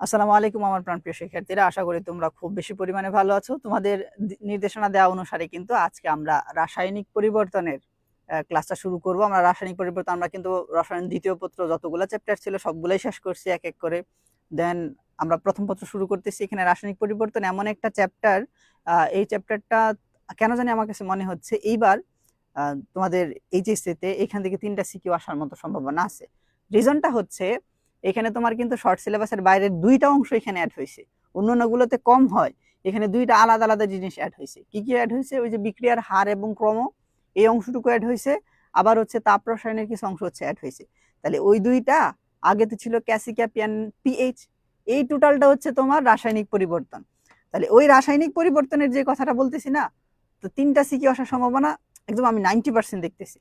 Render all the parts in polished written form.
আসসালামু আলাইকুম আমার প্রাণপ্রিয় শিক্ষার্থীরা, আশা করি তোমরা খুব বেশি পরিমাণে ভালো আছো। তোমাদের নির্দেশনা দেওয়া অনুসারে কিন্তু আজকে আমরা রাসায়নিক পরিবর্তনের ক্লাসটা শুরু করব। আমরা রাসায়নিক পরিবর্তন, আমরা কিন্তু রসায়ন দ্বিতীয় পত্র যতগুলো চ্যাপ্টার ছিল সবগুলোই শেষ করছি এক এক করে। দেন আমরা প্রথম পত্র শুরু করতেছি। এখানে রাসায়নিক পরিবর্তন এমন একটা চ্যাপ্টার, এই চ্যাপ্টারটা কেন জানি আমার কাছে মনে হচ্ছে এইবার তোমাদের এইচএসসিতে এখান থেকে 3টা সিকিউ আসার মতো সম্ভাবনা আছে। রিজনটা হচ্ছে এখানে তোমার কিন্তু শর্ট সিলেবাসের বাইরের 2টা অংশ এখানে অ্যাড হয়েছে। অন্যান্যগুলোতে কম হয়, এখানে 2টা আলাদা আলাদা জিনিস অ্যাড হয়েছে। কি কি অ্যাড হয়েছে? ওই যে বিক্রিয়ার হার এবং ক্রম, এই অংশটুকু অ্যাড হয়েছে। আবার হচ্ছে তাপ রসায়নের কিছু অংশ হচ্ছে অ্যাড হয়েছে। তাহলে ওই 2টা আগেতে ছিল ক্যাসিক্যাপিয়ান পিএইচ, এই টোটালটা হচ্ছে তোমার রাসায়নিক পরিবর্তন। তাহলে ওই রাসায়নিক পরিবর্তনের যে কথাটা বলতেছি না, তো 3টা সিকিউ আসার সম্ভাবনা একদম আমি 90% দেখতেছি।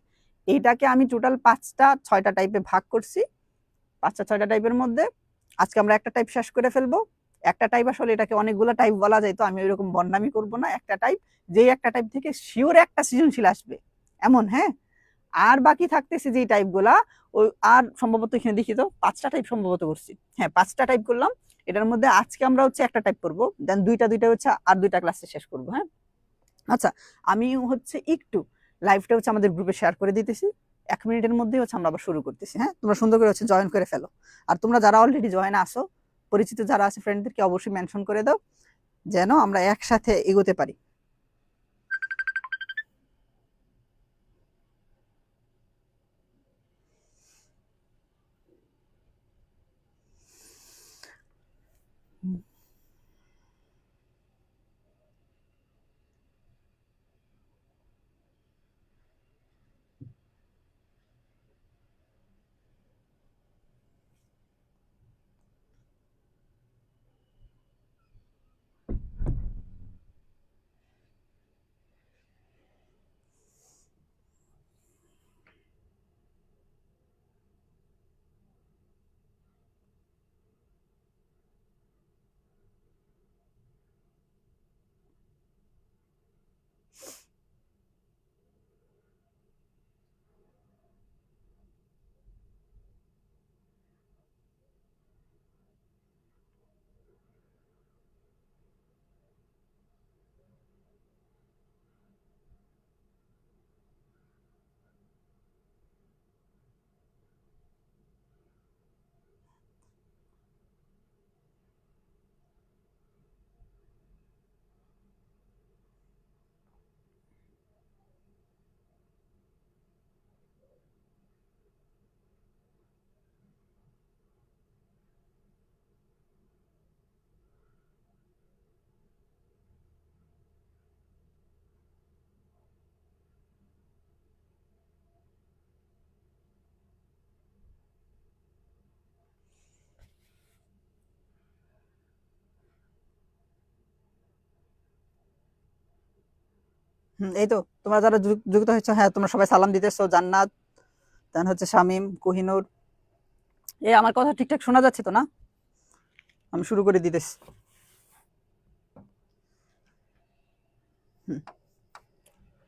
এইটাকে আমি টোটাল 5টা 6টা টাইপে ভাগ করছি। 5টা 6টা টাইপের মধ্যে আজকে আমরা একটা টাইপ শেষ করে ফেলবো। একটা টাইপ আসলে এটাকে অনেকগুলো টাইপ বলা যায়, তো আমি ওইরকম বন্ডামি করবো না। একটা টাইপ, যেই একটা টাইপ থেকে শিওর একটা সৃজনশীল আসবে এমন, হ্যাঁ। আর বাকি থাকতেছে যে টাইপগুলা, ওই আর সম্ভবত এখানে দেখি তো 5টা টাইপ সম্ভবত করছি। হ্যাঁ, 5টা টাইপ করলাম। এটার মধ্যে আজকে আমরা হচ্ছে একটা টাইপ করবো, দেন 2টা হচ্ছে আর 2টা ক্লাসে শেষ করবো। হ্যাঁ, আচ্ছা, আমি হচ্ছে একটু লাইভটা হচ্ছে আমাদের গ্রুপে শেয়ার করে দিতেছি। 1 মিনিটের মধ্যেই হচ্ছে আমরা আবার শুরু করতেছি। হ্যাঁ, তোমরা সুন্দর করে হচ্ছে জয়েন করে ফেলো। আর তোমরা যারা অলরেডি জয়েন আসো, পরিচিত যারা আছে ফ্রেন্ডদেরকে অবশ্যই মেনশন করে দাও, যেন আমরা একসাথে এগোতে পারি। এই তো তোমরা যারা যুক্ত হয়েছো, হ্যাঁ তোমরা সবাই সালাম দিতেছো। জান্নাত, দেন হচ্ছে শামিম, কোহিনুর। আমার কথা ঠিকঠাক শোনা যাচ্ছে তো না? আমি শুরু করে দিতেছি।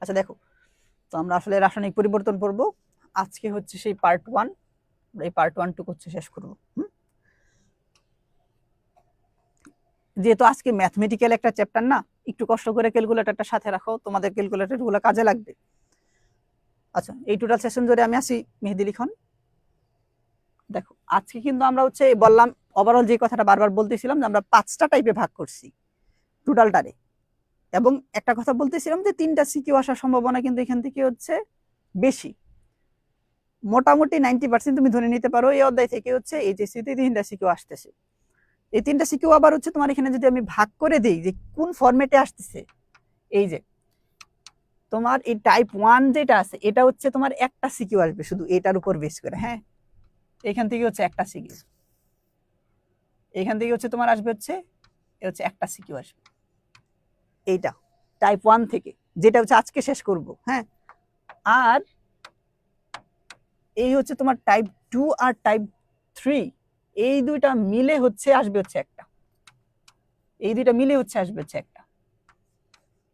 আচ্ছা দেখো, তো আমরা আসলে রাসায়নিক পরিবর্তন পড়বো। আজকে হচ্ছে সেই পার্ট 1, এই পার্ট 1 টুকু হচ্ছে শেষ করবো। যেহেতু আজকে ম্যাথমেটিক্যাল একটা চ্যাপ্টার না, একটু কষ্ট করে ক্যালকুলেটরটা সাথে রাখো, তোমাদের ক্যালকুলেটরগুলো কাজে লাগবে। আচ্ছা, এই টোটাল সেশন জুড়ে আমি আসি মেহেদি লিখন। দেখো, আজকে কিন্তু আমরা হচ্ছে বললাম ওভারঅল যে কথাটা বারবার বলতেছিলাম যে আমরা 5টা টাইপে ভাগ করছি টোটালটারে, এবং একটা কথা বলতেছিলাম যে 3টা সিকিউ আসার সম্ভাবনা কিন্তু এখান থেকে হচ্ছে বেশি। মোটামুটি 90% তুমি ধরে নিতে পারো এই অধ্যায় থেকে হচ্ছে এইচএসসিতে 3টা সিকিউ আসতেছে। এই 3টা সিকিউ আবার হচ্ছে তোমার এখানে যদি আমি ভাগ করে দিই যে কোন ফরম্যাটে আসতেছে, এই যে তোমার এই টাইপ 1 যেটা আছে এটা হচ্ছে তোমার একটা সিকিউ আসবে শুধু এটার উপর বেস করে। হ্যাঁ, এখান থেকে হচ্ছে একটা সিকিউ, এখান থেকে হচ্ছে তোমার আসবে হচ্ছে একটা সিকিউ আসবে এইটা টাইপ 1 থেকে, যেটা হচ্ছে আজকে শেষ করব। হ্যাঁ, আর এই হচ্ছে তোমার টাইপ 2 আর টাইপ 3, এই দুইটা মিলে হচ্ছে আসবে হচ্ছে একটা, এই দুইটা মিলে হচ্ছে আসবে হচ্ছে একটা।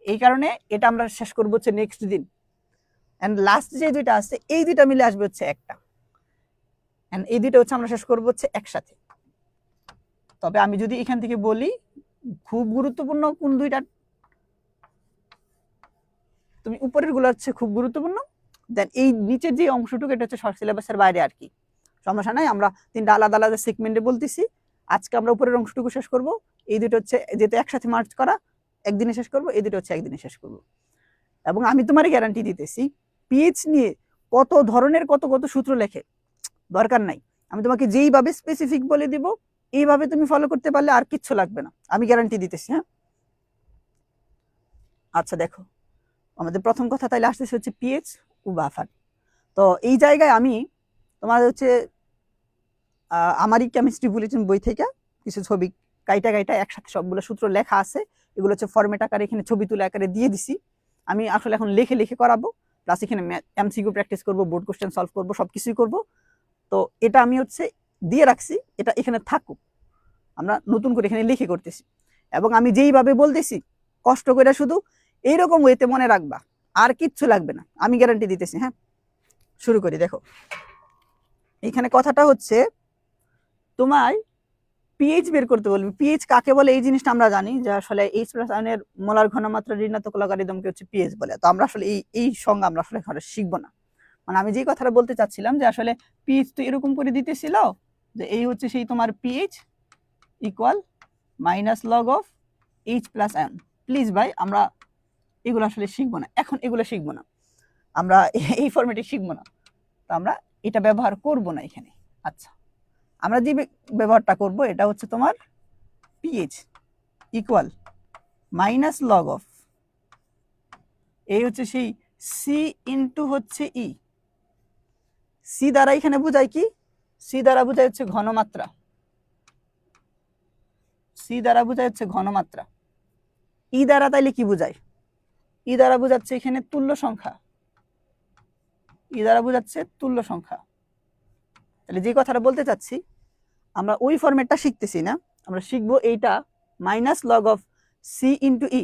এই কারণে এটা আমরা শেষ করব হচ্ছে নেক্সট দিন। এন্ড লাস্ট যে দুইটা আছে এই দুইটা মিলে আসবে হচ্ছে একটা, এন্ড এই দুইটা হচ্ছে আমরা শেষ করব হচ্ছে একসাথে। তবে আমি যদি এখান থেকে বলি খুব গুরুত্বপূর্ণ কোন দুইটা, তুমি উপরের গুলো হচ্ছে খুব গুরুত্বপূর্ণ, দেন এই নিচের যে অংশটুকু এটা হচ্ছে শর্ট সিলেবাসের বাইরে আর কি, সমস্যা নাই। আমরা তিনটা আলাদা আলাদা সেগমেন্টে বলতেছি, আজকে আমরা উপরের অংশটুকু শেষ করব, এই দুটো হচ্ছে যেহেতু একসাথে মার্চ করা একদিনে শেষ করব, এই দুটো হচ্ছে একদিনে শেষ করব। এবং আমি তোমার গ্যারান্টি দিতেছি পিএইচ নিয়ে কত ধরনের কত কত সূত্র লেখে দরকার নাই, আমি তোমাকে যেইভাবে স্পেসিফিক বলে দিব এইভাবে তুমি ফলো করতে পারলে আর কিচ্ছু লাগবে না, আমি গ্যারান্টি দিতেছি। হ্যাঁ, আচ্ছা দেখো আমাদের প্রথম কথা তাইলে আসতেছে হচ্ছে পিএইচ ও বাফার। তো এই জায়গায় আমি তোমার হচ্ছে আমারই কেমিস্ট্রি বুলেটিন বই থেকে কিছু ছবি কাইটা কাইটা একসাথে সবগুলো সূত্র লেখা আছে, এগুলো হচ্ছে ফরম্যাট আকারে এখানে ছবি তুলে আকারে দিয়ে দিছি। আমি আসলে এখন লিখে লিখে করাবো, প্লাস এখানে এমসিকিউ প্র্যাকটিস করবো, বোর্ড কোশ্চেন সলভ করবো, সবকিছুই করবো। তো এটা আমি হচ্ছে দিয়ে রাখছি, এটা এখানে থাকুক, আমরা নতুন করে এখানে লিখে করতেছি। এবং আমি যেইভাবে বলতেছি কষ্ট করে শুধু এইরকম ওয়েতে মনে রাখবা, আর কিচ্ছু লাগবে না, আমি গ্যারান্টি দিতেছি। হ্যাঁ, শুরু করি। দেখো এখানে কথাটা হচ্ছে তোমায় পিএইচ বের করতে বলবে। পিএইচ কাকে বলে এই জিনিসটা আমরা জানি যে আসলে এইচ প্লাস আয়নের মোলার ঘনমাত্রা ঋণাত্মক লগারিদমকে হচ্ছে পিএইচ বলে। তো আমরা আসলে এই সংজ্ঞা আমরা আসলে এখানে শিখবো না। মানে আমি যে কথাটা বলতে চাচ্ছিলাম যে আসলে পিএইচ তো এরকম করে দিতেছিল যে এই হচ্ছে সেই তোমার pH equal minus log of H plus ion. Please ভাই আমরা এগুলো আসলে শিখবো না, এখন এগুলো শিখবো না, আমরা এই ফরম্যাটে শিখবো না, তো আমরা এটা ব্যবহার করব না এখানে। আচ্ছা, আমরা যে ব্যবহারটা করব এটা হচ্ছে তোমার pH equal minus log of, এই হচ্ছে সেই সি ইন্টু হচ্ছে ই। সি দ্বারা এখানে বোঝায় কি, সি দ্বারা বোঝায় হচ্ছে ঘনমাত্রা, সি দ্বারা বোঝায় হচ্ছে ঘনমাত্রা। ই দ্বারা তাইলে কি বোঝায়, ই দ্বারা বোঝাচ্ছে এখানে তুল্য সংখ্যা, ই দ্বারা বোঝাচ্ছে তুল্য সংখ্যা। তাহলে যে কথাটা বলতে চাচ্ছি আমরা ওই ফরম্যাটটা শিখতেছি না, আমরা শিখবো এইটা minus log of C into E.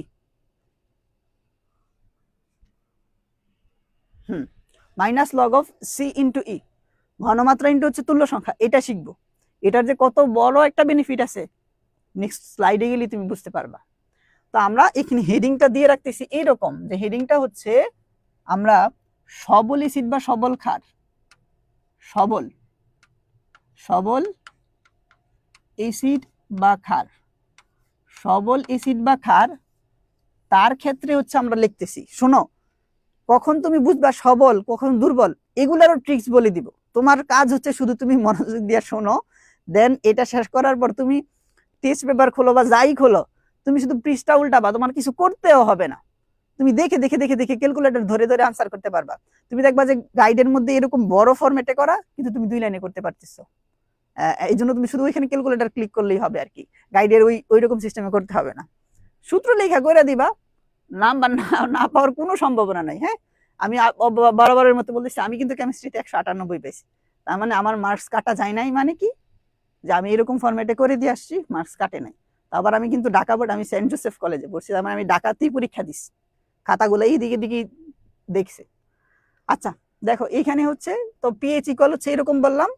Minus log of C into E, ঘনমাত্রা ইন্টু হচ্ছে তুল্য সংখ্যা, এটা শিখবো। এটার যে কত বড় একটা বেনিফিট আছে নেক্সট স্লাইডে গেলে তুমি বুঝতে পারবা। তো আমরা এখানে হেডিংটা দিয়ে রাখতেছি এইরকম যে হেডিংটা হচ্ছে আমরা সবল এসিড বা সবল ক্ষার, সবল সবল এসিড বা ক্ষার, সবল এসিড বা ক্ষার, তার ক্ষেত্রে হচ্ছে আমরা লিখতেছি। শোনো, কখন তুমি বুঝবা সবল কখন দুর্বল এগুলারও ট্রিক্স বলে দিব, তোমার কাজ হচ্ছে শুধু তুমি মনোযোগ দিয়ে শোনো, দেন এটা শেষ করার পর তুমি টেস্ট পেপার খোলো বা যাই খোলো, তুমি শুধু পৃষ্ঠা উল্টাবা, তোমার কিছু করতেও হবে না, তুমি দেখে দেখে দেখে দেখে ক্যালকুলেটর ধরে ধরে আনসার করতে পারবা। তুমি দেখবা যে গাইডের মধ্যে এরকম বড় ফরম্যাটে করা কিন্তু তুমি 2 লাইনে করতে পারতেছো। এই জন্য তুমি শুধু ওইখানে ক্যালকুলেটর ক্লিক করলেই হবে আর কি, গাইডের ওই রকম সিস্টেমে করতে হবে না। সূত্র লেখা করে দিবা, নাম্বার না পাওয়ার কোনো সম্ভাবনা নাই। হ্যাঁ, আমি বরাবরের মতো বলতেছি আমি কিন্তু কেমিস্ট্রিতে 198 পেয়েছি, তার মানে আমার মার্কস কাটা যায় নাই, মানে কি যে আমি এরকম ফরম্যাটে করে দিয়ে আসছি, মার্কস কাটে নাই। আবার আমি কিন্তু ঢাকা বোর্ড, আমি সেন্ট জোসেফ কলেজে পড়ছি, তার মানে আমি ঢাকাতেই পরীক্ষা দিচ্ছি, খাতাগুলো এই দিকে দিকে দেখছে। আচ্ছা দেখো এখানে হচ্ছে তো পিএইচ ইকুয়াল হচ্ছে এরকম বললাম,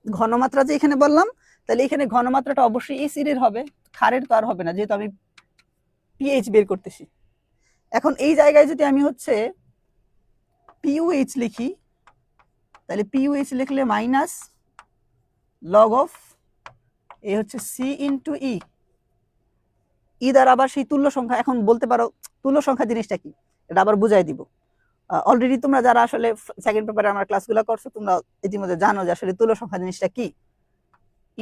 ঘনমাত্রা যে এখানে বললাম, তাহলে এখানে ঘনমাত্রাটা অবশ্যই এসিডের হবে, ক্ষারের তো আর হবে না যেহেতু আমি পিএইচ বের করতেছি। এখন এই জায়গায় যদি আমি হচ্ছে পিইউএইচ লিখি, তাহলে পিইউএইচ লিখলে মাইনাস লগ অফ এ হচ্ছে সি ইন্টু ই, ই দ্বারা আবার সেই তুল্য সংখ্যা। এখন বলতে পারো তুল্য সংখ্যা জিনিসটা কি, এটা আবার বুঝাই দিব। অলরেডি তোমরা যারা আসলে সেকেন্ড পেপারে আমার ক্লাসগুলো করছো তোমরা ইতিমধ্যে জানো যে আসলে তুল্য সংখ্যা জিনিসটা কি।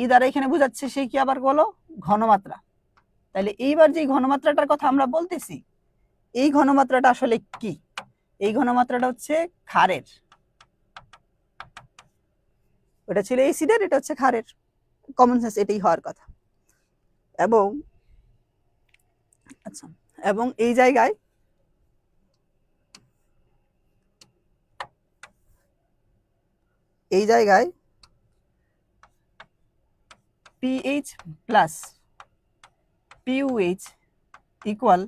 ই দ্বারা এখানে বুঝাচ্ছে সেই কি আবার বলো ঘনমাত্রা। তাহলে এইবার যে ঘনমাত্রাটার কথা আমরা বলতেছি, এই ঘনমাত্রাটা আসলে কি, এই ঘনমাত্রাটা হচ্ছে ক্ষারের, ওটা ছিল এসিডের, এটা হচ্ছে ক্ষারের, কমন সেন্স এটাই হওয়ার কথা। এবং আচ্ছা, এবং এই জায়গায় পিএইচ প্লাস পিইউএইচ ইকুয়াল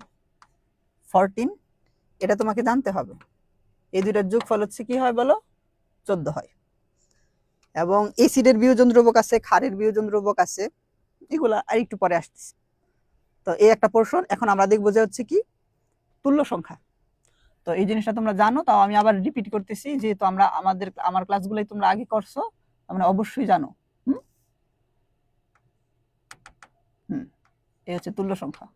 14, এটা তোমাকে জানতে হবে। এই দুইটার যোগফল হচ্ছে কি হয় বলো, 14 হয়। এবং এসিডের বিয়োজন দ্রবক আছে, ক্ষারের বিয়োজন দ্রবক আছে, এগুলা আর একটু পরে আসতেছে। তো এই একটা পোর্শন। এখন আমরা দেখবো যে হচ্ছে কি তুল্য সংখ্যা। তো এই জিনিসটা তোমরা জানো, তাও আমি আবার রিপিট করতেছি, যেহেতু আমার ক্লাসগুলোই তোমরা আগে করছো, তোমরা অবশ্যই জানো। হুম হুম এই হচ্ছে তুল্য সংখ্যা।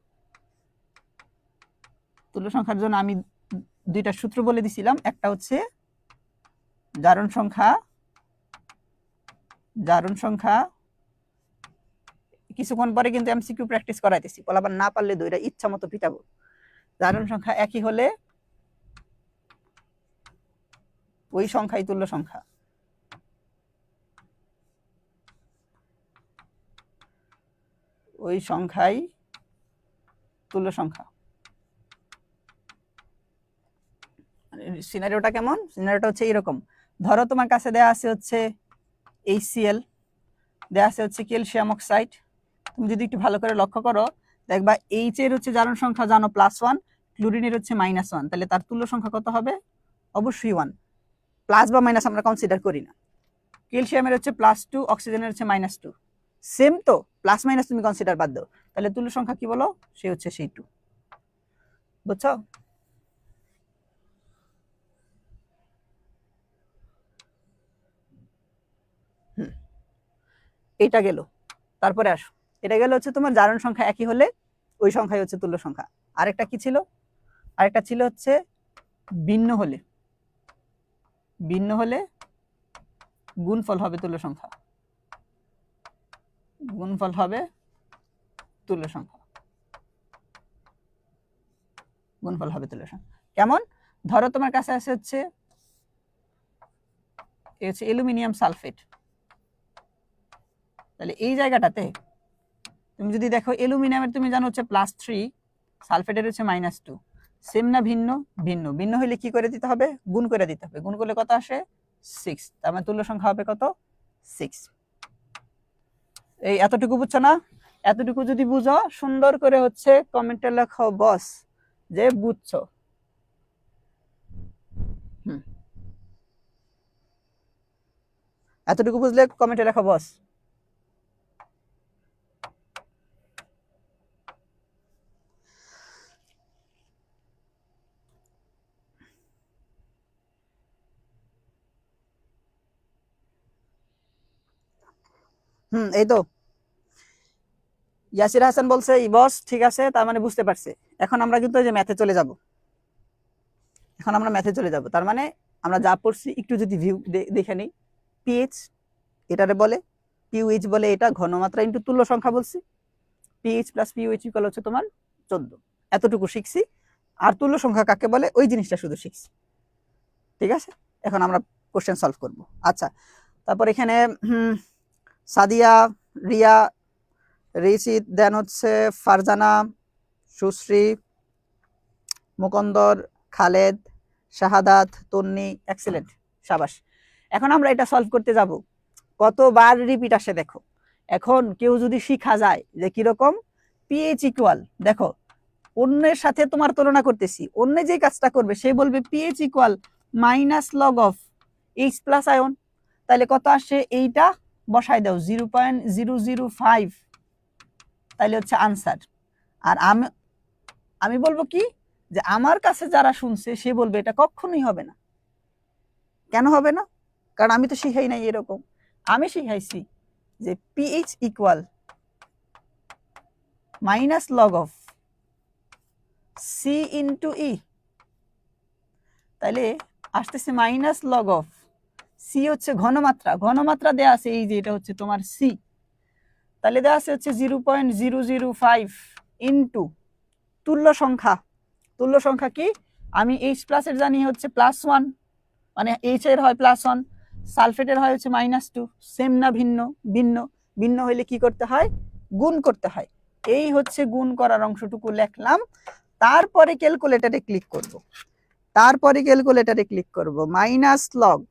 তুল্য সংখ্যার জন্য আমি দুইটা সূত্র বলে দিছিলাম, একটা হচ্ছে জারণ সংখ্যা, কিছুক্ষণ পরে কিন্তু এমসিকিউ প্র্যাকটিস করাইতেছি, বলাবার না পারলে দুইটা ইচ্ছা মতো পিটাবো। জারণ সংখ্যা একই হলে ওই সংখ্যাই তুল্য সংখ্যা। ওই সংখ্যাই তুল্য সংখ্যা। সিনারিওটা কেমন? সিনারিওটা হচ্ছে এরকম, ধরো তোমার কাছে দেয়া আছে হচ্ছে HCl, দেয়া আছে হচ্ছে ক্যালসিয়াম অক্সাইড। তুমি যদি একটু ভালো করে লক্ষ্য করো, দেখবা এইচ এর হচ্ছে জারণ সংখ্যা জানো +1, ক্লোরিনের হচ্ছে -1, তাহলে তার তুল্য সংখ্যা কত হবে? অবশ্যই 1। প্লাস বা মাইনাস আমরা কনসিডার করি না। ক্যালসিয়ামের হচ্ছে +2, অক্সিজেনের হচ্ছে -2, সেম তো, প্লাস মাইনাস তুমি কনসিডার বাদ দাও, তাহলে তুল্য সংখ্যা কি বলো? সে হচ্ছে সেই 2। বুঝছো? এটা গেল। তারপরে আসো, এটা গেল হচ্ছে তোমার জারণ সংখ্যা একই হলে ওই সংখ্যাই হচ্ছে তুল্য সংখ্যা। আরেকটা কি ছিল? আরেকটা ছিল হচ্ছে ভিন্ন হলে। ভিন্ন হলে গুণফল হবে তুল্য সংখ্যা। গুণফল হবে তুল্য সংখ্যা। গুণফল হবে তুল্য সংখ্যা। কেমন? ধরো তোমার কাছে আছে হচ্ছে অ্যালুমিনিয়াম সালফেট, তাহলে এই জায়গাটাতে তুমি যদি দেখো অ্যালুমিনিয়ামের তুমি জানো হচ্ছে +3, সালফেটের হচ্ছে -2, সেম না ভিন্ন? ভিন্ন। ভিন্ন হলে কি করে দিতে হবে? গুণ করে দিতে হবে। গুণ করলে কত আসে? 6। তার মানে তুল্য সংখ্যা হবে কত? 6। এই এতটুকু বুঝছো না? এতটুকু যদি বুঝো, সুন্দর করে হচ্ছে কমেন্টে লেখো বস যে বুঝছো। এতটুকু বুঝলে কমেন্টে লেখো বস। এই তো ইয়াসির হাসান বলছে বস ঠিক আছে, তার মানে বুঝতে পারছে। এখন আমরা কিন্তু যে ম্যাথে চলে যাব। এখন আমরা ম্যাথে চলে যাব, তার মানে আমরা যা পড়ছি একটু যদি ভিউ দেখে নিই। পিএইচ এটারে বলে, পিউএইচ বলে এটা ঘনমাত্রা ইনটু তুল্য সংখ্যা বলছি। পিএইচ প্লাস পিউএইচ ইকুয়াল হচ্ছে তোমার 14। এতটুকু শিখছি। আর তুল্য সংখ্যা কাকে বলে ওই জিনিসটা শুধু শিখছি। ঠিক আছে, এখন আমরা কোশ্চেন সলভ করব। আচ্ছা, তারপর এখানে সাদিয়া, রিয়া, রিসিদ, দেন হচ্ছে ফারজানা, সুশ্রী, মুকন্দর, খালেদ, শাহাদাত, তন্নি, এক্সেলেন্ট, সাবাস। এখন আমরা এটা সলভ করতে যাব। কতবার রিপিট আসে দেখো। এখন কেউ যদি শিখা যায় যে কিরকম পিএইচ ইকুয়াল, দেখো অন্যের সাথে তোমার তুলনা করতেছি, অন্য যে কাজটা করবে সে বলবে pH equal -log of H plus ion, তাহলে কত আসে? এইটা বসাই দাও 0.005, তাহলে হচ্ছে আনসার। আর আমি বলবো কি যে আমার কাছে যারা শুনছে সে বলবে এটা কখনোই হবে না। কেন হবে না? কারণ আমি তো শিখাই নাই এরকম। আমি শিখাইছি যে pH equal -log of C into E, তাহলে আসতেছে -log অফ সি হচ্ছে ঘনমাত্রা, ঘনমাত্রা দেয়া আছে এই যে এটা হচ্ছে তোমার সি, তাহলে দেওয়া আছে হচ্ছে 0.005 ইন্টু তুল্য সংখ্যা। তুল্য সংখ্যা কি? আমি এইচ প্লাসের জানি হচ্ছে +1, মানে এইচ এর হয় +1, সালফেটের হয় হচ্ছে -2। সেম না ভিন্ন? ভিন্ন। ভিন্ন হইলে কি করতে হয়? গুণ করতে হয়। এই হচ্ছে গুণ করার অংশটুকু লিখলাম। তারপরে ক্যালকুলেটরে ক্লিক করব। -log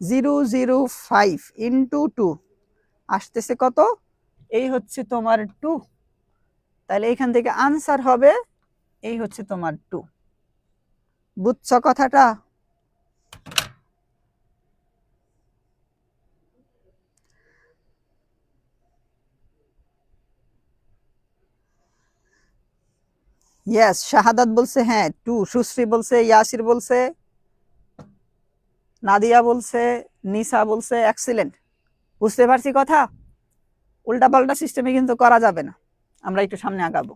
0.005 ইন্টু 2 আসতেছে কত? এই হচ্ছে তোমার 2। তাহলে এখান থেকে আনসার হবে এই হচ্ছে তোমার 2। বুঝছো কথাটা? ইয়েস, শাহাদাত বলছে হ্যাঁ 2, সুশ্রী বলছে, ইয়াসির বলছে, নাদিয়া বলছে, নিসা বলছে, এক্সিলেন্ট। বুঝতে পারছি কথা। উল্টাপাল্টা সিস্টেমে কিন্তু করা যাবে না, আমরা একটু সামনে আগাবো।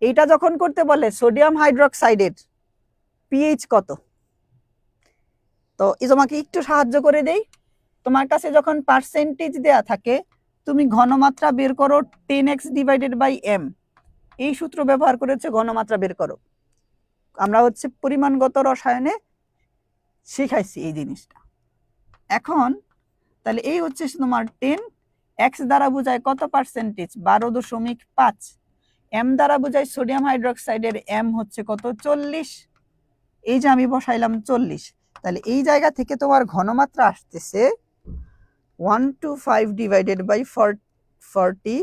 এইটা যখন করতে বলে সোডিয়াম হাইড্রোক্সাইডের পিএইচ কত, তো এই তোমাকে একটু সাহায্য করে দেই। তোমার কাছে যখন পার্সেন্টেজ দেয়া থাকে, তুমি ঘনমাত্রা বের করো 10x ডিভাইডেড বাই m, এই সূত্র ব্যবহার করে হচ্ছে ঘনমাত্রা বের করো। আমরা হচ্ছে পরিমাণগত রসায়নে শিখাইছি এই জিনিসটা। এখন তাহলে এই হচ্ছে তোমার 10, x দ্বারা বোঝায় কত পার্সেন্টেজ, 12.5, m দ্বারা বোঝায় সোডিয়াম হাইড্রোক্সাইডের m হচ্ছে কত, 40। এই যে আমি বসাইলাম 40, তাহলে এই জায়গা থেকে তোমার ঘনমাত্রা আসতেছে 125 ডিভাইডেড বাই 40,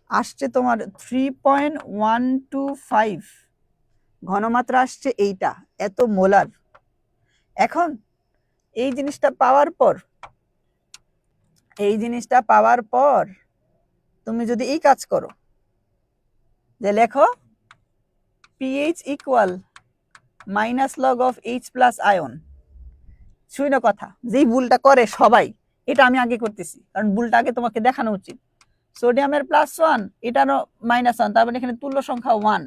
আসছে তোমার 3.125 ঘনমাত্রা আসছে এইটা, এত মোলার। এখন এই জিনিসটা পাওয়ার পর তুমি যদি এই কাজ করো যে লেখো pH equal minus log of H plus ion, শুনো কথা, যেই ভুলটা করে সবাই, এটা আমি আগে করতেছি কারণ ভুলটা আগে তোমাকে দেখানো উচিত। সোডিয়ামের +1, এটারও -1, তার মানে এখানে তুল্য সংখ্যা 1,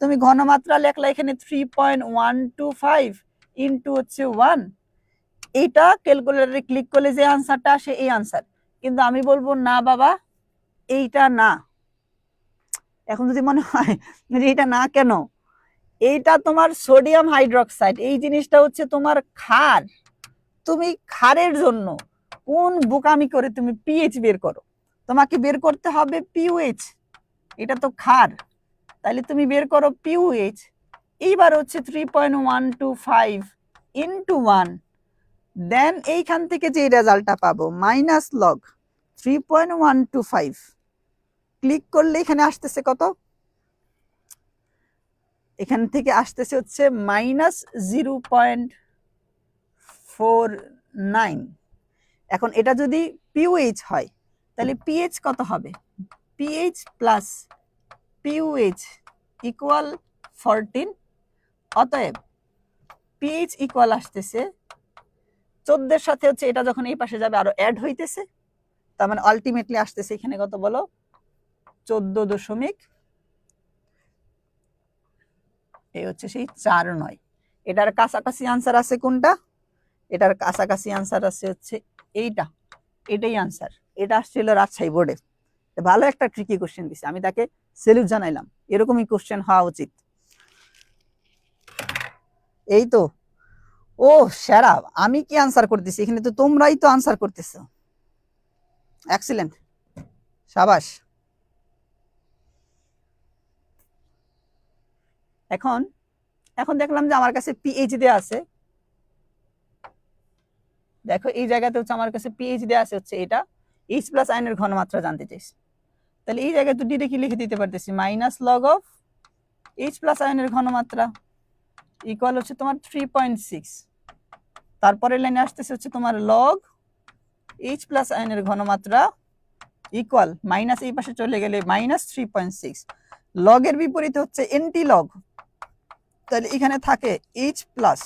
তুমি ঘনমাত্রা লেখলা এখানে 3.125 ইন্টু হচ্ছে 1, এইটা ক্যালকুলেটরে ক্লিক করলে যে আনসারটা আসে এই আনসার। কিন্তু আমি বলবো না বাবা, এইটা না। এখন যদি মনে হয় যে এইটা না, কেন? এইটা তোমার সোডিয়াম হাইড্রোক্সাইড, এই জিনিসটা হচ্ছে তোমার ক্ষার। তুমি ক্ষারের জন্য কোন বোকামি করে তুমি পিএইচ বের করো? তোমাকে বের করতে হবে পিওএইচ, এটা তো ক্ষার, তাহলে তুমি বের করো পিওএইচ। এইবার হচ্ছে 3.125 ইন্টু 1, দেন এইখান থেকে যে রেজাল্টটা পাবো মাইনাস লগ 3.125, ক্লিক করলে এখানে আসতেছে কত, এখান থেকে আসতেছে হচ্ছে -0.49। এখন এটা যদি পিওএইচ হয় তাহলে পিএইচ কত হবে, পিএইচ প্লাস পিওএইচ ইকুয়াল 14, অতএব পিএইচ ইকুয়াল আসতেছে 14 এর সাথে হচ্ছে এটা যখন এই পাশে যাবে আরো অ্যাড হইতেছে, তার মানে আলটিমেটলি আসতেছে এখানে কত বলো, 14. এই হচ্ছে সেই 4.9। এটার কাছাকাছি আনসার আছে কোনটা, এটার কাছাকাছি আনসার আছে হচ্ছে এইটা, এটাই আনসার। এটা আসছিল রাজশাহী বোর্ডে, ভালো একটা ট্রিকি কোশ্চেন দিছে, আমি তাকে সেলুট জানাইলাম, এরকমই কোশ্চেন হওয়া উচিত। এই তো, ও সেরা, আমি কি আনসার করতেছি, এখানে তো তোমরাই তো আনসার করতেছো, এক্সিলেন্ট, সাবাস। এখন দেখলাম যে আমার কাছে পিএইচ দেয়া আছে, দেখো এই জায়গাতে হচ্ছে আমার কাছে পিএইচ দেয়া আছে হচ্ছে এটা, H প্লাস আয়নের ঘনমাত্রা জানতে চাইছি, তাহলে এই জায়গায় তো ডিরেক্টলি লিখে দিতে পারতেছি minus log of H plus আয়নের ঘনমাত্রা ইকুয়াল হচ্ছে তোমার 3.6, তারপরের লাইনে আসতেছে হচ্ছে তোমার লগ H প্লাস আয়নের ঘনমাত্রা ইকুয়াল মাইনাস এই পাশে চলে গেলে -3.6, লগের বিপরীতে হচ্ছে এন্টি লগ, তাহলে এখানে থাকে H প্লাস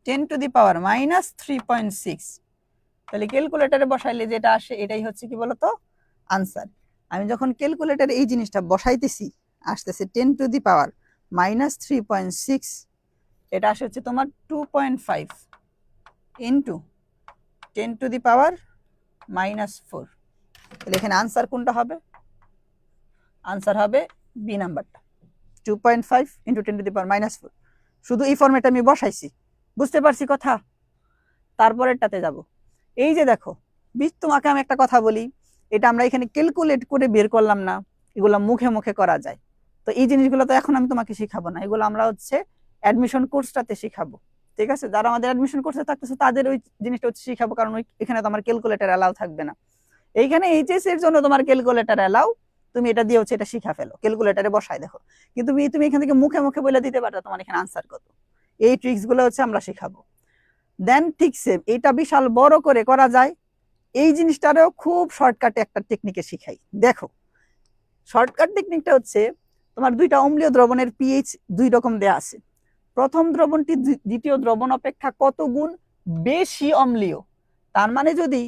10⁻³ -3.6, তাহলে ক্যালকুলেটরে বসাইলে যেটা আসে এটাই হচ্ছে কি বলতো আনসার। আমি যখন ক্যালকুলেটরে এই জিনিসটা বসাইতেছি আসতেছে 10⁻³ -3.6, এটা আসে হচ্ছে তোমার 2.5 ইন্টু 10⁻⁻⁴, তাহলে এখানে আনসার কোনটা হবে, আনসার হবে বি নাম্বারটা, 2.5 ইন্টু 10⁻⁴। শুধু এই ফর্মেটে আমি বসাইছি, বুঝতে পারছি কথা। তারপরেরটাতে যাব, এই যে দেখো তোমাকে আমি একটা কথা বলি, এটা আমরা এখানে ক্যালকুলেট করে বের করলাম না, এগুলো মুখে মুখে করা যায়। তো এই জিনিসগুলো তো এখন আমি তোমাকে শিখাবো না, এগুলো আমরা হচ্ছে অ্যাডমিশন কোর্সটাতে শিখাবো, ঠিক আছে? যারা আমাদের অ্যাডমিশন কোর্সে থাকতেছে তাদের ওই জিনিসটা হচ্ছে শিখাবো, কারণ এখানে তো আমার ক্যালকুলেটর অ্যালাউ থাকবে না। এইখানে এইচএস এর জন্য তোমার ক্যালকুলেটর অ্যালাউ, তুমি এটা দিয়ে হচ্ছে এটা শিখা ফেলো, ক্যালকুলেটরে বসাই দেখো। কিন্তু তুমি এখান থেকে মুখে মুখে বলে দিতে পারো তোমার এখানে আনসার কত, এই ট্রিক্স গুলো হচ্ছে আমরা শিখাবো। দেন ঠিক সেম এটা বিশাল বড় করে করা যায়, এই জিনিসটারও খুব শর্টকাটে একটা টেকনিকে শিখাই। দেখো শর্টকাট টেকনিকটা হচ্ছে তোমার দুইটা অম্লীয় দ্রবণের পিএইচ দুই রকম দেয়া আছে। প্রথম দ্রবণটি দ্বিতীয় দ্রবণ অপেক্ষা কত গুণ বেশি অম্লীয়। তার মানে যদি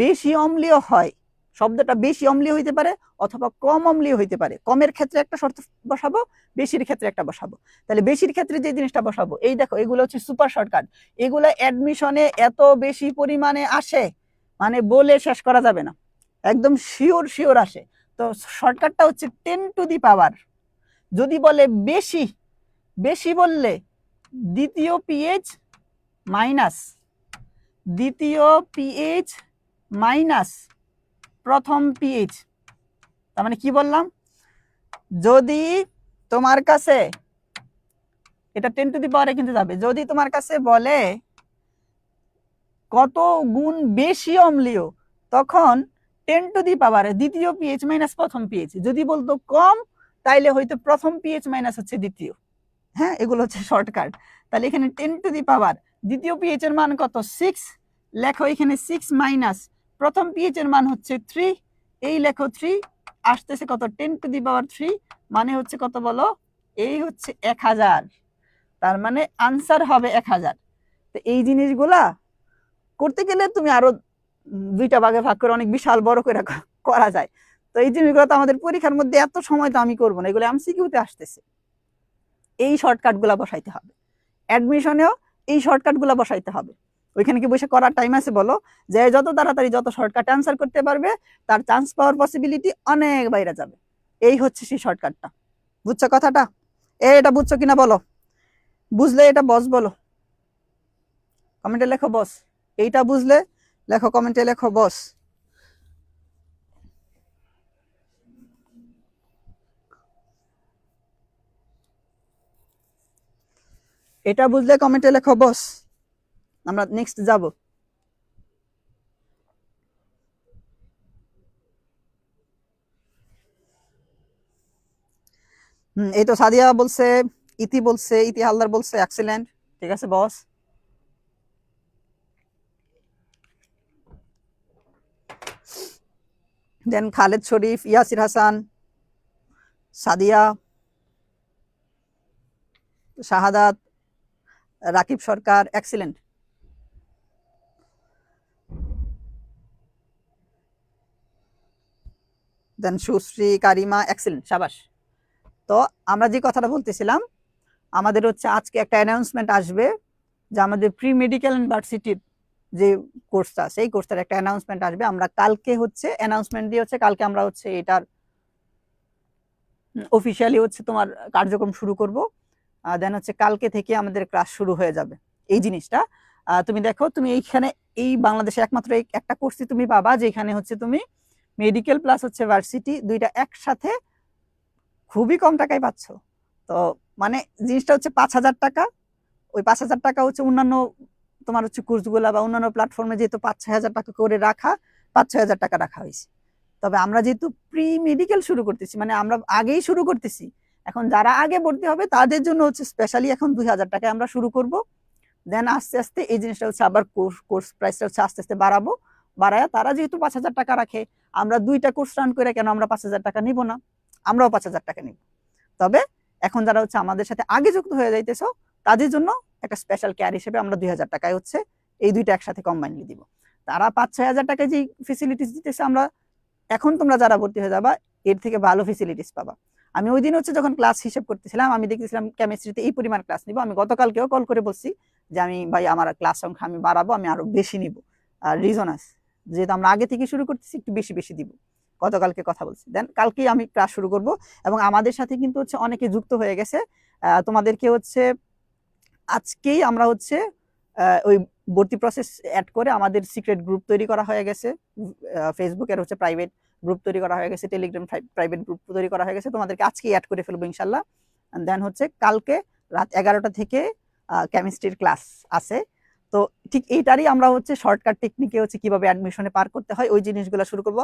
বেশি অম্লীয় হয়, শব্দটা বেশি অম্লীয় হইতে পারে অথবা কম অম্লীয় হইতে পারে। কমের ক্ষেত্রে একটা শর্ত বসাবো, বেশির ক্ষেত্রে একটা বসাবো। তাহলে বেশির ক্ষেত্রে যে জিনিসটা বসাবো, এই দেখো এগুলো হচ্ছে সুপার শর্টকাট। এগুলো অ্যাডমিশনে এত বেশি পরিমাণে আসে, মানে বলে শেষ করা যাবে না, একদম শিওর শিওর আসে। তো শর্টকাটটা হচ্ছে 10 টু দি পাওয়ার। যদি বলে বেশি, বেশি বললে দ্বিতীয় পিএইচ মাইনাস, দ্বিতীয় পিএইচ মাইনাস প্রথম পিএইচ। তার মানে কি বললাম, যদি তোমার কাছে এটা 10 টু দি পাওয়ারে কিন্তু যাবে, যদি তোমার কাছে বলে কত গুণ বেশি অম্লীয়, তখন 10 টু দি পাওয়ারে দ্বিতীয় পিএইচ মাইনাস প্রথম পিএইচ। যদি বলতো কম, তাইলে হয়তো প্রথম পিএইচ মাইনাস হচ্ছে দ্বিতীয়। হ্যাঁ, এগুলো হচ্ছে শর্টকাট। তাহলে এখানে 10 টু দি পাওয়ার দ্বিতীয় পিএইচ এর মান কত 6, লেখো এখানে 6 মাইনাস প্রথম পিএইচ এর মান হচ্ছে 3, এই লেখো 3, আসতেছে কত 10 টু দি পাওয়ার 3, মানে হচ্ছে কত বলো, এই হচ্ছে 1000। তার মানে আনসার হবে 1000। তো এই জিনিসগুলা করতে গেলে তুমি আরো দুইটা ভাগে ভাগ করে অনেক বিশাল বড় করে করা যায়। তো এই জিনিসগুলো তো আমাদের পরীক্ষার মধ্যে এত সময় তো আমি করবো না, এগুলো এমসিকিউতে আসতেছে। এই শর্টকাটগুলো বসাইতে হবে, অ্যাডমিশনেও এই শর্টকাটগুলো বসাইতে হবে। ওইখানে কি বসে করার টাইম আছে বলো? যে যত তাড়াতাড়ি যত শর্টকাট অ্যান্সার করতে পারবে, তার চান্স পাওয়ার পসিবিলিটি অনেক বাইরে যাবে। এই হচ্ছে সেই শর্টকাটটা। বুঝছো কথাটা? এটা বুঝছো কিনা বলো? বুঝলে এটা বস বলো, কমেন্টে লেখো বস। এইটা বুঝলে লেখো, কমেন্টে লেখো বস। এটা বুঝলে কমেন্টে লেখো বস। আমরা নেক্সট যাব। এই তো সাদিয়া বলছে, ইতি বলছে, ইতি হালদার বলছে এক্সিলেন্ট। ঠিক আছে বস। দেন খালেদ শরীফ, ইয়াসির হাসান, সাদিয়া, শাহাদাত, রাকিব সরকার, এক্সিলেন্ট। দেন সুশ্রী, কারিমা, এক্সিলেন্ট, শাবাশ। তো আমরা যে কথাটা বলতেছিলাম, আমাদের হচ্ছে আজকে একটা অ্যানাউন্সমেন্ট আসবে যে আমাদের প্রি মেডিকেল ইউনিভার্সিটির যে কোর্সটা আছে, এই কোর্সটার একটা অ্যানাউন্সমেন্ট আসবে। আমরা কালকে হচ্ছে অ্যানাউন্সমেন্ট দিয়ে হচ্ছে কালকে আমরা হচ্ছে এটার অফিসিয়ালি হচ্ছে তোমার কার্যক্রম শুরু করব। দেন হচ্ছে কালকে থেকে আমাদের ক্লাস শুরু হয়ে যাবে। এই জিনিসটা তুমি দেখো, তুমি এইখানে এই বাংলাদেশে একমাত্র একটা কোর্সই তুমি পাবা যেখানে হচ্ছে তুমি মেডিকেল প্লাস হচ্ছে ভার্সিটি দুইটা একসাথে খুবই কম টাকায় পাচ্ছ। তো মানে জিনিসটা হচ্ছে 5000 টাকা। ওই 5000 টাকা হচ্ছে অন্যান্য তোমার হচ্ছে কোর্সগুলা বা অন্যান্য প্ল্যাটফর্মে যেহেতু 5-6 হাজার টাকা করে রাখা, 5-6 হাজার টাকা রাখা হয়েছে। তবে আমরা যেহেতু প্রি মেডিকেল শুরু করতেছি, মানে আমরা আগেই শুরু করতেছি, এখন যারা আগে ভর্তি হবে তাদের জন্য হচ্ছে স্পেশালি এখন 2000 টাকায় আমরা শুরু করব। দেন আস্তে আস্তে এই জিনিসটা হচ্ছে আবার কোর্স প্রাইসটা হচ্ছে আস্তে আস্তে বাড়াবো। বাড়ায় তারা যেহেতু 5000 টাকা রাখে, আমরা দুইটা কোর্স রান করে কেন আমরা 5000 টাকা নিব না? আমরাও 5000 টাকা নিব। তবে এখন যারা হচ্ছে আমাদের সাথে আগে যুক্ত হয়ে যাইতেছো, তাদের জন্য একটা স্পেশাল কেয়ার হিসেবে আমরা 2000 টাকায় হচ্ছে এই দুইটা একসাথে কম্বাইনলি দিব। তারা 5-6 হাজার টাকায় যে ফেসিলিটিস দিতেছে, আমরা এখন তোমরা যারা ভর্তি হয়ে যাবা এর থেকে ভালো ফেসিলিটিস পাবা। আমি ওই দিন হচ্ছে যখন ক্লাস হিসেব করতেছিলাম, আমি দেখতেছিলাম কেমিস্ট্রিতে এই পরিমাণ ক্লাস নিব। আমি গতকালকেও কল করে বলছি যে আমি ভাই আমার ক্লাস সংখ্যা আমি বাড়াবো, আমি আরো বেশি নিব। আর রিজন আছে, যেহেতু আমরা আগে থেকে শুরু করতেছি একটু বেশি বেশি দিব। গতকালকে কথা বলছি, দেন কালকেই আমি ক্লাস শুরু করব। এবং আমাদের সাথে কিন্তু হচ্ছে অনেকে যুক্ত হয়ে গেছে। তোমাদেরকে হচ্ছে আজকেই আমরা হচ্ছে ওই ভর্তি প্রসেস অ্যাড করে আমাদের সিক্রেট গ্রুপ তৈরি করা হয়ে গেছে। ফেসবুকের হচ্ছে প্রাইভেট গ্রুপ তৈরি করা হয়ে গেছে, টেলিগ্রাম প্রাইভেট গ্রুপ তৈরি করা হয়ে গেছে। তোমাদেরকে আজকেই অ্যাড করে ফেলবো ইনশাল্লাহ। দেন হচ্ছে কালকে রাত 11টা থেকে কেমিস্ট্রির ক্লাস আছে। তো ঠিক এইটারই আমরা হচ্ছে শর্টকাট টেকনিকে হচ্ছে কিভাবে অ্যাডমিশনে পার করতে হয় ওই জিনিসগুলো শুরু করবো।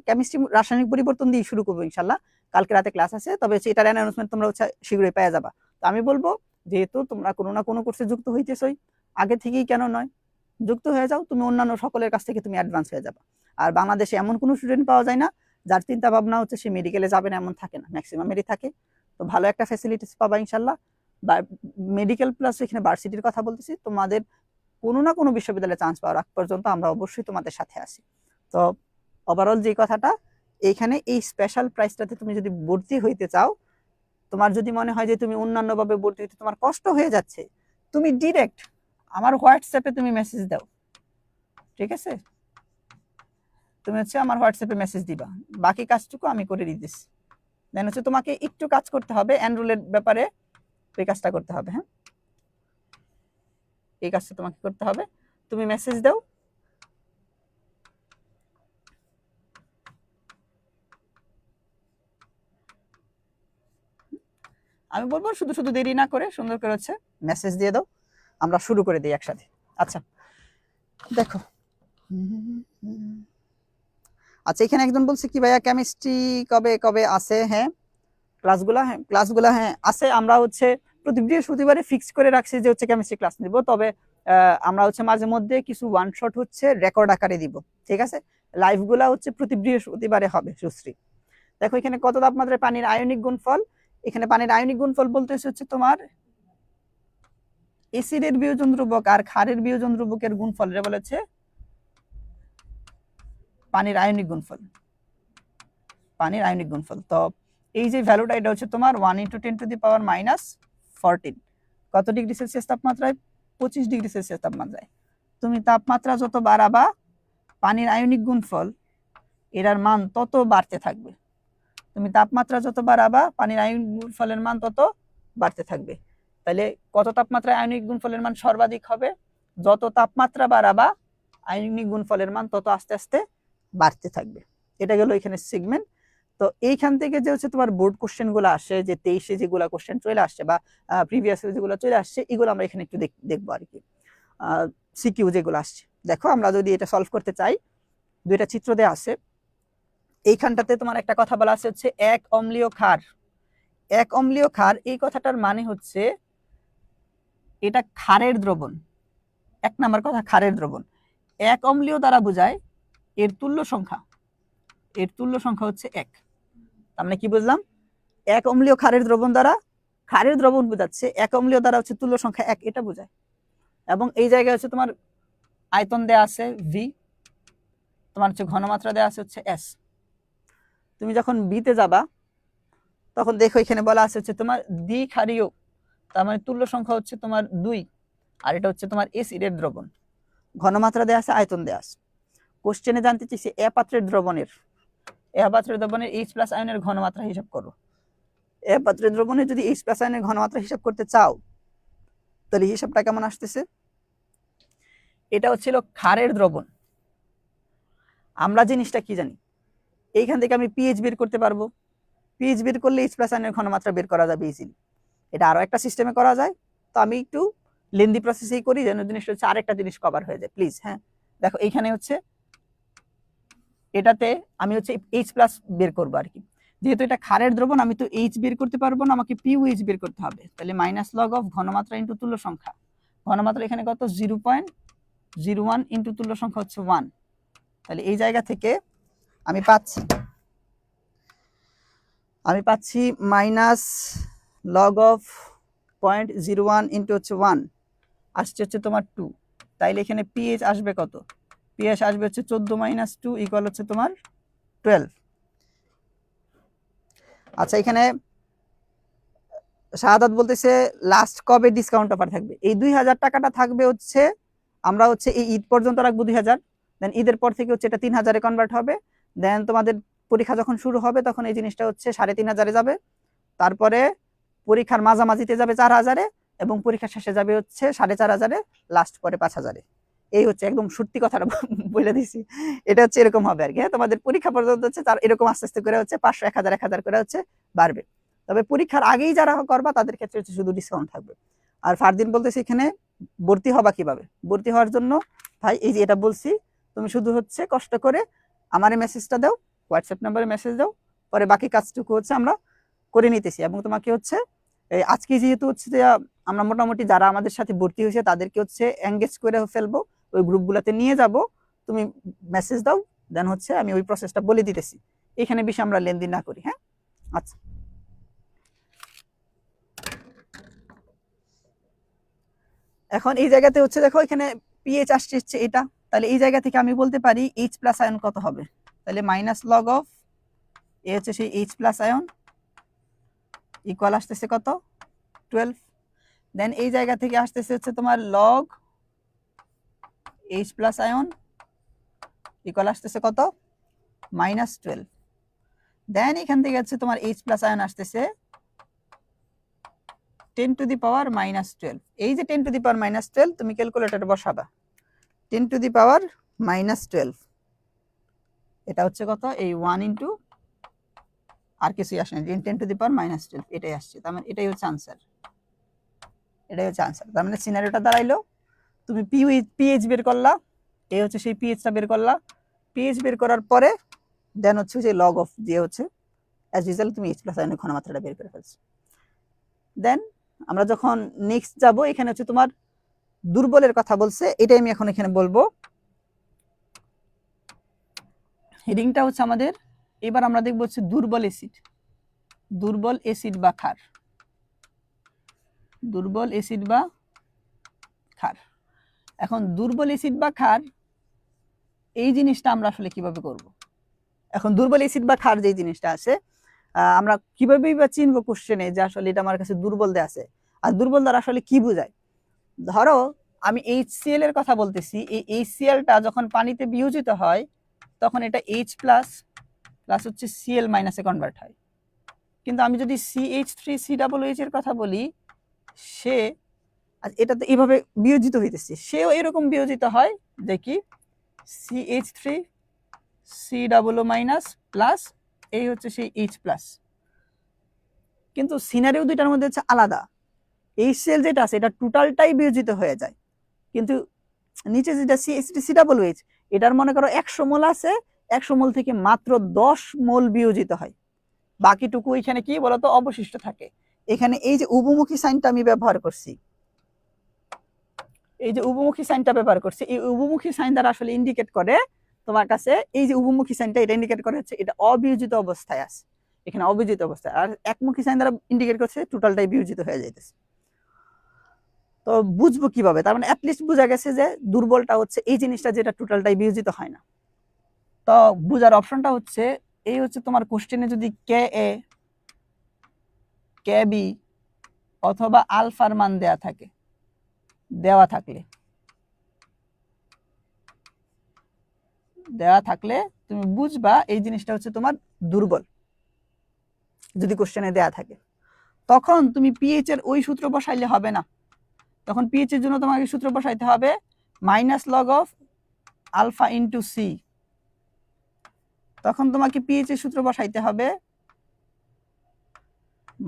কেমিস্ট্রি রাসায়নিক পরিবর্তন দিয়ে শুরু করবো ইনশাল্লাহ। কালকে রাতে ক্লাস আছে, তবে এটার অ্যানাউন্সমেন্ট তোমরা হচ্ছে শীঘ্রই পেয়ে যাবা। তো আমি বলবো, যেহেতু তোমরা কোনো না কোনো কোর্সে যুক্ত হইতেছই, আগে থেকেই কেন নয় যুক্ত হয়ে যাও। তুমি অন্যান্য সকলের কাছ থেকে তুমি অ্যাডভান্স হয়ে যাবা। আর বাংলাদেশে এমন কোনো স্টুডেন্ট পাওয়া যায় না যার চিন্তা ভাবনা হচ্ছে সে মেডিকেলে যাবে না এমন থাকে না, ম্যাক্সিমামেরই থাকে। তো ভালো একটা ফ্যাসিলিটিস পাবা ইনশাল্লাহ। বা মেডিকেল প্লাস এখানে ভার্সিটির কথা বলতেছি, তোমাদের কোনো না কোনো বিশ্ববিদ্যালয়ে চান্স পাওয়ার আগ পর্যন্ত আমরা অবশ্যই তোমাদের সাথে আছি। তো ওভারঅল যে কথাটা, এইখানে এই স্পেশাল প্রাইসটাতে তুমি যদি ভর্তি হইতে চাও, তোমার যদি মনে হয় যে তুমি অন্যান্যভাবে ভর্তি হইতে তোমার কষ্ট হয়ে যাচ্ছে, তুমি ডিরেক্ট আমার হোয়াটসঅ্যাপে তুমি মেসেজ দাও, ঠিক আছে? তুমি হচ্ছে আমার হোয়াটসঅ্যাপে মেসেজ দিবা, বাকি কাজটুকু আমি করে দিতেছি। দেন হচ্ছে তোমাকে একটু কাজ করতে হবে এনরোলের ব্যাপারে, এই কাজটা করতে হবে। হ্যাঁ, এই কাজটা তোমাকে করতে হবে। তুমি মেসেজ দাও, আমি বলবো শুধু শুধু দেরি না করে সুন্দর করে হচ্ছে মেসেজ দিয়ে দাও, আমরা শুরু করে দিই একসাথে। আচ্ছা দেখো, আচ্ছা এখানে একজন বলছে কি ভাইয়া কেমিস্ট্রি কবে কবে আছে? হ্যাঁ ক্লাসগুলা হ্যাঁ আছে। আমরা হচ্ছে প্রতি বৃহস্পতিবারে ফিক্স করে রাখছি যে হচ্ছে কেমিস্ট্রি ক্লাস নিব, তবে আমরা হচ্ছে মাঝে মধ্যে কিছু ওয়ান শট হচ্ছে রেকর্ড আকারে দিব, ঠিক আছে? লাইভগুলা হচ্ছে প্রতি বৃহস্পতিবারে হবে সুশ্রী। দেখো এখানে কত তাপমাত্রায় পানির আয়নিক গুণফল, এখানে পানির আয়নিক গুণফল বলতেছে হচ্ছে তোমার এসিডের বিয়োজন ধ্রুবক আর ক্ষারের বিয়োজন ধ্রুবকের গুণফল, এটা বলেছে পানির আয়নিক গুণফল। পানির আয়নিক গুণফল, তো এই যে ভ্যালুটা এটা হচ্ছে তোমার 1 × 10⁻⁻14। কত ডিগ্রি সেলসিয়াস তাপমাত্রায়? 25 ডিগ্রি সেলসিয়াস তাপমাত্রায়। তুমি তাপমাত্রা যত বাড়াবা পানির আয়নিক গুণফল এটার মান তত বাড়তে থাকবে। তুমি তাপমাত্রা যত বাড়াবা পানির আয়নিক গুণফলের মান তত বাড়তে থাকবে। তাহলে কত তাপমাত্রায় আয়নিক গুণফলের মান সর্বাধিক হবে? যত তাপমাত্রা বাড়াবা আয়নিক গুণফলের মান তত আস্তে আস্তে বাড়তে থাকবে। এটা গেল এখানে সেগমেন্ট। তো এইখান থেকে যে হচ্ছে তোমার বোর্ড কোশ্চেন গুলো আসে, যে 23-এ যেগুলো কোশ্চেন চলে আসছে বা প্রিভিয়াস যেগুলো চলে আসছে, এগুলো আমরা এখানে একটু দেখবো আর কি। সিকিউ যেগুলো আসছে, দেখো আমরা যদি এটা সলভ করতে চাই, দুইটা চিত্র দেওয়া আছে। এইখানটাতে তোমার একটা কথা বলা আছে হচ্ছে এক অম্লীয় ক্ষার। এক অম্লীয় ক্ষার এই কথাটার মানে হচ্ছে এটা ক্ষারের দ্রবণ। এক নাম্বার কথা, ক্ষারের দ্রবণ। এক অম্লীয় দ্বারা বোঝায় এর তুল্য সংখ্যা, এর তুল্য সংখ্যা হচ্ছে 1। তার মানে কি বুঝলাম? এক অম্লীয় ক্ষারের দ্রবণ দ্বারা, ক্ষারের দ্রবণ বোঝাচ্ছে, এক অম্লীয় দ্বারা হচ্ছে তুল্য সংখ্যা 1, এটা বোঝায়। এবং এই জায়গায় হচ্ছে তোমার আয়তন দেয়া আছে V, তোমার হচ্ছে ঘনমাত্রা দেয়া আছে হচ্ছে S। তুমি যখন বিতে যাবা তখন দেখো এখানে বলা আছে হচ্ছে তোমার দ্বিক্ষারীয়, তার মানে তুল্য সংখ্যা হচ্ছে তোমার 2, আর এটা হচ্ছে তোমার এসিডের দ্রবণ। ঘনমাত্রা দেয়া আছে, আয়তন দেয়া আছে। কোশ্চেনে জানতে চাইছে এ পাত্রের দ্রবণের H+ আয়নের ঘনমাত্রা হিসাব করো। এ পাত্রের দ্রবণের যদি H+ আয়নের ঘনমাত্রা হিসাব করতে চাও, তাহলে হিসাবটা কেমন আসতেছে? এটা হচ্ছিল ক্ষারের দ্রবণ। আমরা জিনিসটা কি জানি, এইখান থেকে আমি পিএইচ বের করতে পারবো। পিএইচ বের করলে H+ আয়নের ঘনমাত্রা বের করা যাবে ইজিলি। এটা আরো একটা সিস্টেমে করা যায়, তো আমি একটু লেন্দি প্রসেসেই করি যেন জিনিসটা হচ্ছে আরেকটা জিনিস কভার হয়ে যায় প্লিজ। হ্যাঁ দেখো এইখানে হচ্ছে এটাতে আমি হচ্ছে H+ বের করবো আর কি। যেহেতু এটা ক্ষারের দ্রবণ, আমি তো H বের করতে পারবো না, আমাকে পিওএইচ বের করতে হবে। তাহলে -log ঘনমাত্রা ইন্টু তুল্য সংখ্যা। ঘনমাত্রা এখানে কত? 0.01 ইন্টু তুল্য সংখ্যা হচ্ছে 1। তাহলে এই জায়গা থেকে আমি পাচ্ছি -log 0.01 ইন্টু হচ্ছে 1 আসছে হচ্ছে তোমার 2। তাইলে এখানে পিএইচ আসবে কত? পিএইচ আসবে হচ্ছে 14 - 2 ইকুয়াল হচ্ছে তোমার 12। আচ্ছা এখানে শাহাদাত বলতেছে লাস্ট কবে ডিসকাউন্ট অফার থাকবে? এই 2000 টাকাটা থাকবে হচ্ছে, আমরা হচ্ছে এই ঈদ পর্যন্ত রাখবো 2000, দেন ঈদের পর থেকে হচ্ছে এটা 3000-এ কনভার্ট হবে। দেন তোমাদের পরীক্ষা যখন শুরু হবে তখন এই জিনিসটা হচ্ছে 3500-এ যাবে। তারপরে পরীক্ষার মাঝামাঝিতে যাবে 4000-এ, এবং পরীক্ষা শেষে যাবে হচ্ছে 4500-এ, লাস্ট পরে 5000-এ। এই হচ্ছে একদম সত্যি কথাটা বলে দিছি, এটা হচ্ছে এরকম হবে আর কি। হ্যাঁ তোমাদের পরীক্ষা পর্যন্ত হচ্ছে তার এরকম আস্তে আস্তে করে হচ্ছে 500, 1000, 1000 করে হচ্ছে বাড়বে। তবে পরীক্ষার আগেই যারা করবা তাদের ক্ষেত্রে হচ্ছে শুধু ডিসকাউন্ট থাকবে। আর ফারদিন বলতেছে এখানে ভর্তি হবা কিভাবে? ভর্তি হওয়ার জন্য ভাই এই যে এটা বলছি, তুমি শুধু হচ্ছে কষ্ট করে আমারে মেসেজটা দাও, হোয়াটসঅ্যাপ নাম্বারে মেসেজ দাও, পরে বাকি কাজটুকু হচ্ছে আমরা করে নিতেছি। এবং তোমাকে হচ্ছে আজকে যেহেতু হচ্ছে যে আমরা মোটামুটি যারা আমাদের সাথে ভর্তি হয়েছে তাদেরকে হচ্ছে এঙ্গেজ করে ফেলবো, ওই গ্রুপগুলোতে নিয়ে যাব, তুমি মেসেজ দাও, দেন হচ্ছে আমি ওই প্রসেসটা বলে দিতেছি এখানে বেশি আমরা লেনদেন না করি। হ্যাঁ, আচ্ছা, এখন এই জায়গাতে হচ্ছে দেখো এখানে পিএইচ আসছে হচ্ছে এটা, তাহলে এই জায়গা থেকে আমি বলতে পারি এইচ প্লাস আয়ন কত হবে, তাহলে মাইনাস লগ অফ এ হচ্ছে সেই এইচ প্লাস আয়ন ইকুয়াল আসতেছে কত 12। দেন এই জায়গা থেকে আসতেছে হচ্ছে তোমার log H plus ion equal আসতেছে কত -12। দেন এখান থেকে হচ্ছে তোমার এইচ প্লাস আয়ন আসতেছে 10 টু দি পাওয়ার -12। এই যে 10 টু দি পাওয়ার -12 তুমি ক্যালকুলেটরে বসাবা, 10 টু দি পাওয়ার -12 এটা হচ্ছে কত, এই 1 ইন্টু আর কিছুই আসে না, 10 টু দি পাওয়ার -12 এটাই আসছে। তার মানে এটাই হচ্ছে আনসার, এটাই হচ্ছে আনসার। তার মানে সিনারিওটা দাঁড়াইলো তুমি পিএইচ বের করলা, এই হচ্ছে সেই পিএইচটা বের করলা, পিএইচ বের করার পরে দেন হচ্ছে যে লগ অফ দিয়ে হচ্ছে অ্যাজ ইউজুয়াল তুমি এইচ প্লাস আয়নের ঘনমাত্রাটা বের করে ফেলছো। দেন আমরা যখন নেক্সট যাব, এখানে হচ্ছে তোমার দুর্বলের কথা বলছে, এটাই আমি এখন এখানে বলবো। হেডিংটা হচ্ছে আমাদের, এবার আমরা দেখবো হচ্ছে দুর্বল অ্যাসিড, দুর্বল অ্যাসিড বা ক্ষার, দুর্বল অ্যাসিড বা ক্ষার। এখন দুর্বল অ্যাসিড বা ক্ষার এই জিনিসটা আমরা আসলে কিভাবে করব। এখন দুর্বল অ্যাসিড বা ক্ষার যে জিনিসটা আছে আমরা কিভাবে বা চিনবো কোশ্চেনে যে আসলে এটা আমার কাছে দুর্বল দেয়া আছে, আর দুর্বল দ্বারা আসলে কি বোঝায়। ধরো আমি HCl এর কথা বলতেছি, এই HClটা যখন পানিতে বিয়োজিত হয় তখন এটা H প্লাস প্লাস হচ্ছে Cl মাইনাসে কনভার্ট হয়। কিন্তু আমি যদি CH3COOH এর কথা বলি, সে এটা তো এইভাবে বিয়োজিত হইতেছে, সেও এরকম বিয়োজিত হয় দেখি CH3COO মাইনাস প্লাস এই হচ্ছে সেই H প্লাস। কিন্তু সিনারিও দুইটার মধ্যে হচ্ছে আলাদা, HCl যেটা আছে এটা টোটালটাই বিয়োজিত হয়ে যায়, কিন্তু নিচে যেটা CH3COOH এটার মনে করো 100 মোল আছে, 100 মোল থেকে মাত্র 10 মোল বিয়োজিত হয়, বাকিটুকু এখানে কি বলতো অবশিষ্ট থাকে। এখানে এই যে উভমুখী সাইনটা আমি ব্যবহার করছি, এই যে উভমুখী সাইনটা ব্যবহার করছি, এই উভমুখী সাইন দ্বারা আসলে ইন্ডিকেট করে তোমার কাছে, এই যে উভমুখী সাইনটা এটা ইন্ডিকেট করে হচ্ছে এটা অবিয়োজিত অবস্থায় আছে, এখানে অবিয়োজিত অবস্থায়, আর একমুখী সাইন দ্বারা ইন্ডিকেট করছে টোটালটাই বিয়োজিত হয়ে যাইতেছে। তো বুঝবো কিভাবে, তার মানে অ্যাটলিস্ট বোঝা গেছে যে দুর্বলটা হচ্ছে এই জিনিসটা যেটা টোটালটাই বিয়োজিত হয় না। তো বুঝার অপশনটা হচ্ছে এই হচ্ছে তোমার কোশ্চেনে যদি Ka Kb অথবা আলফার মান দেওয়া থাকলে তুমি বুঝবা এই জিনিসটা হচ্ছে তোমার দুর্বল, যদি কোশ্চেনে দেয়া থাকে। তখন তুমি পিএইচ এর ওই সূত্র বসাইলে হবে না, তখন পিএইচ এর জন্য তোমাকে সূত্র বসাইতে হবে minus log of alpha into C. তখন তোমাকে পিএইচ এর সূত্র বসাইতে হবে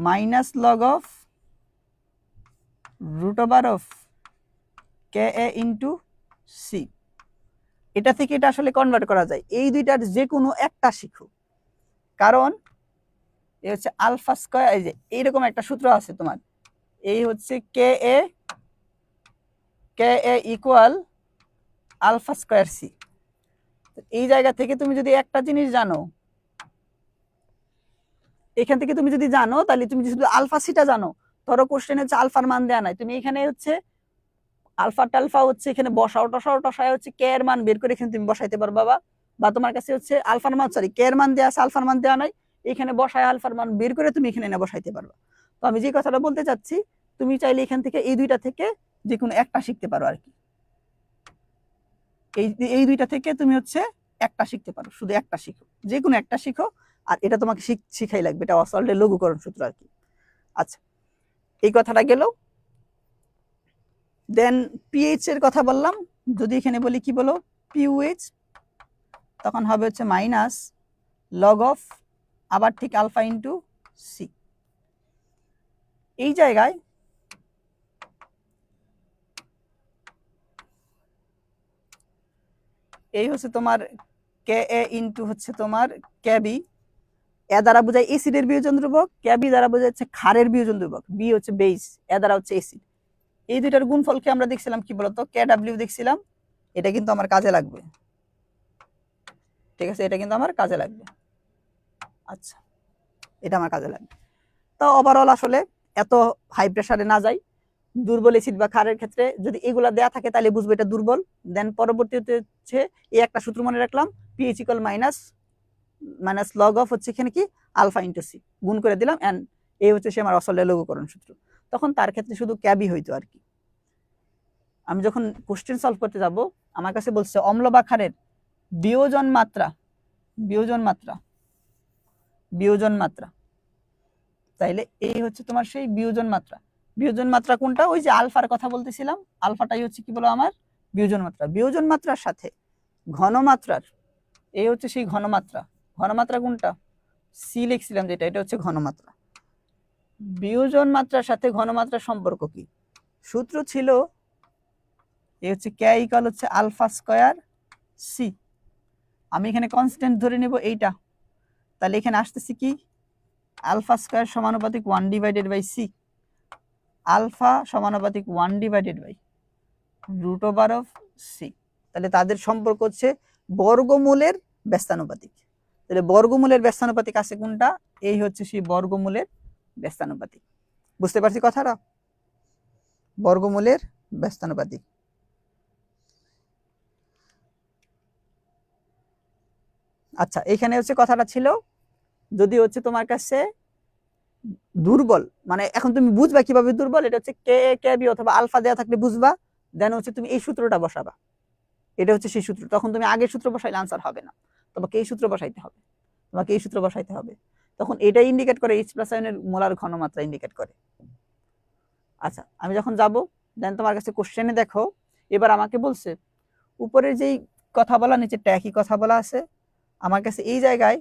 minus log of root over of K a into C. এটা থেকে এটা আসলে কনভার্ট করা যায়, এই দুইটার যে কোনো একটা শিখো, কারণ এই হচ্ছে আলফা স্কয়ার, এই যে এইরকম একটা সূত্র আছে তোমার, এই হচ্ছে কে এ ইকুয়াল আলফা স্কয়ার সি। এই জায়গা থেকে তুমি যদি একটা জিনিস জানো, এখান থেকে তুমি যদি জানো তাহলে তুমি যদি আলফা সিটা জানো, ধরো কোশ্চেনে হচ্ছে আলফার মান দেয়া নাই, তুমি এখানে হচ্ছে আলফা টালফা হচ্ছে এখানে টসায় হচ্ছে কে এর মান বের করে এখানে তুমি বসাইতে পারবা, বা তোমার কাছে হচ্ছে আলফার মান কে এর মান দেয়া আছে, আলফার মান দেয়া নাই, এখানে বসায় আলফার মান বের করে তুমি এখানে এনে বসাইতে পারবা। তো আমি যে কথাটা বলতে চাচ্ছি, তুমি চাইলে এখান থেকে এই দুইটা থেকে যে কোনো একটা শিখতে পারো আর কি, এই দুইটা থেকে তুমি হচ্ছে একটা শিখতে পারো, শুধু একটা শিখো, যে কোনো একটা শিখো, আর এটা তোমাকে শিখাই লাগবে, এটা অসল্টের লঘুকরণ সূত্র আর কি। আচ্ছা, এই কথাটা গেল। দেন পিএইচ এর কথা বললাম, যদি এখানে বলি কি বলো পিওএইচ, তখন হবে হচ্ছে মাইনাস লগ অফ আবার ঠিক আলফা ইন্টু সি। এই জায়গায় এই হচ্ছে তোমার কে এ ইন্টু হচ্ছে তোমার ক্যাবি, এ দ্বারা বোঝায় এসিডের বিয়োজন ধ্রুবক, ক্যাবি দ্বারা বোঝায় হচ্ছে ক্ষারের বিয়োজন ধ্রুবক, বি হচ্ছে বেস, এ দ্বারা হচ্ছে এসিড। এই দুইটার গুণফলকে আমরা দেখছিলাম কি বলতো KW দেখছিলাম, এটা কিন্তু আমার কাজে লাগবে, ঠিক আছে, এটা কিন্তু আমার কাজে লাগবে। আচ্ছা, এটা আমার কাজে লাগবে। তো ওভারঅল আসলে এত হাই প্রেসারে না যাই, দুর্বল অ্যাসিড বা ক্ষারের ক্ষেত্রে যদি এগুলা দেয়া থাকে তাহলে বুঝবো এটা দুর্বল। দেন পরবর্তীতে হচ্ছে এই একটা সূত্র মনে রাখলাম, pH equal minus log of হচ্ছে এখানে কি আলফা ইন্টু সি, গুণ করে দিলাম, এন্ড এই হচ্ছে সে আমার অসলের লঘুকরণ সূত্র। তখন তার ক্ষেত্রে শুধু ক্যাবই হইতো আর কি। আমি যখন কোশ্চেন সলভ করতে যাব, আমার কাছে বলছে অম্ল বা ক্ষারের বিয়োজন মাত্রা, তাইলে এই হচ্ছে তোমার সেই বিয়োজন মাত্রা কোনটা? ওই যে আলফার কথা বলতেছিলাম, আলফাটাই হচ্ছে কি বলো আমার বিয়োজন মাত্রার সাথে ঘনমাত্রার, এই হচ্ছে সেই ঘনমাত্রা কোনটা? সি লিখছিলাম যেটা, এটা হচ্ছে ঘনমাত্রা। বিয়োজন মাত্রার সাথে ঘনমাত্রার সম্পর্ক কি? সূত্র ছিল এই হচ্ছে কে ইকুয়াল হচ্ছে আলফা স্কয়ার সি। আমি এখানে কনস্ট্যান্ট ধরে নেব এইটা, তাহলে এখানে আসতেছি কি আলফা স্কয়ার সমানুপাতিক 1 ডিভাইডেড বাই সি, আলফা সমানুপাতিক 1 divided by root over of C. তাহলে তাদের সম্পর্ক হচ্ছে বর্গমূলের ব্যস্তানুপাতিক। তাহলে বর্গমূলের ব্যস্তানুপাতিক আছে কোনটা? এই হচ্ছে সেই বর্গমূলের ব্যস্তানুপাতিক। বুঝতে পারছি কথাটা? বর্গমূলের ব্যস্তানুপাতিক। আচ্ছা, এখানে হচ্ছে কথাটা ছিল যদি হচ্ছে তোমার কাছে দুর্বল, মানে এখন তুমি বুঝবা কিভাবে দুর্বল, এটা হচ্ছে কে এ কে বি অথবা আলফা দেওয়া থাকলে বুঝবা, দেন হচ্ছে তুমি এই সূত্রটা বসাবা, এটা হচ্ছে সেই সূত্র। তখন তুমি আগের সূত্র বসাইলে আনসার হবে না, তোমাকে এই সূত্র বসাইতে হবে, তখন এটা ইন্ডিকেট করে এইচ প্লাস আয়নের মোলার ঘনমাত্রা ইন্ডিকেট করে। আচ্ছা, আমি যখন যাব দেন তোমার কাছে কোশ্চেনে দেখো, এবার আমাকে বলছে উপরে যেই কথা বলা নিচেরটা একই কথা বলা আছে, আমার কাছে এই জায়গায়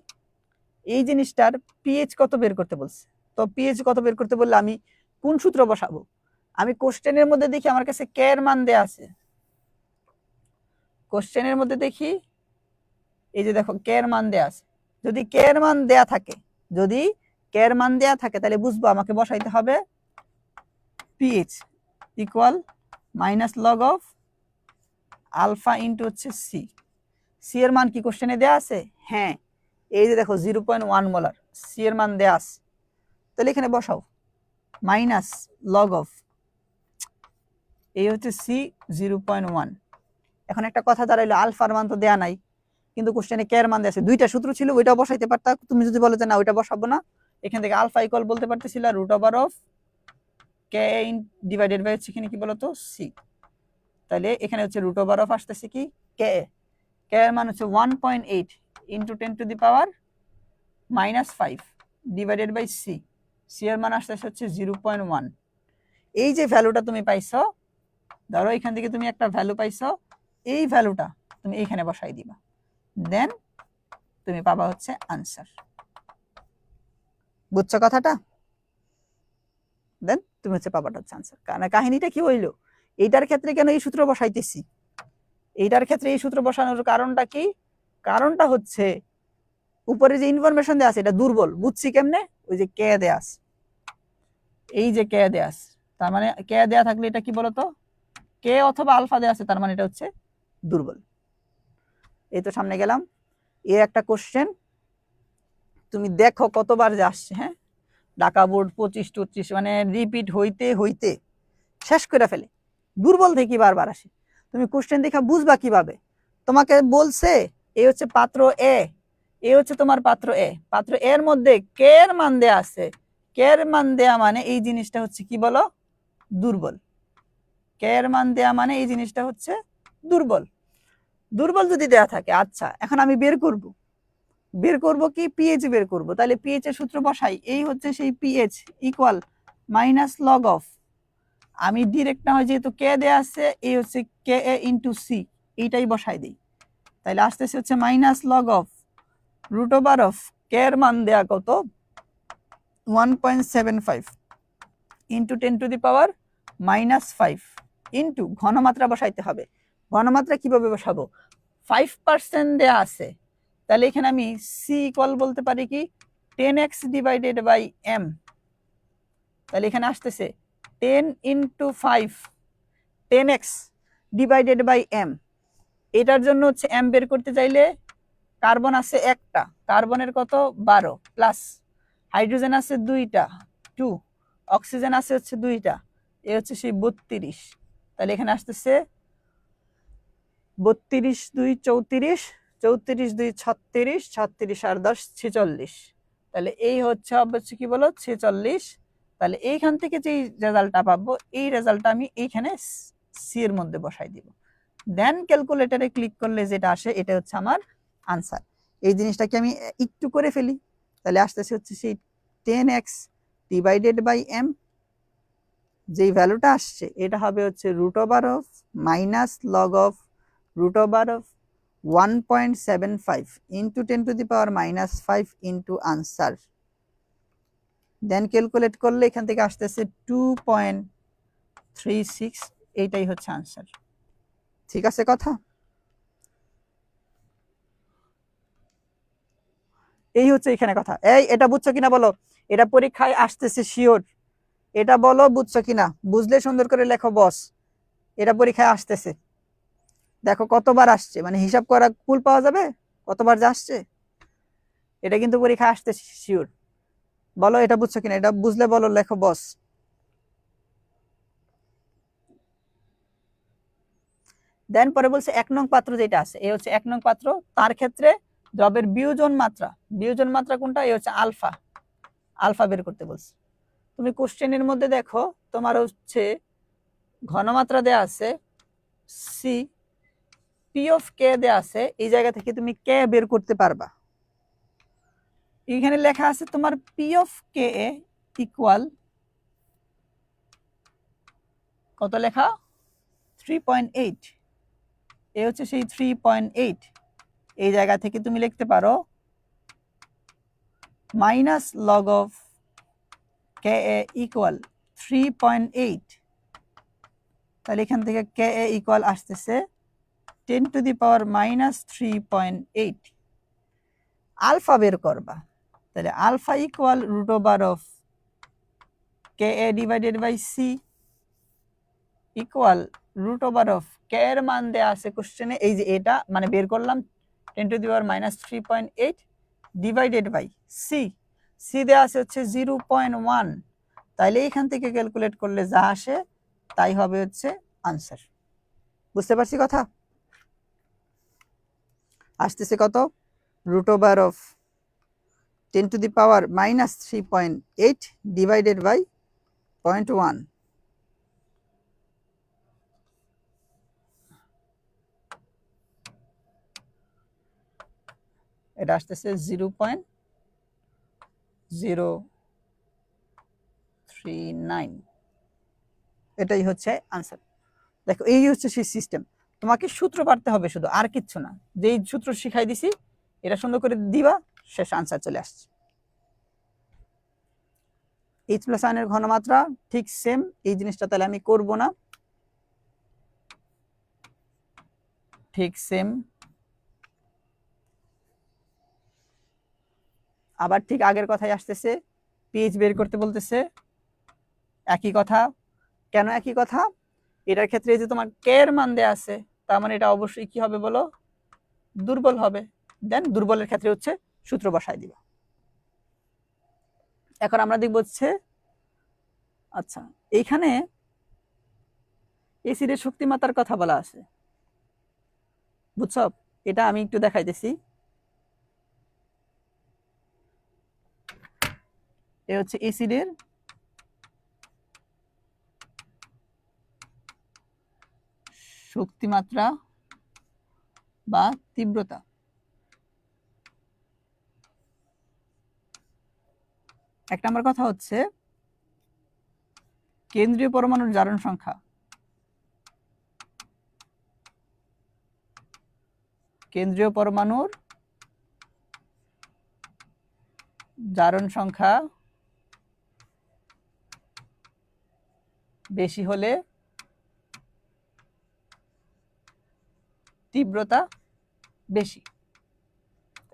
এই জিনিসটার পিএইচ কত বের করতে বলছে। তো পিএইচ কত বের করতে বললে আমি কোন সূত্র বসাবো? আমি কোশ্চেনের মধ্যে দেখি আমার কাছে কে এর মান দেয়া আছে, কোশ্চেনের মধ্যে দেখি এই যে দেখো কে এর মান দেয়া আছে। যদি কে এর মান দেয়া থাকে, তাহলে বুঝবো আমাকে বসাইতে হবে pH equal minus log of alpha into হচ্ছে সি। সি এর মান কি কোশ্চেনে দেয়া আছে? হ্যাঁ, এই যে দেখো 0.1 মোলার সি এর মান দেয়া আছে, তাহলে এখানে বসাও মাইনাস লগ অফ, এই হচ্ছে সি 0.1। এখন একটা কথা দাঁড়াইলো, আলফার মান তো দেয়া নাই, কিন্তু কোশ্চেনে কে এর মান দেয়া আছে। দুইটা সূত্র ছিল, ওইটা বসাইতে পারতা। তুমি যদি বলো যে না ওইটা বসাবো না, এখান থেকে আলফা ইকুয়াল বলতে পারতেছিল root over of K divided by হচ্ছে এখানে কি বলতো সি। তাহলে এখানে হচ্ছে রুট ওভার অফ আসতেছে কি কে এর মান হচ্ছে 1.8 into 10 to the power -5 divided by C. C এর মান আসতেছে হচ্ছে 0.1। এই যে ভ্যালুটা তুমি পাইছো, ধরো এখান থেকে তুমি একটা ভ্যালু পাইছো, এই ভ্যালুটা তুমি এইখানে বসাই দিবা, দেন তুমি পাবা হচ্ছে আনসার। বুঝছো কথাটা? দেন তুমি হচ্ছে পাবাটা হচ্ছে আনসার। কারণ কাহিনীটা কি হইলো, এইটার ক্ষেত্রে কেন এই সূত্র বসাইতেছি, এইটার ক্ষেত্রে এই সূত্র বসানোর কারণটা কি? কারণটা হচ্ছে উপরে যে ইনফরমেশন দেয়া আছে এটা দুর্বল। বুঝছি কেমনে? ওই যে কে দেয়া আছে, এই যে কে দেয়া আছে, তার মানে কে দেয়া থাকলে এটা কি বলতো কে অথবা আলফা দেয়া আছে, তার মানে এটা হচ্ছে দুর্বল। এই তো সামনে গেলাম, এ একটা কোশ্চেন তুমি দেখো কতবার যে আসছে। হ্যাঁ, ঢাকা বোর্ড 25-25 মানে রিপিট হইতে হইতে শেষ করে ফেলে, দুর্বল থেকে বারবার আসে। তুমি কোশ্চেন দেখা বুঝবা কিভাবে? তোমাকে বলছে এই হচ্ছে পাত্র এ, এই হচ্ছে তোমার পাত্র এ, পাত্র এর মধ্যে কে এর মান দেয়া আছে, কে এর মান দেয়া মানে এই জিনিসটা হচ্ছে কি বলো দুর্বল। কে এর মান দেয়া মানে এই জিনিসটা হচ্ছে দুর্বল। দুর্বল যদি দেয়া থাকে, আচ্ছা এখন আমি বের করব কি পিএইচ বের করব। তাহলে পিএইচ এর সূত্র বসাই, এই হচ্ছে সেই pH equal minus log of, আমি ডিরেক্ট না হয় যেহেতু কে দেয়া আছে, এই হচ্ছে কে এ ইন্টু সি, এইটাই বসাই দিই। তাহলে আসতেছে হচ্ছে minus log of root over of K এর মান দেয়া কত 1.75 into 10 to the power -5 into ঘনমাত্রা বসাইতে হবে। ঘনমাত্রা কিভাবে বসাবো? 5% দেয়া আছে, তাহলে এখানে আমি সি ইকুয়াল বলতে পারি কি 10x ডিভাইডেড বাই এম। তাহলে এখানে আসতেছে 10 into 5 10x divided by M. এটার জন্য হচ্ছে এম বের করতে চাইলে কার্বন আছে একটা, কার্বনের কত 12 প্লাস হাইড্রোজেন আছে 2টা 2, অক্সিজেন আছে হচ্ছে 2টা, এ হচ্ছে সেই 32। তাহলে এখানে আসতেছে 32 2 34, 34 2 36, 36 আর 10 46। তাহলে এই হচ্ছে কি বলো 46। তাহলে এইখান থেকে যে রেজাল্টটা পাবো এই রেজাল্টটা আমি এইখানে সি এর মধ্যে বসাই দিব, দেন ক্যালকুলেটরে ক্লিক করলে যেটা আসে এটা হচ্ছে আমার আনসার। এই জিনিসটাকে আমি একটু করে ফেলি, তাহলে আসতেছে হচ্ছে সেই 10x ডিভাইডেড বাই m, যেই ভ্যালুটা আসছে এটা হবে হচ্ছে root over of minus log of root over of 1.75 into 10 to the power minus 5 into answer. Then calculate করলে এখান থেকে আসতেছে 2.36, এইটাই হচ্ছে আনসার। ঠিক আছে কথা? এই হচ্ছে এখানে কথা। এই এটা বুঝছো কিনা বলো, এটা পরীক্ষায় আসতেছে শিওর, এটা বলো বুঝছো কিনা, বুঝলে সুন্দর করে লেখো বস। এটা পরীক্ষায় আসতেছে, দেখো কতবার আসছে, মানে হিসাব করা কুল পাওয়া যাবে কতবার যা আসছে, এটা কিন্তু পরীক্ষায় আসতেছে শিওর। বলো এটা বুঝছো কিনা, এটা বুঝলে বলো লেখো বস। দেন পরে বলছে 1 নং পাত্র যেটা আছে, এই হচ্ছে 1 নং পাত্র, তার ক্ষেত্রে দ্রবের বিয়োজন মাত্রা কোনটা, এই হচ্ছে আলফা, আলফা বের করতে বলছে। তুমি কোশ্চেনের মধ্যে দেখো তোমার হচ্ছে ঘনমাত্রা দেয়া আছে সি, পি অফ কে দেয়া আছে, এই জায়গা থেকে তুমি কে বের করতে পারবা। এখানে লেখা আছে তোমার পি অফ কে ইকুয়াল কত লেখা 3.8, এ হচ্ছে সেই 3.8। এই জায়গা থেকে তুমি লিখতে পারো minus log of K equal 3.8, তাহলে এখান থেকে কে ইকুয়াল আসতেছে 10 to the power minus 3.8। Alpha বের করবা, তাহলে alpha equal root over of K divided by C equal root over of K এর মান দেয়া আছে কোশ্চেনে, এই যে এটা মানে বের করলাম 10 to the power minus 3.8 divided by C, C দেয়া আছে হচ্ছে 0.1, তাইলে এখান থেকে ক্যালকুলেট করলে যা আসে তাই হবে হচ্ছে আনসার। বুঝতে পারছি কথা? আসতেছে কত root over of 10 to the power minus 3.8 divided by 0.1, এটা আসতেছে 0.039, এটাই হচ্ছে আনসার। দেখো এই হচ্ছে সেই সিস্টেম, তোমাকে সূত্র পারতে হবে শুধু, আর কিচ্ছু না। যেই সূত্র শিখাই দিছি এটা সুন্দর করে দিবা, শেষ আনসার চলে আসছে। এইচ প্লাস আয়নের ঘনমাত্রা ঠিক সেম, এই জিনিসটা তাহলে আমি করব না, ঠিক সেম। আবার ঠিক আগের কথাই আসতেছে, পিএইচ বের করতে বলতেছে, একই কথা। কেন একই কথা? এটার ক্ষেত্রে যে তোমার কে এর মান দেয়া আছে, তার মানে এটা অবশ্যই কি হবে বলো, দুর্বল হবে। দেন দুর্বলের ক্ষেত্রে হচ্ছে সূত্র বসাই দিবা। এখন আমরা দেখব হচ্ছে, আচ্ছা এইখানে এসিডের শক্তিমাত্রার কথা বলা আছে, বুঝছো? এটা আমি একটু দেখাইতেছি। এ হচ্ছে এসিডের শক্তিমাত্রা বা তীব্রতা। এক নম্বর কথা হচ্ছে কেন্দ্রীয় পরমাণুর জারণ সংখ্যা, কেন্দ্রীয় পরমাণুর জারণ সংখ্যা বেশি হলে তীব্রতা বেশি।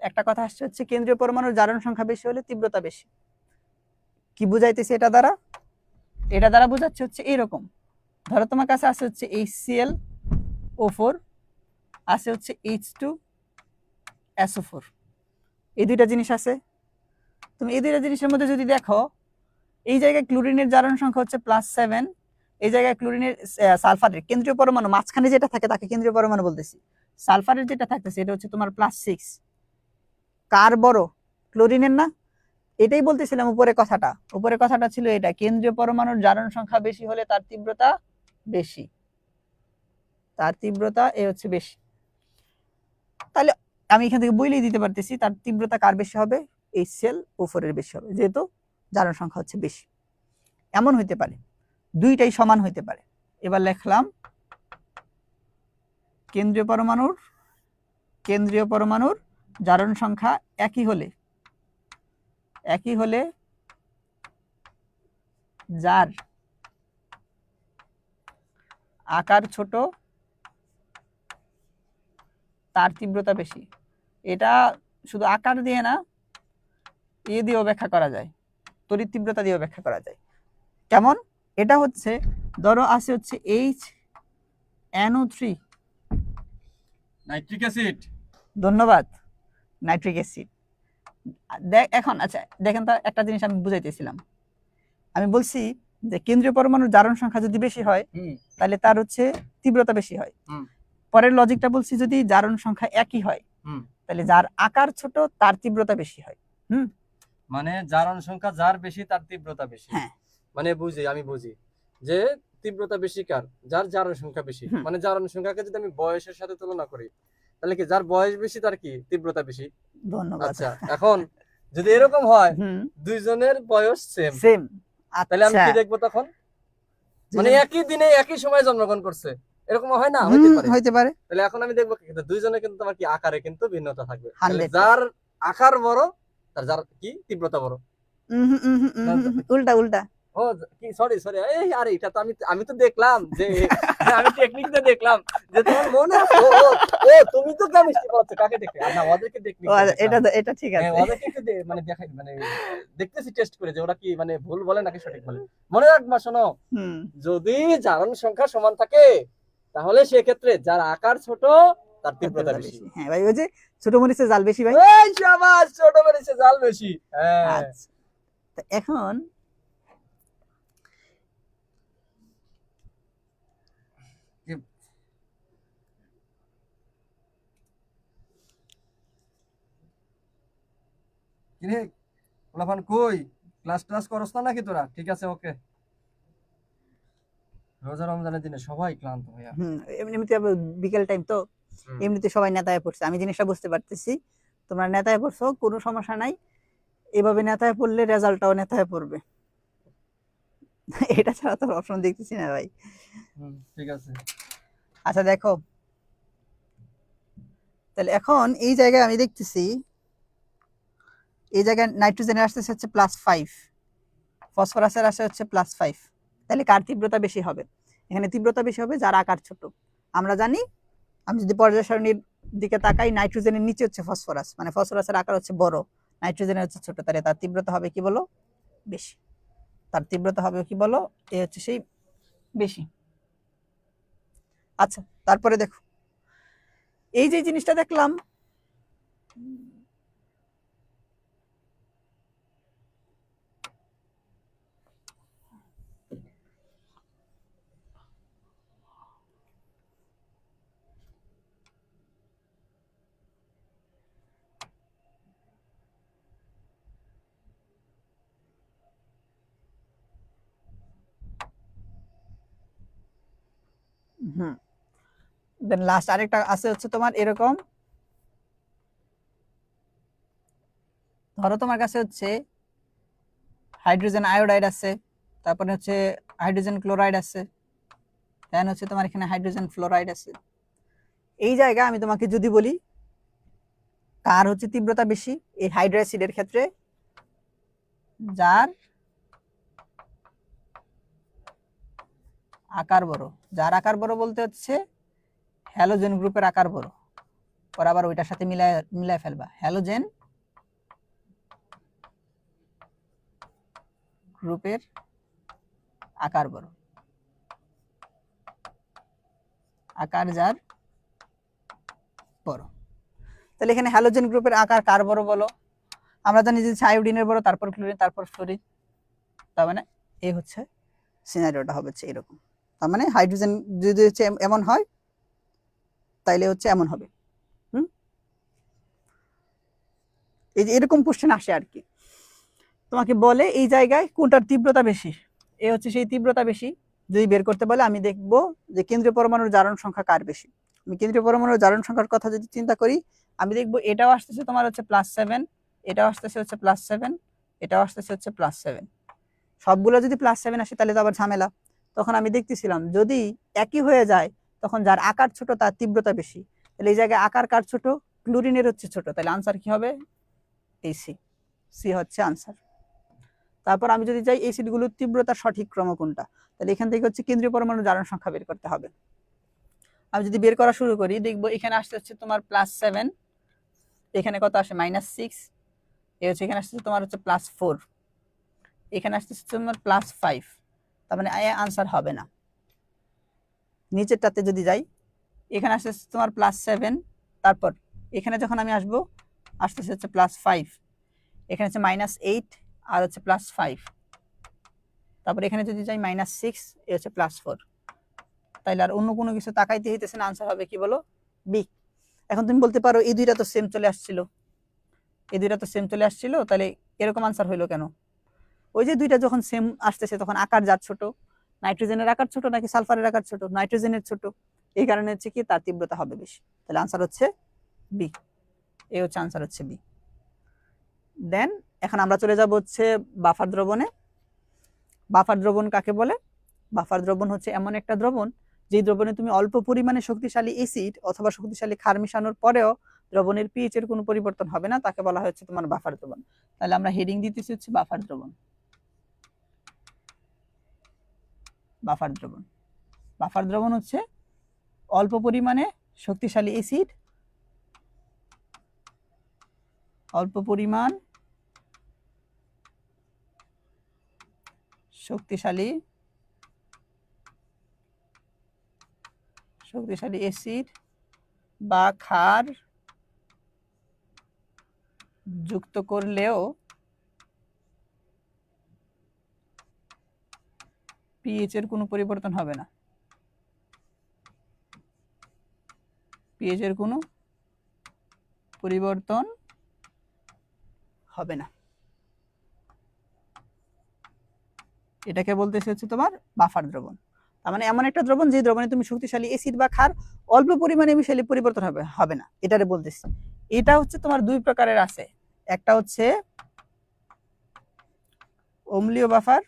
একটা কথা আসছে হচ্ছে কেন্দ্রীয় পরমাণুর জারণ সংখ্যা বেশি হলে তীব্রতা বেশি। কি বুঝাইতেছে এটা দ্বারা? এটা দ্বারা বোঝাচ্ছে হচ্ছে এইরকম, ধরো তোমার কাছে আছে হচ্ছে HCl O4, আছে হচ্ছে H2 SO4, এই দুইটা জিনিস আছে। তুমি এই দুইটা জিনিসের মধ্যে যদি দেখো, এই জায়গায় ক্লোরিনের জারণ সংখ্যা হচ্ছে +7, এই জায়গায় ক্লোরিনের সালফারের কেন্দ্রীয় পরমাণু মাঝখানে যেটা থাকে তাকে কেন্দ্রীয় পরমাণু বলতেছি, সালফারের যেটা থাকতেছে এটা হচ্ছে তোমার +6। কার বড়? ক্লোরিনের না? এটাই বলতেছিলাম উপরে কথাটা ছিল এটা, কেন্দ্রীয় পরমাণুর জারণ সংখ্যা বেশি হলে তার তীব্রতা বেশি, তার তীব্রতা এ হচ্ছে বেশি। তাহলে আমি এখান থেকে বইলেই দিতে পারতেছি তার তীব্রতা কার বেশি হবে? HCl O4 এর বেশি হবে, যেহেতু জারণ সংখ্যা হচ্ছে বেশি। এমন হইতে পারে, দুইটাই সমান হইতে পারে। এবার লিখলাম কেন্দ্রীয় পরমাণুর জারণ সংখ্যা একই হলে যার আকার ছোট তার তীব্রতা বেশি। এটা শুধু আকার দিয়ে না, দিয়েও ব্যাখ্যা করা যায়, তড়িৎ তীব্রতা দিয়েও ব্যাখ্যা করা যায়। কেমন? এটা হচ্ছে ধরো আছে হচ্ছে HNO3 নাইট্রিক অ্যাসিড। ধন্যবাদ, নাইট্রিক অ্যাসিড। এখন আচ্ছা দেখেন তো, একটা জিনিস আমি বুঝাইতেছিলাম, আমি বলছি যে কেন্দ্রীয় পরমাণুর জারণ সংখ্যা যদি বেশি হয় তাহলে তার হচ্ছে তীব্রতা বেশি হয়। পরের লজিকটা বলছি যদি জারণ সংখ্যা একই হয় তাহলে যার আকার ছোট তার তীব্রতা বেশি হয়। মানে জারণ সংখ্যা যার বেশি তার তীব্রতা বেশি। হ্যাঁ, মানে আমি বুঝি যে তীব্রতা বেশি কার? যার জারণ সংখ্যা বেশি। মানে জারণ সংখ্যাকে যদি আমি বয়সের সাথে তুলনা করি তাহলে কি যার বয়স বেশি তার কি তীব্রতা বেশি? ধন্যবাদ। আচ্ছা, এখন যদি এরকম হয় দুইজনের বয়স সেম, তাহলে আমি কি দেখবো তখন? মানে একই দিনে একই সময় জন্মগ্রহণ করছে, এরকম হয় না? হইতে পারে। তাহলে এখন আমি দেখবো কিন্তু দুইজনে কিন্তু তোমার কি আকারে কিন্তু ভিন্নতা থাকবে। তাহলে যার আকার বড় তার যার কি তীব্রতা বড়। উল্টা উল্টা। ও কি, সরি এই আরে এটা তো আমি তো দেখলাম যে আমি টেকনিকটা দেখলাম যে তোমার মনে আছে। ও তুমি তো কেমিস্ট্রি পড়াচ্ছ, কাকে দেখে? না, ওদেরকে টেকনিক। এটা ঠিক আছে, ওদেরকে একটু মানে দেখাই, মানে দেখতেছি টেস্ট করে যে ওরা কি মানে ভুল বলে নাকি সঠিক বলে। মনে রাখবা, শোনো, যদি জারণ সংখ্যা সমান থাকে তাহলে সেক্ষেত্রে যার আকার ছোট তার তীব্রতা বেশি। হ্যাঁ ভাই, ওই যে ছোট মরিচের জাল বেশি ভাই। এই শাবাশ, ছোট মরিচের জাল বেশি। হ্যাঁ, এখন কিরে ওলাফান, কই ক্লাস করছ না নাকি তোরা? ঠিক আছে, ওকে। রোজা রমজানের দিনে সবাই ক্লান্ত ভাইয়া। এমনিতে বিকেল টাইম তো, এমনিতে সবাই নেতায় পড়ছে, আমি জিনিসটা বুঝতে পারতেছি। তোমরা নেতায় পড়ছো, কোনো সমস্যা নাই, এভাবে নেতায় পড়লে রেজাল্টটাও নেতায় পড়বে। এটা ছাড়া তো অপশন দেখতেছি না ভাই। ঠিক আছে, আচ্ছা দেখো, তাহলে এখন এই জায়গায় আমি দেখতেছি এই জায়গায় নাইট্রোজেনের আসতেছে হচ্ছে +5, ফসফরাসের আসে হচ্ছে +5। তাহলে কার তীব্রতা বেশি হবে? এখানে তীব্রতা বেশি হবে যার আকার ছোট। আমরা জানি, আমি যদি পর্যায় সারণীর দিকে তাকাই, নাইট্রোজেনের নিচে হচ্ছে ফসফরাস, মানে ফসফরাসের আকার হচ্ছে বড়, নাইট্রোজেনের হচ্ছে ছোট, তাহলে তার তীব্রতা হবে কি বলো? বেশি। তার তীব্রতা হবে কি বলো? এ হচ্ছে সেই বেশি। আচ্ছা, তারপরে দেখো এই যে জিনিসটা দেখলাম, দেন লাস্ট আরেকটা আছে হচ্ছে তোমার এরকম, ধরো তোমার কাছে হচ্ছে হাইড্রোজেন আয়োডাইড আছে, তারপরে হচ্ছে হাইড্রোজেন ক্লোরাইড আছে, দেন হচ্ছে তোমার এখানে হাইড্রোজেন ফ্লোরাইড আছে। এই জায়গা আমি তোমাকে যদি বলি কার হচ্ছে তীব্রতা বেশি, এই হাইড্রোঅ্যাসিডের ক্ষেত্রে যার আকার বড়, যার আকার বড় বলতে হচ্ছে হ্যালোজেন গ্রুপের আকার বড়, পর আবার ওইটার সাথে মিলায় ফেলবা, হ্যালোজেন গ্রুপের আকার বড়, আকার যার বড়। তাহলে এখানে হ্যালোজেন গ্রুপের আকার কার বড় বলো? আমরা জানি যে আয়োডিনের বড়, তারপর ক্লোরিন, তারপর ফ্লোরিন। তার মানে এই হচ্ছে সিনারিওটা হবে হচ্ছে এরকম। তার মানে হাইড্রোজেন যদি হচ্ছে এমন হয় তাইলে হচ্ছে এমন হবে। এই যে এরকম কোশ্চেন আসে আর কি, তোমাকে বলে এই জায়গায় কোনটার তীব্রতা বেশি, এ হচ্ছে সেই তীব্রতা বেশি। যদি বের করতে বলে আমি দেখব যে কেন্দ্রীয় পরমাণুর জারণ সংখ্যা কার বেশি। আমি কেন্দ্রীয় পরমাণুর জারণ সংখ্যার কথা যদি চিন্তা করি, আমি দেখব এটাও আসতেছে তোমার হচ্ছে +7, এটাও আসতেছে হচ্ছে +7, এটাও আসতেছে হচ্ছে +7। সবগুলো যদি +7 আসে তাহলে তো আবার ঝামেলা। তখন আমি দেখতেছিলাম যদি একই হয়ে যায় তখন যার আকার ছোট তার তীব্রতা বেশি। তাহলে এই জায়গায় আকার কার ছোট? ক্লোরিনের হচ্ছে ছোট। তাহলে আনসার কি হবে? এই সি। সি হচ্ছে আনসার। তারপর আমি যদি চাই অ্যাসিডগুলোর তীব্রতার সঠিক ক্রম কোনটা, তাহলে এখান থেকে হচ্ছে কেন্দ্রীয় পরমাণুর জারণ সংখ্যা বের করতে হবে। আমি যদি বের করা শুরু করি দেখবো এখানে আসতে হচ্ছে তোমার +7, এখানে কত আসে -6, এ হচ্ছে এখানে আসতেছে তোমার হচ্ছে +4, এখানে আসতেছে তোমার +5। তার মানে আনসার হবে না। নিচেরটাতে যদি যাই এখানে আসতেছে তোমার +7, তারপর এখানে যখন আমি আসবো আসতেছে হচ্ছে +5, এখানে হচ্ছে -8 আর হচ্ছে +5, তারপর এখানে যদি যাই -6, এ হচ্ছে +4। তাইলে আর অন্য কোনো কিছু তাকাইতে হইতেছে না, আনসার হবে কি বলো? বি। এখন তুমি বলতে পারো এই দুইটা তো সেম চলে আসছিল, এই দুইটা তো সেম চলে আসছিল, তাহলে এরকম আনসার হইলো কেন? ওই যে দুইটা যখন সেম আসতেছে তখন আকার যার ছোট, নাইট্রোজেনের আকার ছোট নাকি সালফারের আকার ছোট? নাইট্রোজেনের ছোট, এই কারণে হচ্ছে কি তার তীব্রতা হবে বেশি। তাহলে আনসার হচ্ছে বি। এই হচ্ছে আনসার হচ্ছে বি। দেন এখন আমরা চলে যাব হচ্ছে বাফার দ্রবণে। বাফার দ্রবণ কাকে বলে? বাফার দ্রবণ হচ্ছে এমন একটা দ্রবণ যে দ্রবণে তুমি অল্প পরিমাণে শক্তিশালী অ্যাসিড অথবা শক্তিশালী ক্ষার মিশানোর পরেও দ্রবণের পিএইচ এর কোনো পরিবর্তন হবে না, তাকে বলা হচ্ছে তোমার বাফার দ্রবণ। তাহলে আমরা হেডিং দিতেছি হচ্ছে বাফার দ্রবণ। বাফার দ্রবণ, বাফার দ্রবণ হচ্ছে অল্প পরিমাণে শক্তিশালী অ্যাসিড, অল্প পরিমাণ শক্তিশালী অ্যাসিড বা ক্ষার যুক্ত করলেও পিএইচ এর কোনো পরিবর্তন হবে না, পিএইচ এর কোনো পরিবর্তন হবে না। এটাকে বলতেছে হচ্ছে তোমার বাফার দ্রবণ। তার মানে এমন একটা দ্রবণ যে দ্রবণে তুমি শক্তিশালী অ্যাসিড বা ক্ষার অল্প পরিমাণে মিশালে পরিবর্তন হবে না, এটারে বলতেছি। এটা হচ্ছে তোমার দুই প্রকারের আছে, একটা হচ্ছে অম্লীয় বাফার,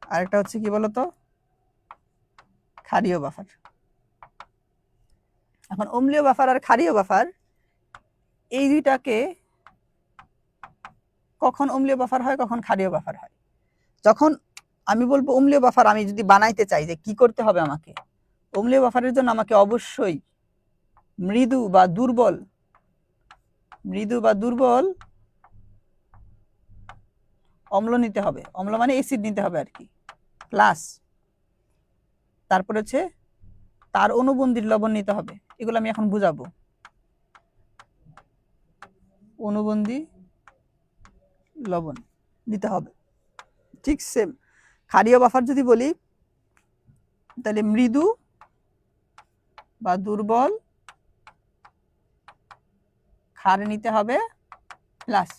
আর একটা হচ্ছে কি বলতো ক্ষারীয় বাফার। এখন অম্লীয় বাফার আর ক্ষারীয় বাফার এই দুইটাকে কখন অম্লীয় বাফার হয় কখন ক্ষারীয় বাফার হয়। যখন আমি বলবো অম্লীয় বাফার আমি যদি বানাইতে চাই যে কি করতে হবে আমাকে, অম্লীয় বাফারের জন্য আমাকে অবশ্যই মৃদু বা দুর্বল অম্ল নিতে হবে। অম্ল মানে অ্যাসিড নিতে হবে আর কি, প্লাস তারপর হচ্ছে তার অনুবন্ধী লবণ নিতে হবে। এগুলো আমি এখন বুঝাবো। অনুবন্ধী লবণ নিতে হবে। ঠিক সেম ক্ষারীয় বাফার যদি বলি তাহলে মৃদু বা দুর্বল ক্ষার নিতে হবে, প্লাস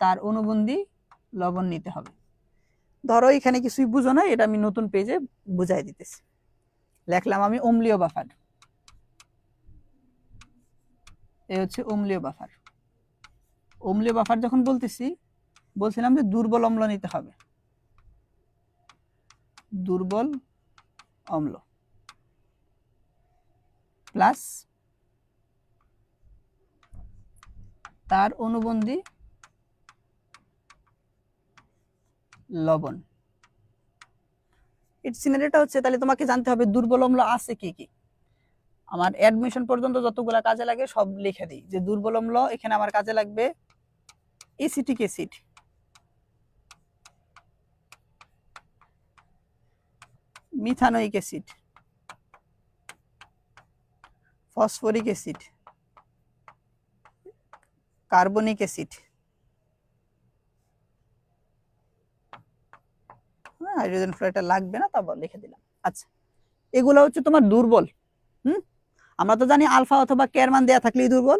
তার অনুবন্ধী লবণ নিতে হবে। ধরো এখানে কিছুই বুঝো না, এটা আমি নতুন পেজে বুঝাই দিতেছি। লিখলাম আমি অম্লীয় বাফার, এই হচ্ছে অম্লীয় বাফার। অম্লীয় বাফার যখন বলছিলাম যে দুর্বল অম্ল নিতে হবে, দুর্বল অম্ল প্লাস তার অনুবন্ধী লবণ। এর সিনারিটা হচ্ছে তাহলে তোমাকে জানতে হবে দুর্বল অম্ল আছে কি কি। আমার অ্যাডমিশন পর্যন্ত যতগুলা কাজে লাগে সব লিখে দিই যে দুর্বল অম্ল এখানে আমার কাজে লাগবে acetic acid, methanoic acid, phosphoric acid, carbonic acid, hydrogen ফ্লোরাইডটা লাগবে না, তারপর লিখে দিলাম। আচ্ছা, এগুলো হচ্ছে তোমার দুর্বল। আমরা তো জানি আলফা অথবা কে এর মান দেয়া থাকলেই দুর্বল।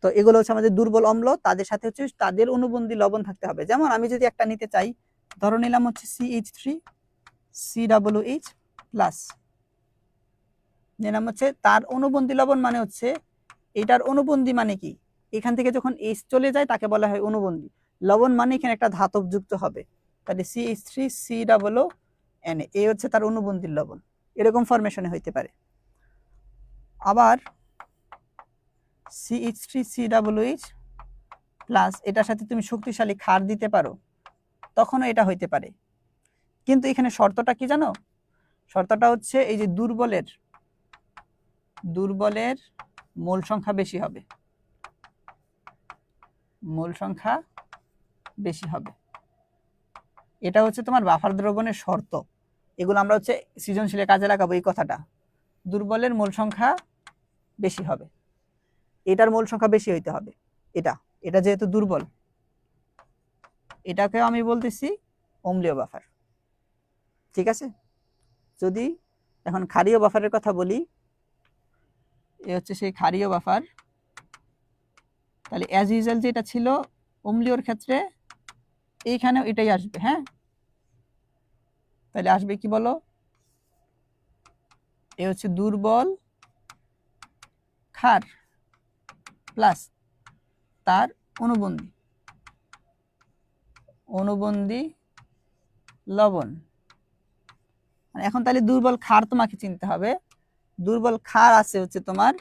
তো এগুলো হচ্ছে আমাদের দুর্বল অম্ল, তাদের সাথে হচ্ছে তাদের অনুবন্ধী লবণ থাকতে হবে। যেমন আমি যদি একটা নিতে চাই, ধরো নিলাম হচ্ছে CH3 COOH প্লাস, নিলাম হচ্ছে তার অনুবন্ধী লবণ, মানে হচ্ছে এটার অনুবন্ধী মানে কি, এখান থেকে যখন H চলে যায় তাকে বলা হয় অনুবন্ধী লবণ, মানে এখানে একটা ধাতব যুক্ত হবে, তাহলে CH3 COONA, এই হচ্ছে তার অনুবন্ধী লবণ, এরকম ফরমেশনে হইতে পারে। আবার CH3 COOH প্লাস, এটার সাথে তুমি শক্তিশালী ক্ষার দিতে পারো, তখনও এটা হইতে পারে। কিন্তু এখানে শর্তটা কি জানো? শর্তটা হচ্ছে এই যে দুর্বলের মোল সংখ্যা বেশি হবে, মোল সংখ্যা বেশি হবে। এটা হচ্ছে তোমার বাফার দ্রবণের শর্ত। এগুলো আমরা হচ্ছে সৃজনশীলে কাজে লাগাবো। এই কথাটা, দুর্বলের মোল সংখ্যা বেশি হবে, এটার মোল সংখ্যা বেশি হইতে হবে। এটা যেহেতু দুর্বল, এটাকেও আমি বলতেছি অম্লীয় বাফার। ঠিক আছে, যদি এখন ক্ষারীয় বাফারের কথা বলি, এ হচ্ছে সেই ক্ষারীয় বাফার। তাহলে অ্যাজ ইউজুয়াল যেটা ছিল অম্লীয়র ক্ষেত্রে, এইখানেও এটাই আসবে। হ্যাঁ, তাহলে আসবে কি বলো, এ হচ্ছে দুর্বল ক্ষার প্লাস তার অনুবন্ধী লবণ। এখন তাহলে দুর্বল ক্ষার তোমাকে চিনতে হবে। দুর্বল ক্ষার আছে হচ্ছে তোমার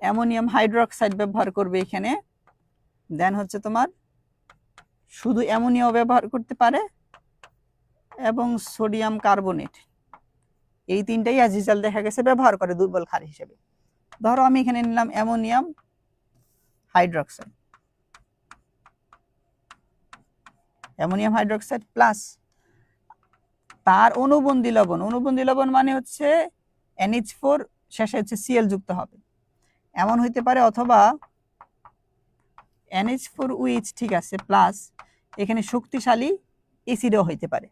অ্যামোনিয়াম হাইড্রোক্সাইড ব্যবহার করবে এখানে, দেন হচ্ছে তোমার শুধু অ্যামোনিয়াও ব্যবহার করতে পারে, এবং সোডিয়াম কার্বনেট, এই তিনটাই অ্যাজিজাল দেখা গেছে ব্যবহার করে দুর্বল ক্ষার হিসেবে। ধরো আমি এখানে নিলাম অ্যামোনিয়াম হাইড্রোক্সাইড প্লাস তার অনুবন্ধী লবণ মানে হচ্ছে NH4 শেষে হচ্ছে Cl যুক্ত হবে, এমন হইতে পারে, অথবা NH4OH, ঠিক আছে, প্লাস এখানে শক্তিশালী অ্যাসিডও হইতে পারে।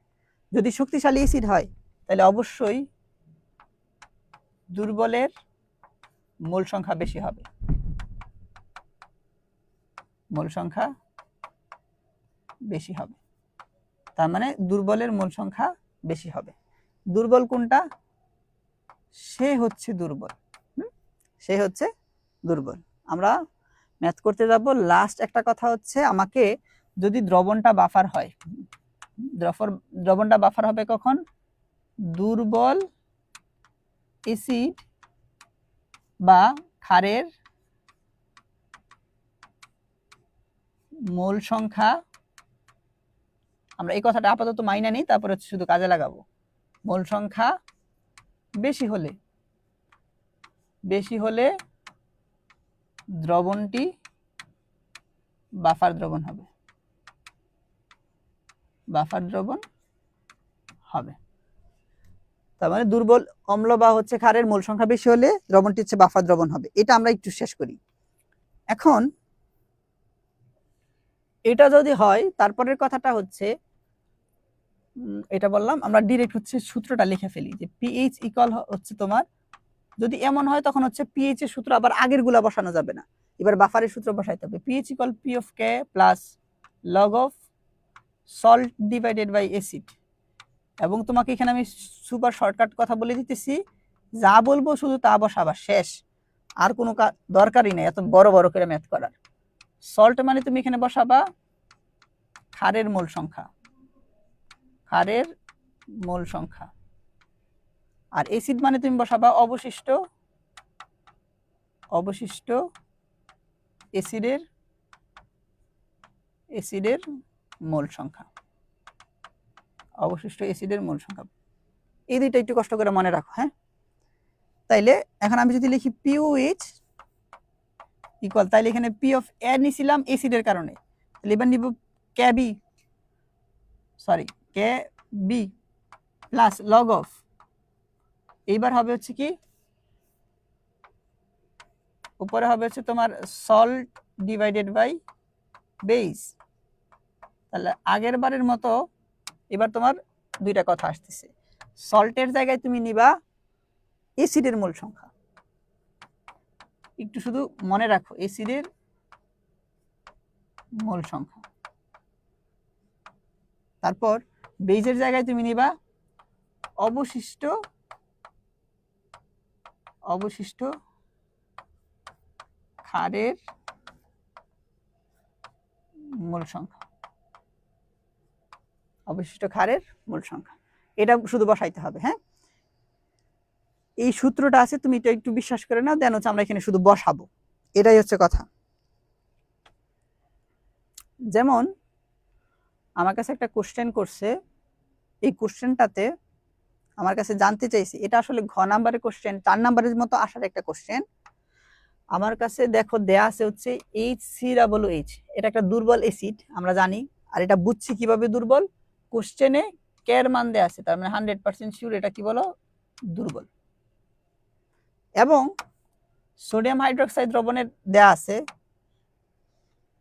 যদি শক্তিশালী অ্যাসিড হয় তাহলে অবশ্যই দুর্বলের মোল সংখ্যা বেশি হবে, তার মানে দুর্বলের মোল সংখ্যা বেশি হবে। দুর্বল কোনটা? সে হচ্ছে দুর্বল। আমরা ম্যাথ করতে যাব। লাস্ট একটা কথা হচ্ছে, আমাকে যদি দ্রবণটা বাফার হয়, দ্রবণটা বাফার হবে কখন? দুর্বল অ্যাসিড বা ক্ষারের মোল সংখ্যা, আমরা এই কথাটা আপাতত মাইনা নিই, তারপরে শুধু কাজে লাগাবো। মোল সংখ্যা বেশি হলে দ্রবণটি বাফার দ্রবণ হবে। তার মানে দুর্বল অম্ল বা হচ্ছে ক্ষারের মোল সংখ্যা বেশি হলে দ্রবণটি হচ্ছে বাফার দ্রবণ হবে। এটা আমরা একটু শেষ করি। এখন এটা যদি হয়, তারপরের কথাটা হচ্ছে, এটা বললাম, আমরা ডিরেক্ট হচ্ছে সূত্রটা লিখে ফেলি, যে পিএইচ ইকুয়াল হচ্ছে তোমার, যদি এমন হয় তখন হচ্ছে পিএইচ এর সূত্র আবার আগের গুলা বসানো যাবে না, এবার বাফারের সূত্র বসাইতে হবে। PH equal p of K plus log of salt divided by acid. এবং তোমাকে এখানে আমি সুপার শর্টকাট কথা বলে দিতেছি, যা বলবো শুধু তা বসাবা, শেষ। আর কোনো দরকারই নেই এত বড় বড় করে ম্যাথ করার। সল্ট মানে তুমি এখানে বসাবা ক্ষারের মোল সংখ্যা, আর অ্যাসিড মানে তুমি বসাবা অবশিষ্ট অ্যাসিডের মোল সংখ্যা। এই দুইটা একটু কষ্ট করে মনে রাখো। হ্যাঁ, তাইলে এখন আমি যদি লিখি পিওএইচ ইকুয়াল, তাইলে এখানে পি অফ এ নিছিলাম অ্যাসিডের কারণে, তাহলে এবার নিব K B plus log of, এইবার হবে হচ্ছে কি, উপরে হবে হচ্ছে তোমার সল্ট ডিভাইডেড বাই বেস। তাহলে আগের বারের মতো এবার তোমার দুইটা কথা আসতেছে। সল্টের জায়গায় তুমি নিবা অ্যাসিডের মোল সংখ্যা, একটু শুধু মনে রাখো অ্যাসিডের মোল সংখ্যা। তারপর বেজের জায়গায় তুমি নিবা অবশিষ্ট ক্ষারের মোল সংখ্যা, অবশিষ্ট ক্ষারের মোল সংখ্যা। এটা শুধু বসাইতে হবে। হ্যাঁ, এই সূত্রটা আছে, তুমি এটা একটু বিশ্বাস করে নাও, দেন হচ্ছে আমরা এখানে শুধু বসাবো, এটাই হচ্ছে কথা। যেমন আমার কাছে একটা কোশ্চেন করছে, এই কোশ্চেনটাতে আমার কাছে জানতে চাইছি, এটা আসলে ঘ নাম্বারের কোশ্চেন, 4 নাম্বারের মতো আসার একটা কোশ্চেন। আমার কাছে দেখো দেয়া আছে হচ্ছে HCOOH, এটা একটা দুর্বল অ্যাসিড আমরা জানি, আর এটা বুঝছি কিভাবে দুর্বল, কোশ্চেনে কে এর মান দেয়া আছে, তার মানে 100% শিওর এটা কি বলো, দুর্বল। এবং সোডিয়াম হাইড্রোক্সাইড দ্রবণের দেয়া আছে,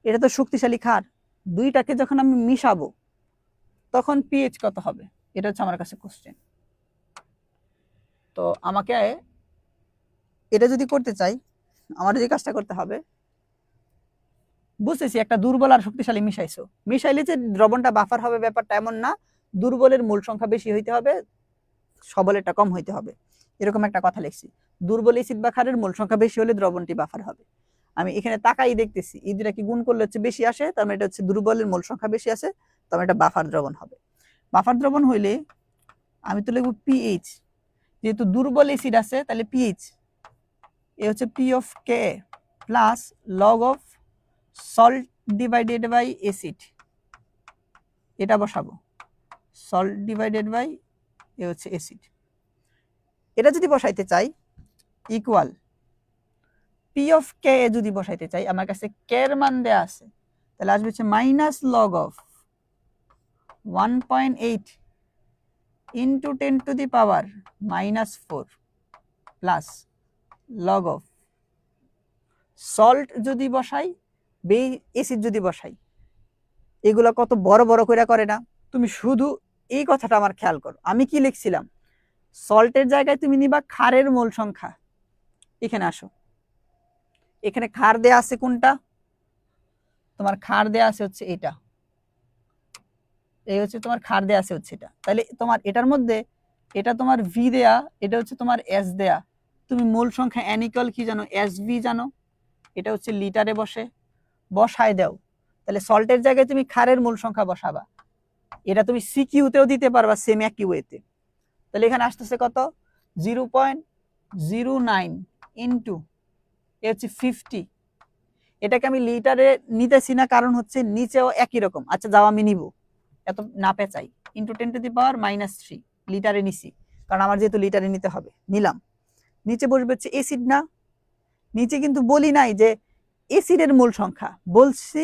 এটা তো শক্তিশালী ক্ষার, দুইটাকে যখন আমি মিশাবো তখন পিএইচ কত হবে, এটা হচ্ছে আমার কাছে কোশ্চেন। তো আমাকে এটা যদি করতে চাই, আমার যে কাজটা করতে হবে, বুঝতেছি একটা দুর্বল আর শক্তিশালী মিশাইছো, মিশাইলে যে দ্রবণটা বাফার হবে ব্যাপারটা এমন না, দুর্বলের মূল সংখ্যা বেশি হইতে হবে, সবলেরটা কম হইতে হবে, এরকম একটা কথা লিখছি। দুর্বল অ্যাসিড বা ক্ষারের মূল সংখ্যা বেশি হলে দ্রবণটি বাফার হবে। আমি এখানে তাকাই দেখতেছি এই দুটাকে গুণ করলে হচ্ছে বেশি আসে, তার মানে এটা হচ্ছে দুর্বলের মূল সংখ্যা বেশি আছে, তার মানে এটা বাফার দ্রবণ হবে। বাফার দ্রবণ হইলে আমি তো লিখব পিএইচ, যেহেতু দুর্বল অ্যাসিড আছে তাহলে পিএইচ এ হচ্ছে p of K plus log of salt divided by acid, এটা বসাবো, সল্ট ডিভাইডেড বাই এ হচ্ছে অ্যাসিড। এটা যদি বসাইতে চাই ইকুয়াল পি অফ কে যদি বসাইতে চাই, আমার কাছে কে এর মান দেয়া আছে, তাহলে আসবে হচ্ছে minus log of 1.8 into 10⁻⁻⁴ plus log of salt যদি বসাই, অ্যাসিড যদি বসাই, এগুলো কত বড় বড় করে না, তুমি শুধু এই কথাটা আমার খেয়াল করো। আমি কি লিখছিলাম, সল্টের জায়গায় তুমি নিবা ক্ষারের মোল সংখ্যা, এখানে আসো, এখানে ক্ষার দেয়া আছে কোনটা, তোমার ক্ষার দেয়া আছে হচ্ছে এটা, এই হচ্ছে তোমার ক্ষার দেয়া আছে হচ্ছে এটা, তাহলে তোমার এটার মধ্যে এটা তোমার ভি দেয়া, এটা হচ্ছে তোমার এস দেয়া, তুমি মোল সংখ্যা এন ইকুয়াল কি জানো, এস ভি জানো, এটা হচ্ছে লিটারে বসায় দাও, তাহলে সল্টের জায়গায় তুমি ক্ষারের মূল সংখ্যা বসাবা, এটা তুমি সিকিউতেও দিতে পারবা সেম একই ওয়েতে। তাহলে এখানে আসতেছে কত, 0.09 ইন্টু এ হচ্ছে 50, এটাকে আমি লিটারে নিতেছি না, কারণ হচ্ছে নিচেও একই রকম, আচ্ছা যাও আমি নিব, এত না পেঁচাই, ইন্টু 10⁻³ লিটারে নিছি, কারণ আমার যেহেতু লিটারে নিতে হবে, নিলাম। নিচে বসবে হচ্ছে অ্যাসিড, না নিচে কিন্তু বলি নাই যে অ্যাসিডের মোল সংখ্যা, বলছি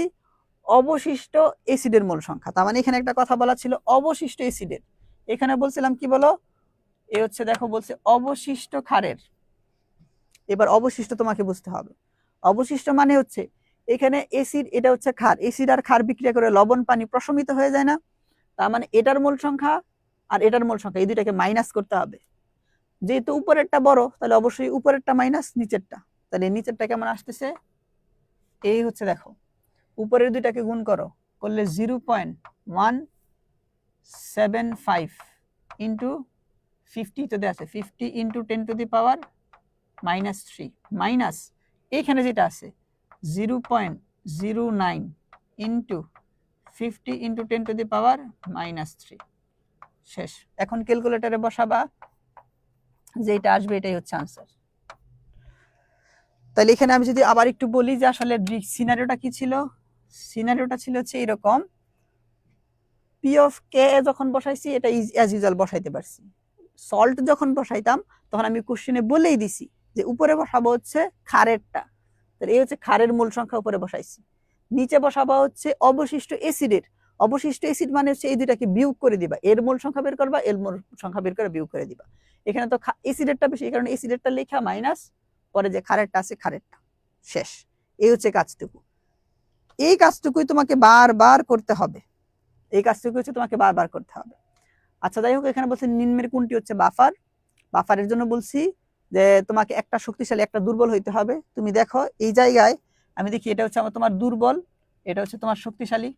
অবশিষ্ট অ্যাসিডের মোল সংখ্যা, তার মানে এখানে একটা কথা বলা ছিল অবশিষ্ট অ্যাসিডের, এখানে বলছিলাম কি বলো, এ হচ্ছে দেখো বলছে অবশিষ্ট ক্ষারের। এবার অবশিষ্ট তোমাকে বুঝতে হবে, অবশিষ্ট মানে হচ্ছে এখানে অ্যাসিড, এটা হচ্ছে ক্ষার, অ্যাসিড আর ক্ষার বিক্রিয়া করে লবণ পানি প্রশমিত হয়ে যায় না, তার মানে এটার মোল সংখ্যা আর এটার মোল সংখ্যা এই দুইটাকে মাইনাস করতে হবে, যেহেতু উপরেরটা বড় তাহলে অবশ্যই উপরেরটা মাইনাস নিচেরটা, তাহলে নিচেরটা কেমন আসতেছে, এই হচ্ছে দেখো উপরের দুইটাকে গুণ করলে 0.175 ইন্টু 50 তো দেয়া আছে, 50 ইন্টু 10⁻³ মাইনাস এইখানে যেটা আছে 0.09 ইন্টু 50 ইন্টু 10⁻³ শেষ। এখন ক্যালকুলেটরে বসাবা, যেটা আসবে এটাই হচ্ছে আনসার। তাহলে এখানে আমি যদি আবার একটু বলি যে আসলে সিনারিওটা কি ছিল, সিনারিওটা ছিল হচ্ছে এরকম, পি অফ কে যখন বসাইছি এটা অ্যাজ ইউজুয়াল বসাইতে পারছি, সল্ট যখন বসাইতাম তখন আমি কোশ্চেনে বলেই দিছি যে উপরে বসাবো হচ্ছে ক্ষারেরটা, তাহলে এই হচ্ছে ক্ষারের মূল সংখ্যা উপরে বসাইছি, নিচে বসাবো হচ্ছে অবশিষ্ট অ্যাসিডের, অবশিষ্ট অ্যাসিড মানে হচ্ছে এই দুটাকে বিয়োগ করে দিবা, এর মূল সংখ্যা বের করবা, এর মূল সংখ্যা বের করে বিয়োগ করে দিবা, এখানে তো অ্যাসিডেরটা বেশি, এই কারণে অ্যাসিডেরটা লেখা মাইনাস, পরে যে ক্ষারেরটা আছে ক্ষারেরটা, শেষ। এই হচ্ছে কাজটুকু। এই কাজটুকুই তোমাকে বারবার করতে হবে, এই কাজটুকু হচ্ছে তোমাকে বারবার করতে হবে। আচ্ছা যাই হোক, এখানে বলছে নিম্নের কোনটি হচ্ছে বাফার। বাফারের জন্য বলছি যে তোমাকে একটা শক্তিশালী একটা দুর্বল হইতে হবে। তুমি দেখো এই জায়গায় আমি দেখি এটা হচ্ছে আমার তোমার দুর্বল, এটা হচ্ছে তোমার শক্তিশালী।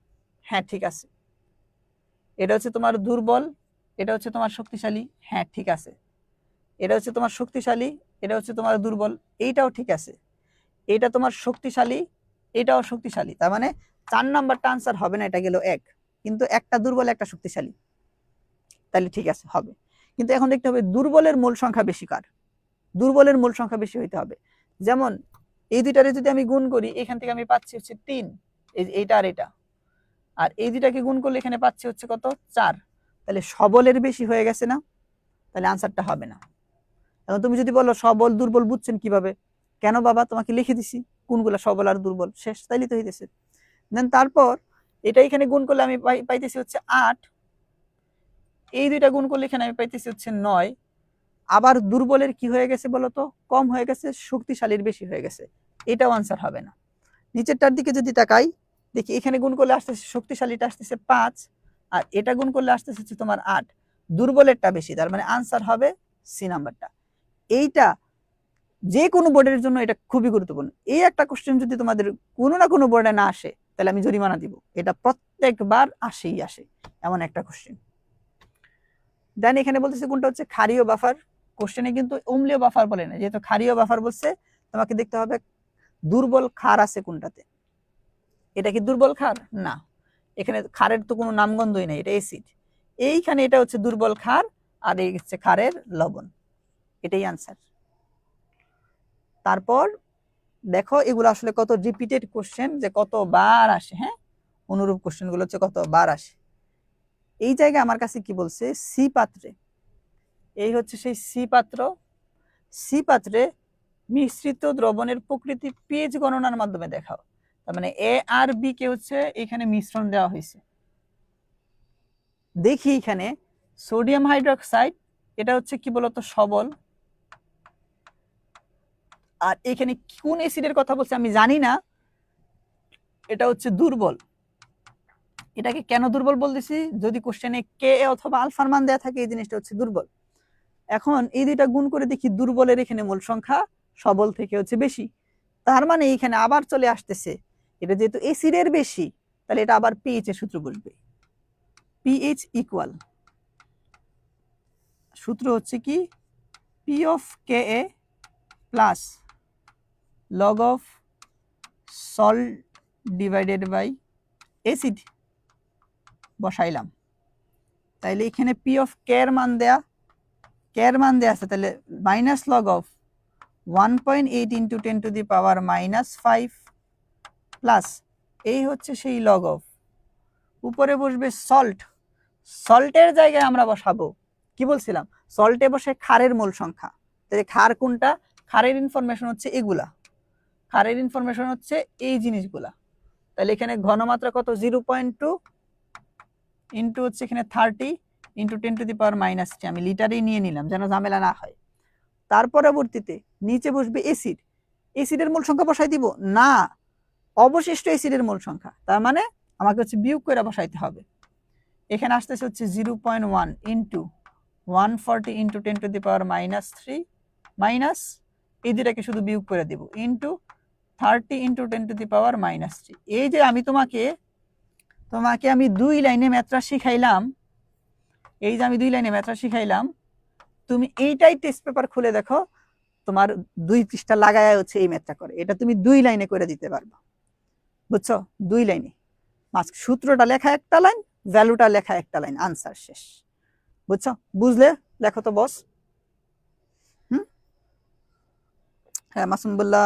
হ্যাঁ ঠিক আছে, এটা হচ্ছে তোমার দুর্বল, এটা হচ্ছে তোমার শক্তিশালী। হ্যাঁ ঠিক আছে, এটা হচ্ছে তোমার শক্তিশালী, এটা হচ্ছে তোমার দুর্বল। এইটাও ঠিক আছে, এটা তোমার শক্তিশালী, এটাও শক্তিশালী। তার মানে 4 নাম্বারটা আনসার হবে না, এটা গেল 1, কিন্তু একটা দুর্বল একটা শক্তিশালী, তাহলে ঠিক আছে হবে। কিন্তু এখন দেখতে হবে দুর্বলের মূল সংখ্যা বেশি কার, দুর্বলের মূল সংখ্যা বেশি হইতে হবে। যেমন এই দুইটারে যদি আমি গুণ করি, এখান থেকে আমি পাচ্ছি হচ্ছে 3, এইটা আর এটা, আর এই দুইটাকে গুণ করলে এখানে পাচ্ছি হচ্ছে কত 4, তাহলে সবলের বেশি হয়ে গেছে না, তাহলে আনসারটা হবে না। এখন তুমি যদি বলো সবল দুর্বল বুঝছেন কিভাবে, কেন বাবা তোমাকে লিখে দিছি কোনগুলা সবল আর দুর্বল, শেষ তাইলে তো হইতেছে। দেন তারপর এটা এখানে গুণ করলে আমি পাইতেছি হচ্ছে 8, এই দুইটা গুণ করলে এখানে আমি পাইতেছি হচ্ছে 9। আবার দুর্বলের কি হয়ে গেছে বলতো, কম হয়ে গেছে, শক্তিশালীর বেশি হয়ে গেছে, এটাও আনসার হবে না। নিচেরটার দিকে যদি তাকাই, দেখি এখানে গুণ করলে আসতেছে শক্তিশালীটা আসতেছে 5, আর এটা গুণ করলে আসতেছে হচ্ছে তোমার 8, দুর্বলেরটা বেশি, তার মানে আনসার হবে সি নাম্বারটা। এইটা যে কোনো বোর্ডের জন্য এটা খুবই গুরুত্বপূর্ণ। এই একটা কোশ্চেন যদি তোমাদের কোনো না কোনো বোর্ডে না আসে, তাহলে আমি জরিমানা দিব, এটা প্রত্যেকবার আসেই আসে এমন একটা কোশ্চেন। দেন এখানে বলতেছে কোনটা হচ্ছে ক্ষারীয় বাফার, কোশ্চেনে কিন্তু অম্লীয় বাফার বলে না, যেহেতু ক্ষারীয় বাফার বলছে তোমাকে দেখতে হবে দুর্বল ক্ষার আছে কোনটাতে। এটা কি দুর্বল ক্ষার? না, এখানে ক্ষারের তো কোনো নামগন্ধই নেই, এটা অ্যাসিড। এইখানে এটা হচ্ছে দুর্বল ক্ষার, আর এই হচ্ছে ক্ষারের লবণ, এটাই আনসার। তারপর দেখো এগুলো আসলে কত রিপিটেড কোশ্চেন, যে কতবার আসে। হ্যাঁ, অনুরূপ কোশ্চেন গুলো হচ্ছে কতবার আসে। এই জায়গায় আমার কাছে কি বলছে, সি পাত্রে, এই হচ্ছে সেই সি পাত্র, সি পাত্রে মিশ্রিত দ্রবণের প্রকৃতি পিএইচ গণনার মাধ্যমে দেখাও। তার মানে এ আর বি কে হচ্ছে এখানে মিশ্রণ দেওয়া হয়েছে। দেখি এখানে সোডিয়াম হাইড্রোক্সাইড, এটা হচ্ছে কি বলতো সবল, আর এখানে কোন অ্যাসিডের কথা বলছে আমি জানি না, এটা হচ্ছে দুর্বল। এটাকে কেন দুর্বল বলতেছি, যদি কোশ্চেনে কে অথবা আলফার মান দেয়া থাকে, এই জিনিসটা হচ্ছে দুর্বল। এখন এই দুইটা গুণ করে দেখি দুর্বলের এখানে মূল সংখ্যা সবল থেকে হচ্ছে বেশি, তার মানে এখানে আবার চলে আসতেছে, এটা যেহেতু অ্যাসিডের বেশি, তাহলে এটা আবার পিএইচ এর সূত্র বসবে। পিএইচ ইকুয়াল, সূত্র হচ্ছে কি, P of K A plus log of salt divided by acid, বসাইলাম। তাইলে এখানে পি অফ কে এর মান দেয়া, কে এর মান দেয়া আছে, তাহলে minus log of 1.8 into 10 to the power -5 plus এই হচ্ছে সেই লগ অফ, উপরে বসবে সল্ট, সল্টের জায়গায় আমরা বসাবো কি বলছিলাম, সল্টে বসে ক্ষারের মূল সংখ্যা। তাহলে ক্ষার কোনটা, ক্ষারের ইনফরমেশন হচ্ছে এগুলা, ক্ষারের ইনফরমেশন হচ্ছে এই জিনিসগুলা। তাহলে এখানে ঘনমাত্রা কত 0.2 ইন্টু হচ্ছে এখানে 30 ইন্টু 10 টু দি পাওয়ার -3, আমি লিটারেই নিয়ে নিলাম যেন ঝামেলা না হয়। তার পরবর্তীতে নিচে বসবে এসিড, এসিডের মূল সংখ্যা বসাই দিব না, অবশিষ্ট এসিডের মূল সংখ্যা, তার মানে আমাকে হচ্ছে বিয়োগ করে বসাইতে হবে। এখানে আসতেছে হচ্ছে 0.1 into 140 into 10 to the power -3 minus এই দুটাকে শুধু বিয়োগ করে দিব ইন্টু 30 ইন্টু 10 টু দি পাওয়ার -3। এই যে আমি তোমাকে আমি 2 লাইনে ম্যাথটা শিখাইলাম, এই যে আমি 2 লাইনে ম্যাথটা শিখাইলাম, তুমি এইটাই টেস্ট পেপার খুলে দেখো, তোমার 2 পৃষ্ঠা লাগায় হচ্ছে এই ম্যাথটা করে, এটা তুমি 2 লাইনে করে দিতে পারবা, বুঝছো? 2 লাইনে, সূত্রটা লেখা একটা লাইন, ভ্যালুটা লেখা একটা লাইন, আনসার শেষ। বুঝছো? বুঝলে লেখো তো বস। হ্যাঁ মাসুম বললা,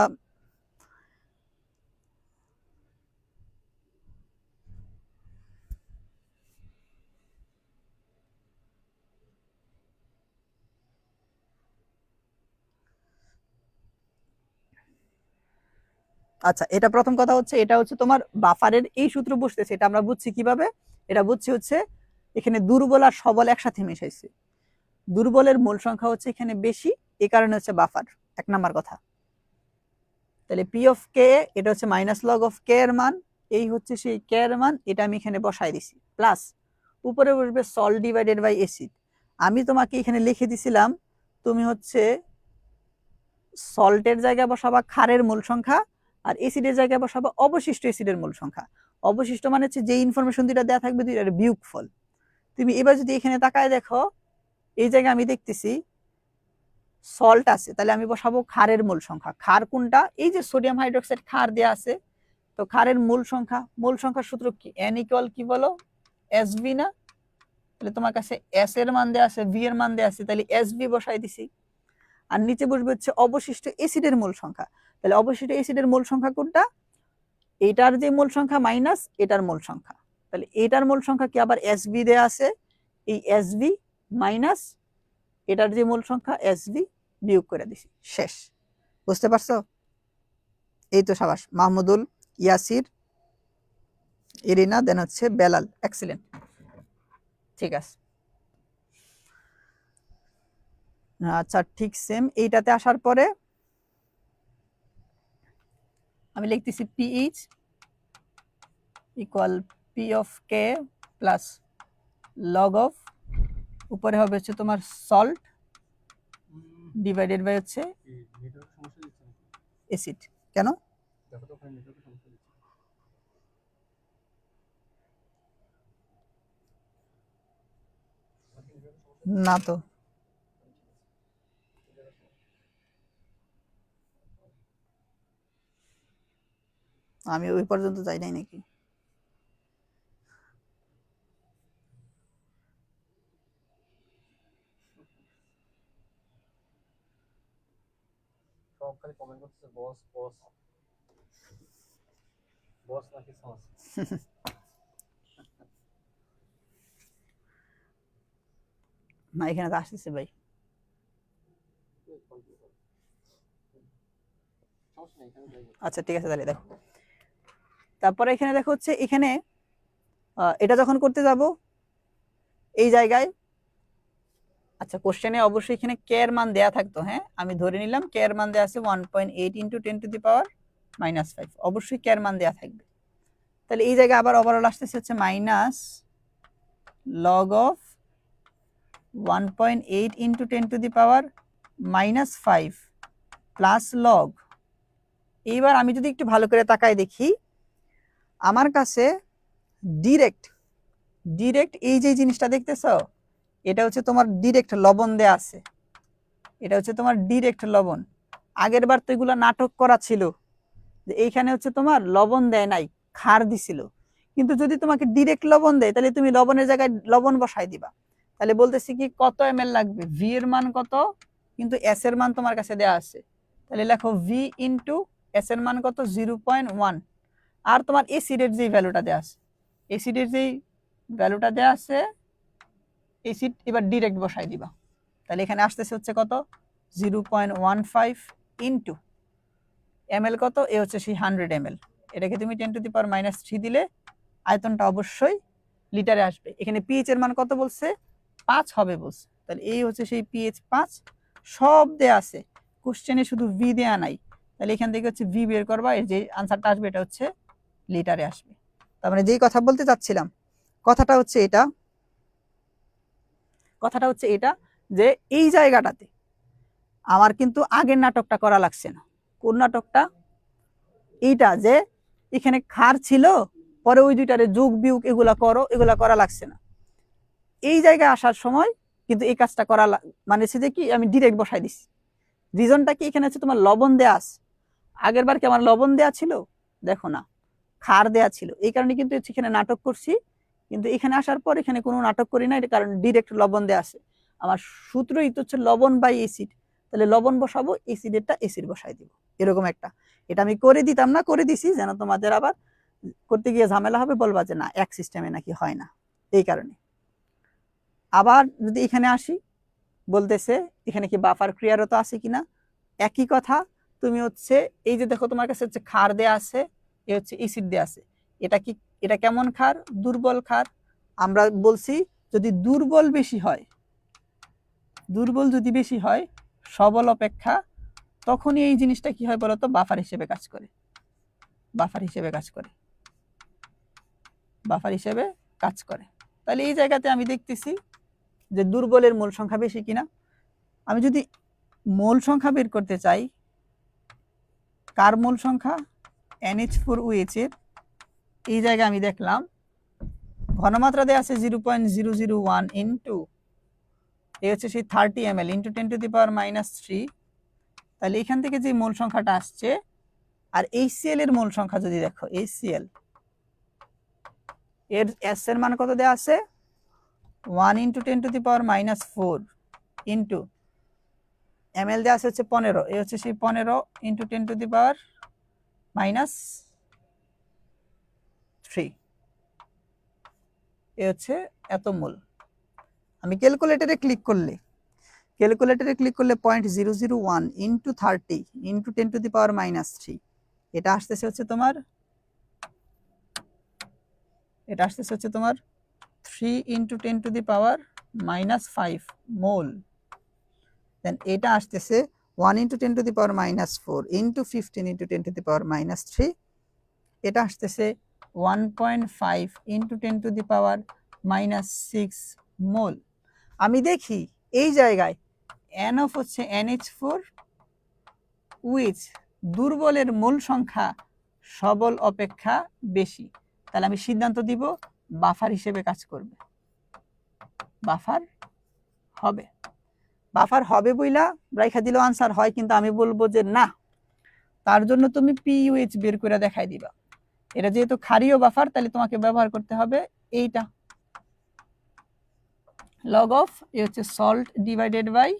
আচ্ছা এটা প্রথম কথা হচ্ছে, এটা হচ্ছে তোমার বাফারের এই সূত্র বসতেছে, এটা আমরা বুঝছি কিভাবে, এটা বুঝছি হচ্ছে এখানে দুর্বল আর সবল একসাথে মিশাইছে, দুর্বলের মূল সংখ্যা হচ্ছে এখানে বেশি, এই কারণে হচ্ছে বাফার, 1 নাম্বার কথা। তাহলে পি অফ কে, এটা হচ্ছে মাইনাস লগ অফ কে এর মান, এই হচ্ছে সেই কে এর মান, এটা আমি এখানে বসাই দিছি, প্লাস উপরে বসবে সল্ট ডিভাইডেড বাই অ্যাসিড। আমি তোমাকে এখানে লিখে দিছিলাম তুমি হচ্ছে সল্টের জায়গায় বসাবা ক্ষারের মূল সংখ্যা, আর অ্যাসিডের জায়গায় বসাবা অবশিষ্ট অ্যাসিডের মূল সংখ্যা। অবশিষ্ট মানে হচ্ছে যে ইনফরমেশন দুইটা দেওয়া থাকবে দুইটার বিয়োগফল। তুমি এবার যদি এখানে তাকায় দেখো, এই জায়গায় আমি দেখতেছি সল্ট আছে, তাহলে আমি বসাবো ক্ষারের মূল সংখ্যা। ক্ষার কোনটা? এই যে সোডিয়াম হাইড্রোক্সাইড ক্ষার দেয়া আছে, তো ক্ষারের মূল সংখ্যার সূত্র কি? n ইকুয়াল কি বলো? SV না? তাহলে তোমার কাছে s এর মান দেয়া আছে, v এর মান দেয়া আছে, তাহলে SV বসাই দিছি। আর নিচে বসবে হচ্ছে অবশিষ্ট অ্যাসিডের মূল সংখ্যা। তাহলে অবশিষ্ট অ্যাসিডের মূল সংখ্যা কোনটা? এটার যে মূল সংখ্যা মাইনাস এটার মূল সংখ্যা। তাহলে এটার মূল সংখ্যা কি? আবার SV দেয়া আছে, এই SV মাইনাস এটার যে মূল সংখ্যা SV বিয়োগ করে দিছি, শেষ। বুঝতে পারছো? এই তো সাবাস মাহমুদুল, ইয়াসির, ইরিনা, দেন হচ্ছে বেলাল, এক্সিলেন্ট, ঠিক আছে। আচ্ছা ঠিক সেম এইটাতে আসার পরে আমি লিখতেছি pH equal p of K plus log of, উপরে হবে হচ্ছে তোমার সল্ট ডিভাইডেড বাই হচ্ছে অ্যাসিড। কেন? না তো, আমি ওই পর্যন্ত যাই নাই নাকি? সব খালি কমেন্ট করতেছে বস বস বস নাকি সস। না এখানে তো আসতেছে ভাই। আচ্ছা ঠিক আছে, তাহলে দেখো তারপরে এখানে দেখো হচ্ছে এখানে এটা যখন করতে যাব এই জায়গায়, আচ্ছা কোশ্চেনে অবশ্যই এখানে কে এর মান দেয়া থাকতো, হ্যাঁ আমি ধরে নিলাম কে এর মান দেয়া আছে 1.8 ইনটু 10 টু দি পাওয়ার -5, অবশ্যই কে এর মান দেয়া থাকবে। তাহলে এই জায়গায় আবার ওভারঅল আসতেছে হচ্ছে minus log of 1.8 into 10 to the power -5 plus log. এইবার আমি যদি একটু ভালো করে তাকাই দেখি, আমার কাছে ডিরেক্ট এই যে জিনিসটা দেখতেছো, এটা হচ্ছে তোমার ডিরেক্ট লবণ দেয়া আছে, এটা হচ্ছে তোমার ডিরেক্ট লবণ। আগের বার তো এগুলো নাটক করা ছিল যে এইখানে হচ্ছে তোমার লবণ দেয় নাই, ক্ষার দিছিল। কিন্তু যদি তোমাকে ডিরেক্ট লবণ দেয় তাহলে তুমি লবণের জায়গায় লবণ বসাই দিবা। তাহলে বলতেছি কি কত ml লাগবে, ভি এর মান কত, কিন্তু এস এর মান তোমার কাছে দেয়া আছে, তাহলে লেখো ভি ইন্টু এস এর মান কত 0.1। আর তোমার এসিডের যে ভ্যালুটা দেয়া আছে, এসিডের যেই ভ্যালুটা দেয়া আছে, এসিড এবার ডিরেক্ট বসাই দিবা। তাহলে এখানে আসতেছে হচ্ছে কত 0.15 ইন্টু ml কত, এ হচ্ছে সেই 100 ml। এটাকে তুমি 10 টু দি পাওয়ার -3 দিলে আয়তনটা অবশ্যই লিটারে আসবে। এখানে পিএইচ এর মান কত বলছে? 5 হবে বলছে, তাহলে এই হচ্ছে সেই পিএইচ 5, সব দেয়া আছে, কোশ্চেনে শুধু ভি দেয়া নাই। তাহলে এখান থেকে হচ্ছে ভি বের করবা, এর যে আনসারটা আসবে এটা হচ্ছে লিটারে আসবে। তার মানে যেই কথা বলতে চাচ্ছিলাম, কথাটা হচ্ছে এটা যে এই জায়গাটাতে আমার কিন্তু আগের নাটকটা করা লাগছে না। কোন নাটকটা? এইটা যে এখানে ক্ষার ছিল, পরে ওই দুইটারে যোগ বিয়োগ এগুলা করো, এগুলা করা লাগছে না। এই জায়গায় আসার সময় কিন্তু এই কাজটা করা মানে হচ্ছে যে কি আমি ডিরেক্ট বসাই দিছি। রিজনটা কি? এখানে হচ্ছে তোমার লবণ দেয়া আছে, আগের বার কি আমার লবণ দেয়া ছিল? দেখো না, ক্ষার দেয়া ছিল, এই কারণে কিন্তু এখানে নাটক করছি। কিন্তু এখানে আসার পর এখানে কোনো নাটক করি না, এটা কারণ ডিরেক্ট লবণ দেয়া আছে। আমার সূত্রই তো হচ্ছে লবণ বাই এসিড, তাহলে লবণ বসাবো, এসিডেরটা এসিড বসাই দিব, এরকম একটা। এটা আমি করে দিতাম না, করে দিছি যেন তোমাদের আবার করতে গিয়ে ঝামেলা হবে, বলবা যে না এক সিস্টেমে নাকি হয় না, এই কারণে। আবার যদি এখানে আসি, বলতেছে এখানে কি বাফার ক্রিয়ারত আছে কিনা, একই কথা। তুমি হচ্ছে এই যে দেখো তোমার কাছে হচ্ছে ক্ষার দেয়া আছে, এ হচ্ছে এসিড দেয়া আছে, এটা কি, এটা কেমন ক্ষার? দুর্বল ক্ষার। আমরা বলছি যদি দুর্বল যদি বেশি হয় সবল অপেক্ষা, তখনই এই জিনিসটা কি হয় বলতো? বাফার হিসেবে কাজ করে। বাফার হিসেবে কাজ করে। তাহলে এই জায়গাতে আমি দেখতেছি যে দুর্বলের মোল সংখ্যা বেশি কিনা। আমি যদি মোল সংখ্যা বের করতে চাই, কার মোল সংখ্যা, NH4OH এর, এই জায়গায় আমি দেখলাম ঘনমাত্রা দেওয়া আছে 0.001 ইন্টু, এই হচ্ছে সেই 30 ml ইন্টু 10⁻³ তাহলে এখান থেকে যে মোল সংখ্যাটা আসছে, আর HCl এর মোল সংখ্যা যদি দেখো, HCl এর S এর মান কত দেওয়া আছে, 1 ইন্টু 10⁻⁴ ইন্টু ml দেওয়া আছে হচ্ছে 15, এই হচ্ছে সেই 15 ইন্টু 10⁻³ এ হচ্ছে এত মোল। আমি ক্যালকুলেটরে ক্লিক করলে 0.001 ইন্টু 30 ইন্টু 10⁻³ এটা আসতেছে হচ্ছে তোমার 3 ইন্টু 10⁻⁵ মোল। দেন এটা আসতেছে 1 ইন্টু 10⁻⁴ ইন্টু 15 ইন্টু 10⁻³ এটা আসতেছে 1.5 ইন্টু 10⁻⁶ মোল। আমি দেখি এই জায়গায় N অফ হচ্ছে NH4OH দুর্বলের মোল সংখ্যা সবল অপেক্ষা বেশি, তাহলে আমি সিদ্ধান্ত দিব বাফার হিসেবে কাজ করবে, বাফার হবে। বাফার হবে বইলা রাইখা দিলেও আনসার হয়, কিন্তু আমি বলবো যে না, তার জন্য তুমি PUH বের করে দেখাই দিবা। এটা যেহেতু ক্ষারীয় বাফার, তাহলে তোমাকে ব্যবহার করতে হবে এইটা, লগ অফ এ হচ্ছে সল্ট ডিভাইডেড বাই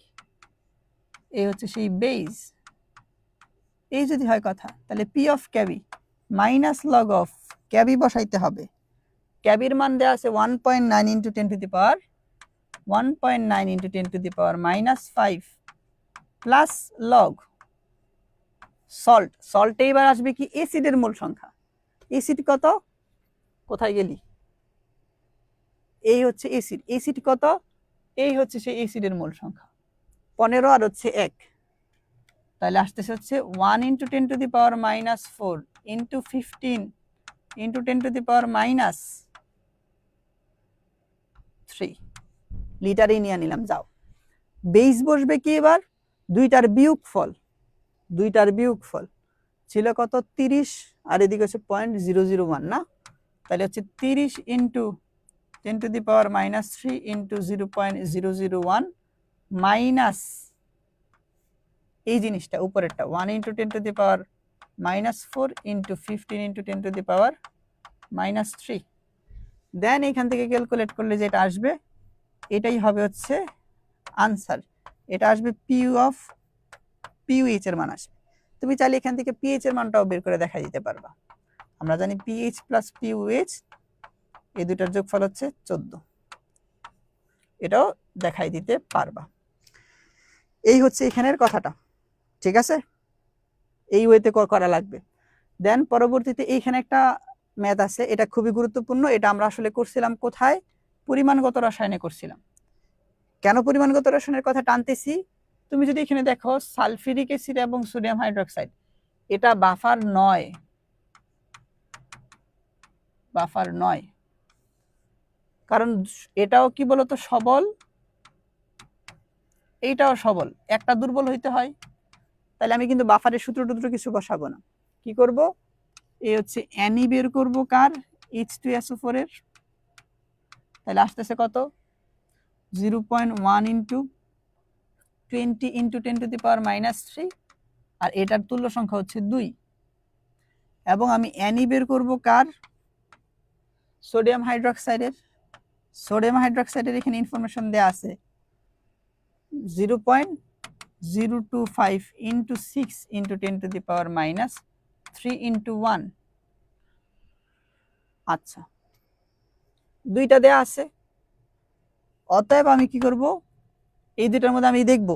এই হচ্ছে সেই বেজ। এই যদি হয় কথা, তাহলে P of Kb minus log of Kb বসাইতে হবে। ক্যাবির মান দেওয়া আছে 1.9 ইন্টু 10⁻⁵ প্লাস লগ সল্ট। সল্টে এবার আসবে কি অ্যাসিডের মোল সংখ্যা। অ্যাসিড কত, কোথায় গেলি, এই হচ্ছে অ্যাসিড। অ্যাসিড কত, এই হচ্ছে সেই অ্যাসিডের মোল সংখ্যা 15 আর হচ্ছে 1, তাহলে আসতেছে হচ্ছে 1 ইন্টু 10⁻⁴ ইন্টু 15 ইন্টু 10⁻³ লিটারেই নিয়ে নিলাম। যাও, বেস বসবে কি এবার, দুইটার বিয়োগফল ছিল কত 30, আর এদিকে হচ্ছে 0.001 না, তাহলে হচ্ছে 30 ইন্টু 10⁻³ ইন্টু 0.001 মাইনাস এই জিনিসটা উপরেরটা 1 ইন্টু 10⁻⁴ ইন্টু 15 ইন্টু 10⁻³ দেন এখান থেকে ক্যালকুলেট করলে যেটা আসবে এটাই হবে হচ্ছে আনসার। এটা আসবে PUH এর মান আসবে। তুমি চাইলে এখান থেকে PH এর মানটাও বের করে দেখা দিতে পারবা। আমরা জানি PH প্লাস PUH এই দুটার যোগফল হচ্ছে 14, এটাও দেখাই দিতে পারবা। এই হচ্ছে এখানের কথাটা, ঠিক আছে, এই ওয়েতে করা লাগবে। দেন পরবর্তীতে এইখানে একটা ম্যাথ আছে, এটা খুবই গুরুত্বপূর্ণ। এটা আমরা আসলে করছিলাম কোথায়, পরিমাণগত রসায়নে করছিলাম। কেন পরিমাণগত রসায়নের কথা টানতেছি, তুমি যদি এখানে দেখো সালফিউরিক অ্যাসিড এবং সোডিয়াম হাইড্রোক্সাইড, এটা বাফার নয়, কারণ এটাও কি বলতো সবল, এইটাও সবল, একটা দুর্বল হইতে হয়। তাহলে আমি কিন্তু বাফারের সূত্র কিছু বসাবো না, কি করব, এই হচ্ছে Ni বের করব কার, H2SO4 এর, তাহলে আসতেছে কত 0.1 ইন্টু 20 ইন্টু 10⁻³ আর এটার তুল্য সংখ্যা হচ্ছে 2, এবং আমি Ni বের করব কার, সোডিয়াম হাইড্রোক্সাইডের এখানে ইনফরমেশন দেয়া আছে 0.025 ইন্টু 6 ইন্টু 10⁻³ ইন্টু 1। আচ্ছা, দুইটা দেয়া আছে, অতএব আমি কি করব, এই দুইটার মধ্যে আমি দেখব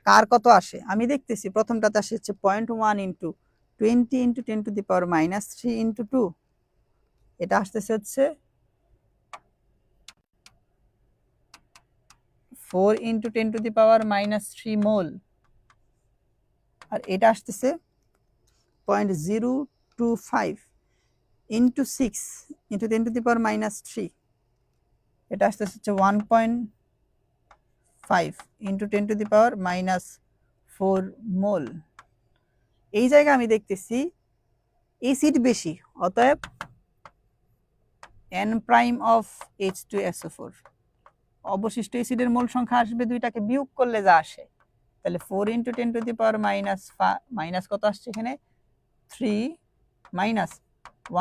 কার কত আসে। আমি দেখতেছি প্রথমটাতে আসে হচ্ছে 0.1 ইন্টু 20 ইন্টু 10⁻³ ইন্টু 2, এটা আসতেছে হচ্ছে 4 ইন্টু 10⁻³ মোল, আর এটা আসতেছে 0.025 ইন্টু 6 ইন্টু 10⁻³ এটা আসতেছে হচ্ছে 1.5 ইন্টু 10⁻⁴ মোল। এই জায়গায় আমি দেখতেছি অ্যাসিড বেশি, অতএব n প্রাইম অফ H2SO4 অবশিষ্ট অ্যাসিডের মোল সংখ্যা আসবে, দুইটাকে বিয়োগ করলে যা আসে, তাহলে 4 ইন্টু 10⁻⁻, কত আসছে এখানে 3 মাইনাস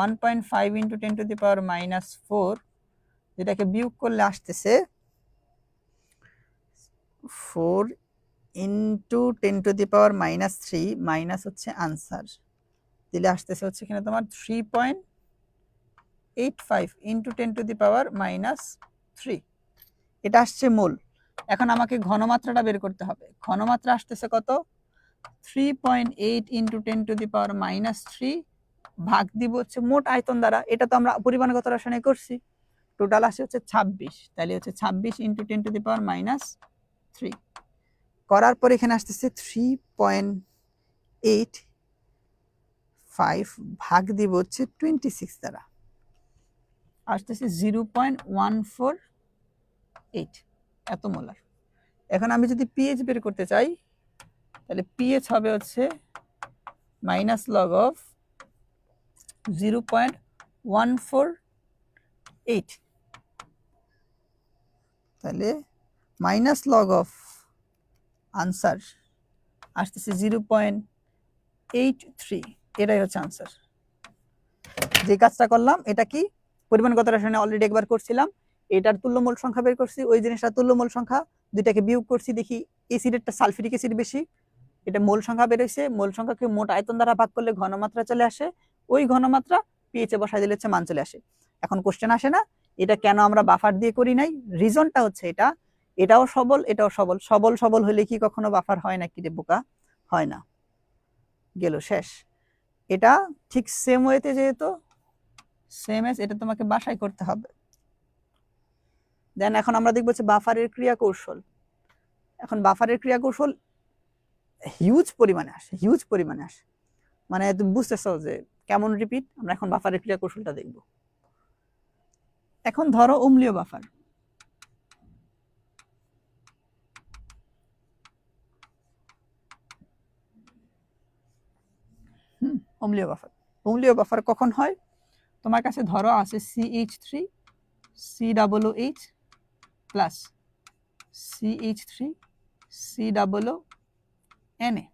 1.5 ইন্টু 10⁻⁴, যেটাকে বিয়োগ করলে আসতেছে 4 ইন্টু 10⁻³ মাইনাস হচ্ছে আনসার দিলে আসতেছে হচ্ছে এখানে তোমার 3.85 ইন্টু 10⁻⁻3, এটা আসছে মোল। এখন আমাকে ঘনমাত্রাটা বের করতে হবে। ঘনমাত্রা আসতেছে কত 3.8 ইন্টু 10⁻³ ভাগ দিব হচ্ছে মোট আয়তন দ্বারা। এটা তো আমরা পরিমাণগত রসায়নে করছি। টোটাল আসে হচ্ছে 26, তাহলে হচ্ছে 26 ইন্টু 10⁻³ করার পর এখানে আসতেছে 3.85 ভাগ দিব হচ্ছে 26 দ্বারা, আসতেছে 0.148 এত মোলার। এখন আমি যদি পিএইচ বের করতে চাই, তাহলে পিএইচ হবে হচ্ছে মাইনাস লগ অফ 0.148, তাহলে মাইনাস লগ অফ আনসার আসতেছে 0.83, এটাই হচ্ছে আনসার। যে কাজটা করলাম এটা কি পরিমাণগত রসায়নে অলরেডি একবার করছিলাম, এটার তুল্যমূল সংখ্যা বের করছি, ওই জিনিসটার তুল্যমূল সংখ্যা দুইটাকে বিয়োগ করছি, দেখি অ্যাসিডেরটা সালফিউরিক অ্যাসিড বেশি, এটা মোল সংখ্যা বের হয়েছে, মোল সংখ্যাকে মোট আয়তন দ্বারা ভাগ করলে ঘনমাত্রা চলে আসে, ওই ঘনমাত্রা পিএইচে বসাই দিলে হচ্ছে মান চলে আসে। এখন কোশ্চেন আসে না এটা কেন আমরা বাফার দিয়ে করি নাই, রিজনটা হচ্ছে এটাও সবল এটাও সবল, সবল সবল হলে কি কখনো বাফার হয় নাকি রে বোকা, হয় না, গেল শেষ। এটা ঠিক সেম ওয়েতে যেহেতু সেম এস, এটা তোমাকে বাসায় করতে হবে। দেন এখন আমরা দেখবো হচ্ছে বাফারের ক্রিয়া কৌশল। এখন বাফারের ক্রিয়া কৌশল হিউজ পরিমাণে আসে, মানে তুমি বুঝতেছো যে কেমন রিপিট। আমরা এখন বাফারের ক্রিয়া কৌশলটা দেখব। এখন ধরো অম্লীয় বাফার, অম্লীয় বাফার কখন হয়, তোমার কাছে ধরো আছে CH3 COOH plus CH3 COONA,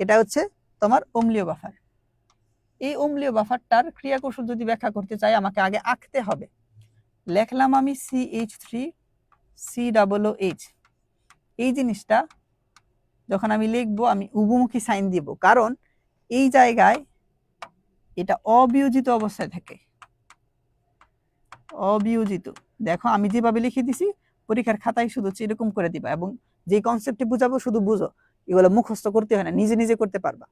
এটা হচ্ছে তোমার অম্লীয় বাফার। এই অম্লীয় বাফারটার ক্রিয়া কৌশল যদি ব্যাখ্যা করতে চাই আমাকে আগে আঁকতে হবে। লিখলাম আমি CH3 COOH, এই জিনিসটা যখন আমি লিখবো আমি উভমুখী সাইন দিব, কারণ এই জায়গায় এটা অবিয়োজিত অবস্থায় থাকে, অবিয়োজিত। দেখো আমি যেভাবে লিখে দিছি পরীক্ষার খাতায় শুধু এরকম করে দিবা, এবং যে কনসেপ্টে বুঝাবো শুধু বুঝো, এগুলো মুখস্থ করতে হয় না, নিজে নিজে করতে পারবা।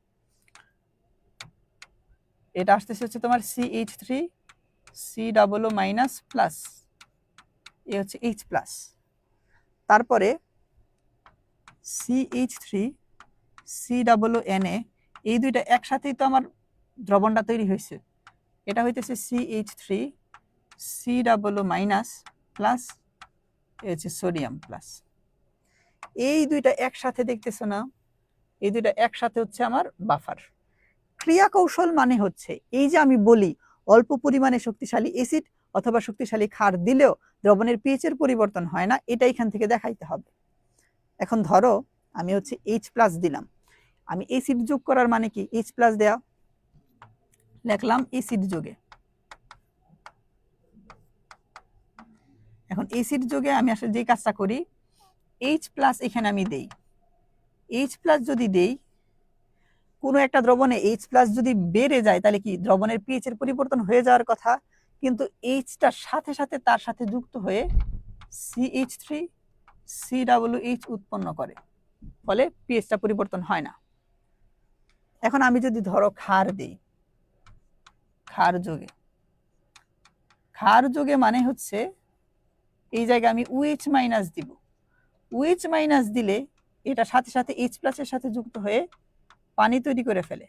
এটা আসতেছে হচ্ছে তোমার CH3 COO মাইনাস প্লাস, এ হচ্ছে H প্লাস, তারপরে CH3 COONA, এই দুইটা একসাথেই তো আমার দ্রবণটা তৈরি হয়েছে। এটা হইতেছে CH3 COO মাইনাস প্লাস, এ হচ্ছে সোডিয়াম প্লাস। এই দুইটা একসাথে দেখতেছো না, এই দুইটা একসাথে হচ্ছে আমার বাফার। ক্রিয়া কৌশল মানে হচ্ছে এই যে আমি বলি অল্প পরিমাণে শক্তিশালী অ্যাসিড অথবা শক্তিশালী ক্ষার দিলেও দ্রবণের পিএইচ এর পরিবর্তন হয় না, এটা এখান থেকে দেখাইতে হবে। এখন ধরো আমি হচ্ছে H প্লাস দিলাম, আমি অ্যাসিড যোগ করার মানে কি H প্লাস দেয়া, লিখলাম অ্যাসিড যোগে। এখন অ্যাসিড যোগে আমি আসলে যে কাজটা করি H প্লাস এখানে আমি দেই, H প্লাস যদি দেই কোনো একটা দ্রবণে H প্লাস যদি বেড়ে যায় তাহলে কি দ্রবণের পিএইচ এর পরিবর্তন হয়ে যাওয়ার কথা, কিন্তু Hটার সাথে সাথে তার সাথে যুক্ত হয়ে CH3 COOH উৎপন্ন করে, ফলে পিএইচটা পরিবর্তন হয় না। এখন আমি যদি ধরো ক্ষার দেই, ক্ষার যোগে মানে হচ্ছে এই জায়গায় আমি OH মাইনাস দিব, OH মাইনাস দিলে এটা সাথে সাথে H প্লাসের সাথে যুক্ত হয়ে পানি তৈরি করে ফেলে।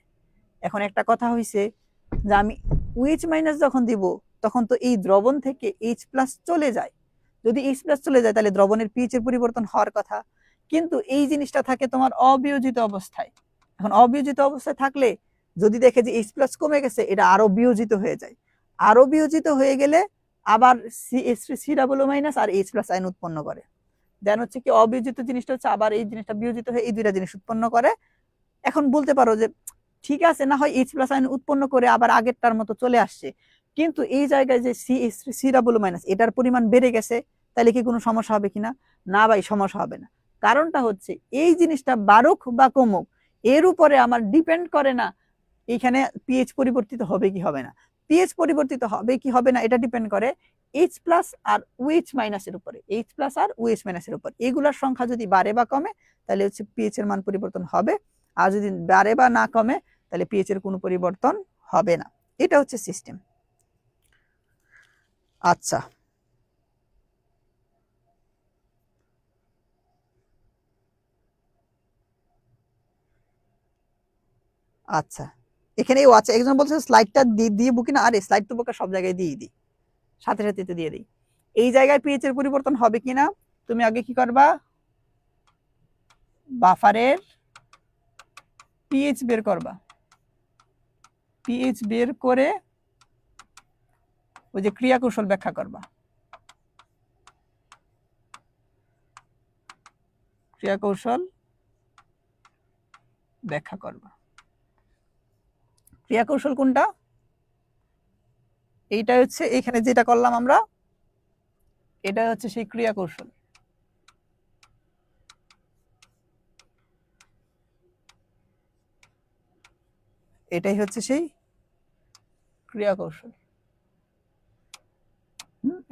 এখন একটা কথা হইছে যে আমি OH মাইনাস যখন দিব তখন তো এই দ্রবণ থেকে H প্লাস চলে যায়, যদি H প্লাস চলে যায় তাহলে দ্রবণের পিএইচ এর পরিবর্তন হওয়ার কথা, কিন্তু এই জিনিসটা থাকে তোমার অবিয়োজিত অবস্থায়। এখন অবিয়োজিত অবস্থায় থাকলে যদি দেখে যে H প্লাস কমে গেছে, এটা আরো বিয়োজিত হয়ে যায়, আরো বিয়োজিত হয়ে গেলে আবার CH3COO মাইনাস আর H প্লাস আয়ন উৎপন্ন করে। দেন হচ্ছে কি অবিয়োজিত জিনিসটা হচ্ছে আবার এই জিনিসটা বিয়োজিত হয়ে এই দুইটা জিনিস উৎপন্ন করে। এখন বলতে পারো যে ঠিক আছে, না হয় H প্লাস আয়ন উৎপন্ন করে আবার আগেরটার মতো চলে আসছে, কিন্তু এই জায়গায় যে CH3COO মাইনাস এটার পরিমাণ বেড়ে গেছে, তাহলে কি কোনো সমস্যা হবে কিনা? না ভাই, সমস্যা হবে না। কারণটা হচ্ছে এই জিনিসটা বাড়ুক বা কমুক এর উপরে আমার ডিপেন্ড করে না এইখানে পিএইচ পরিবর্তিত হবে কি হবে না। পিএইচ পরিবর্তিত হবে কি হবে না এটা ডিপেন্ড করে H প্লাস আর OH মাইনাসের উপরে, H প্লাস আর OH মাইনাসের উপর। এগুলোর সংখ্যা যদি বাড়ে বা কমে তাহলে হচ্ছে পিএইচ এর মান পরিবর্তন হবে, আর যদি বাড়ে বা না কমে তাহলে পিএইচ এর কোনো পরিবর্তন হবে না। এটা হচ্ছে সিস্টেম। আচ্ছা, আচ্ছা এখানেও আছে একজন বলছে স্লাইডটা দিয়ে বুকি না, আরে স্লাইড তো বোকা সব জায়গায় দিয়ে দিই, সাথে সাথে তো দিয়ে দিই। এই জায়গায় পিএইচ এর পরিবর্তন হবে কিনা তুমি আগে কি করবা, বাফারের পিএইচ বের করবা, পিএইচ বের করে ওই যে ক্রিয়া কৌশল ব্যাখ্যা করবা, ক্রিয়া কৌশল ব্যাখ্যা করবা। ক্রিয়া কৌশল কোনটা? এইটা হচ্ছে এখানে যেটা করলাম আমরা, এটা হচ্ছে সেই ক্রিয়া কৌশল। এটাই হচ্ছে সেই ক্রিয়া কৌশল।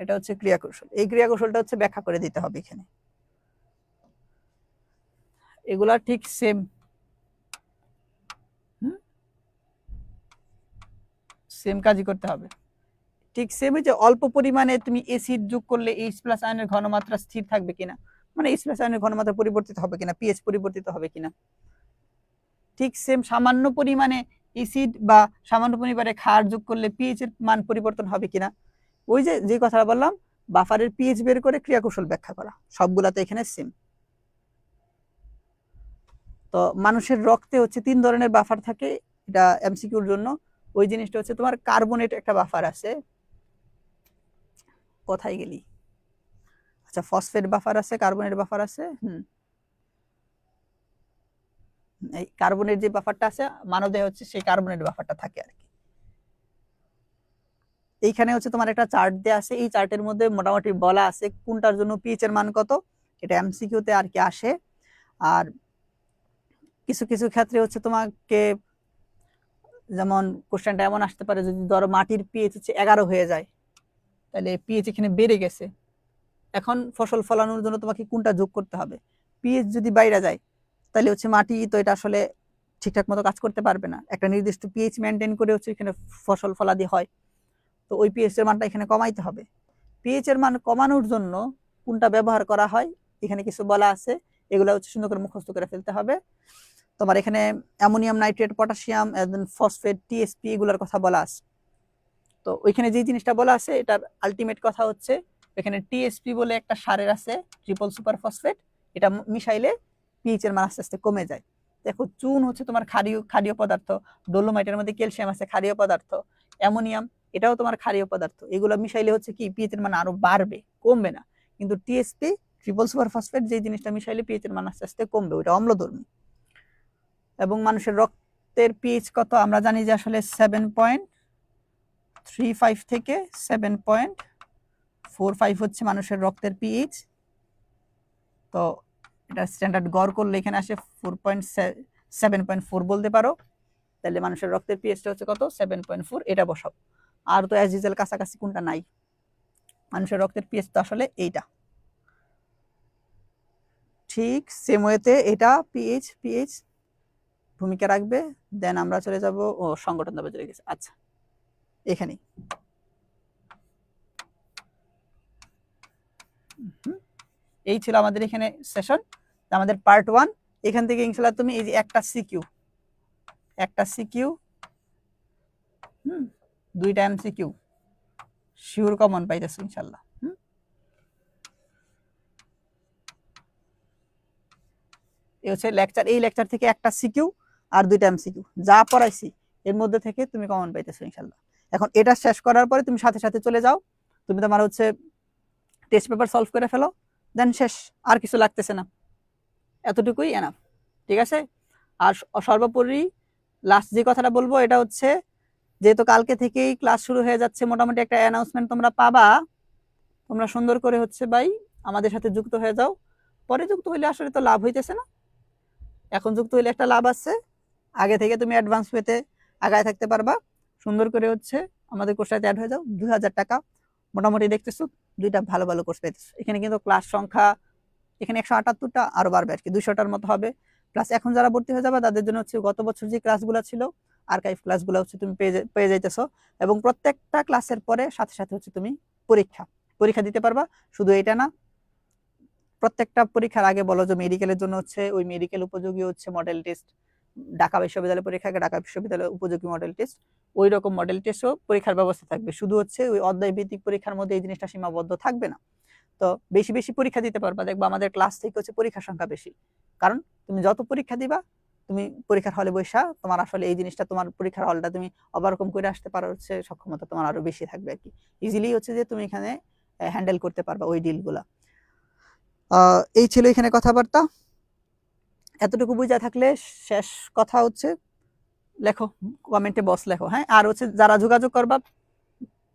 এটা হচ্ছে ক্রিয়া কৌশল। এই ক্রিয়া কৌশলটা হচ্ছে ব্যাখ্যা করে দিতে হবে এখানে। এগুলা ঠিক সেম, সেম কাজই করতে হবে। ঠিক সেম, যে অল্প পরিমাণে তুমি এসিড যোগ করলে H প্লাস আয়নের ঘনমাত্রা স্থির থাকবে কিনা, মানে H প্লাস আয়নের ঘনমাত্রা পরিবর্তিত হবে কিনা, পিএইচ পরিবর্তিত হবে কিনা। ঠিক সেম সামান্য পরিমাণে এসিড বা সামান্য পরিমাণে ক্ষার যোগ করলে পিএইচ এর মান পরিবর্তন হবে কিনা। ওই যে কথাটা বললাম, বাফারের পিএইচ বের করে ক্রিয়া কৌশল ব্যাখ্যা করা, সবগুলাতে এখানে সেম। তো মানুষের রক্তে হচ্ছে 3 ধরনের বাফার থাকে, এটা এমসিকিউর জন্য। ওই জিনিসটা হচ্ছে তোমার কার্বনেট একটা বাফার আছে, কোথায় গেলি, আচ্ছা ফসফেট বাফার আছে, কার্বনেট বাফার আছে। এই কার্বনের যে বাফারটা আছে মানবদেহে হচ্ছে সেই কার্বনের বাফারটা থাকে আর কি। এইখানে হচ্ছে তোমার একটা চার্ট দেয়া আছে, এই চার্টের মধ্যে মোটামুটি বলা আছে কোনটার জন্য পিএইচ এর মান কত, এটা এমসিকিউতে আর কি আসে। আর কিছু কিছু ক্ষেত্রে হচ্ছে তোমাকে যেমন কোশ্চেনটা এমন আসতে পারে, যদি ধরো মাটির পিএইচ হচ্ছে 11 হয়ে যায়, তাহলে পিএইচ এখানে বেড়ে গেছে, এখন ফসল ফলানোর জন্য তোমাকে কোনটা যোগ করতে হবে। পিএইচ যদি বাইরে যায় তাহলে হচ্ছে মাটি তো এটা আসলে ঠিকঠাক মতো কাজ করতে পারবে না, একটা নির্দিষ্ট পিএইচ মেনটেন করে হচ্ছে এখানে ফসল ফলাদি হয়, তো ওই পিএইচ এর মানটা এখানে কমাইতে হবে। পিএইচ এর মান কমানোর জন্য কোনটা ব্যবহার করা হয় এখানে কিছু বলা আছে, এগুলো হচ্ছে সুন্দর করে মুখস্থ করে ফেলতে হবে। তোমার এখানে ammonium nitrate, potassium, phosphate, TSP এগুলোর কথা বলা আছে। তো ওইখানে যে জিনিসটা বলা আছে এটার আলটিমেট কথা হচ্ছে এখানে টিএসপি বলে একটা সারের আছে, ট্রিপল সুপার ফসফেট, এটা মিশাইলে পিএইচ এর মান আস্তে আস্তে কমে যায়। দেখো চুন হচ্ছে তোমার ক্ষারীয় পদার্থ, ডোলোমাইটের মধ্যে ক্যালসিয়াম আছে ক্ষারীয় পদার্থ, অ্যামোনিয়াম এটাও তোমার ক্ষারীয় পদার্থ, এগুলো মিশাইলে হচ্ছে কি পিএইচ এর মান আরো বাড়বে, কমবে না। কিন্তু টিএসপি ট্রিপল সুপার ফসফেট যে জিনিসটা মিশাইলে পিএইচ এর মান আস্তে আস্তে কমবে, ওইটা অম্লধর্মী। এবং মানুষের রক্তের পিএইচ কত আমরা জানি যে আসলে 7.35 থেকে 7.45 হচ্ছে মানুষের রক্তের পিএইচ। তো এটা স্ট্যান্ডার্ড গড় করলে এখানে আসে 7.4 বলতে পারো, তাহলে মানুষের রক্তের পিএইচটা হচ্ছে কত 7.4, এটা বসাও। আর তো অ্যাজ ইউজুয়াল কাছাকাছি কোনটা নাই, মানুষের রক্তের পিএইচ তো আসলে এইটা, ঠিক সেম ওয়েতে এটা পিএইচ ভূমিকা রাখবে। দেন আমরা চলে যাব ও সংগঠন দাবে চলে গেছে। আচ্ছা এখানে এই ছিল আমাদের এখানে সেশন, আমাদের পার্ট 1। এখান থেকে ইনশাআল্লাহ তুমি এই যে একটা সিকিউ 2টা এমসিকিউ শিওর কমন পাইতেছো ইনশাল্লাহ। এই হচ্ছে লেকচার, এই লেকচার থেকে একটা সিকিউ আর 2টা এমসিকিউ যা পড়াইছি এর মধ্যে থেকে তুমি কমন পাইতেছো ইনশাল্লাহ। এখন এটা শেষ করার পরে তুমি সাথে সাথে চলে যাও, তুমি তোমার হচ্ছে টেস্ট পেপার সলভ করে ফেলো, দেন শেষ, আর কিছু লাগতেছে না, এতটুকুই এনাফ। ঠিক আছে। আর সর্বোপরি লাস্ট যে কথাটা বলবো এটা হচ্ছে, যেহেতু কালকে থেকেই ক্লাস শুরু হয়ে যাচ্ছে, মোটামুটি একটা অ্যানাউন্সমেন্ট তোমরা পাবা, তোমরা সুন্দর করে হচ্ছে ভাই আমাদের সাথে যুক্ত হয়ে যাও। পরে যুক্ত হইলে আসলে তো লাভ হইতেছে না, এখন যুক্ত হইলে একটা লাভ আছে, আগে থেকে তুমি অ্যাডভান্স পেতে আগায় থাকতে পারবা। সুন্দর করে হচ্ছে আমাদের কোর্সটাতে অ্যাড হয়ে যাও, 2000 টাকা মোটামুটি দেখতেছো, 2টা ভালো ভালো কোর্স পেতেছো। এখানে কিন্তু ক্লাস সংখ্যা এখানে 178টা, আরো বাড়বে আর কি, 200টার মতো হবে। প্লাস এখন যারা ভর্তি হয়ে যাবে তাদের জন্য হচ্ছে গত বছর যে ক্লাসগুলো ছিল আর্কাইভ ক্লাসগুলো হচ্ছে তুমি পেয়ে যাইতেছো, এবং প্রত্যেকটা ক্লাসের পরে সাথে সাথে হচ্ছে তুমি পরীক্ষা দিতে পারবা। শুধু এটা না, প্রত্যেকটা পরীক্ষার আগে বলো যে মেডিকেলের জন্য হচ্ছে ওই মেডিকেল উপযোগী হচ্ছে মডেল টেস্ট, ঢাকা বিশ্ববিদ্যালয় পরীক্ষাকে ঢাকা বিশ্ববিদ্যালয় উপযোগী মডেল টেস্ট, ওই রকম মডেল টেস্টও পরীক্ষার ব্যবস্থা থাকবে। শুধু হচ্ছে ওই অধ্যায় ভিত্তিক পরীক্ষার মধ্যে এই জিনিসটা সীমাবদ্ধ থাকবে না। তো বেশি বেশি পরীক্ষা দিতে পারবা, দেখবা আমাদের ক্লাস থেকে হচ্ছে পরীক্ষার সংখ্যা বেশি, কারণ তুমি যত পরীক্ষা দিবা, তুমি পরীক্ষার হলে বসা তোমার আসলে এই জিনিসটা, তোমার পরীক্ষার হলটা তুমি ওভারকম করে আসতে পারো হচ্ছে সক্ষমতা তোমার আরো বেশি থাকবে আর কি, ইজিলি হচ্ছে যে তুমি এখানে হ্যান্ডেল করতে পারবা ওই ডিলগুলা। এই ছিল এখানে কথাবার্তা, এতটুকু বুঝা থাকলে শেষ কথা হচ্ছে লেখো কমেন্টে বস লেখো, হ্যাঁ। আর হচ্ছে যারা যোগাযোগ করবা,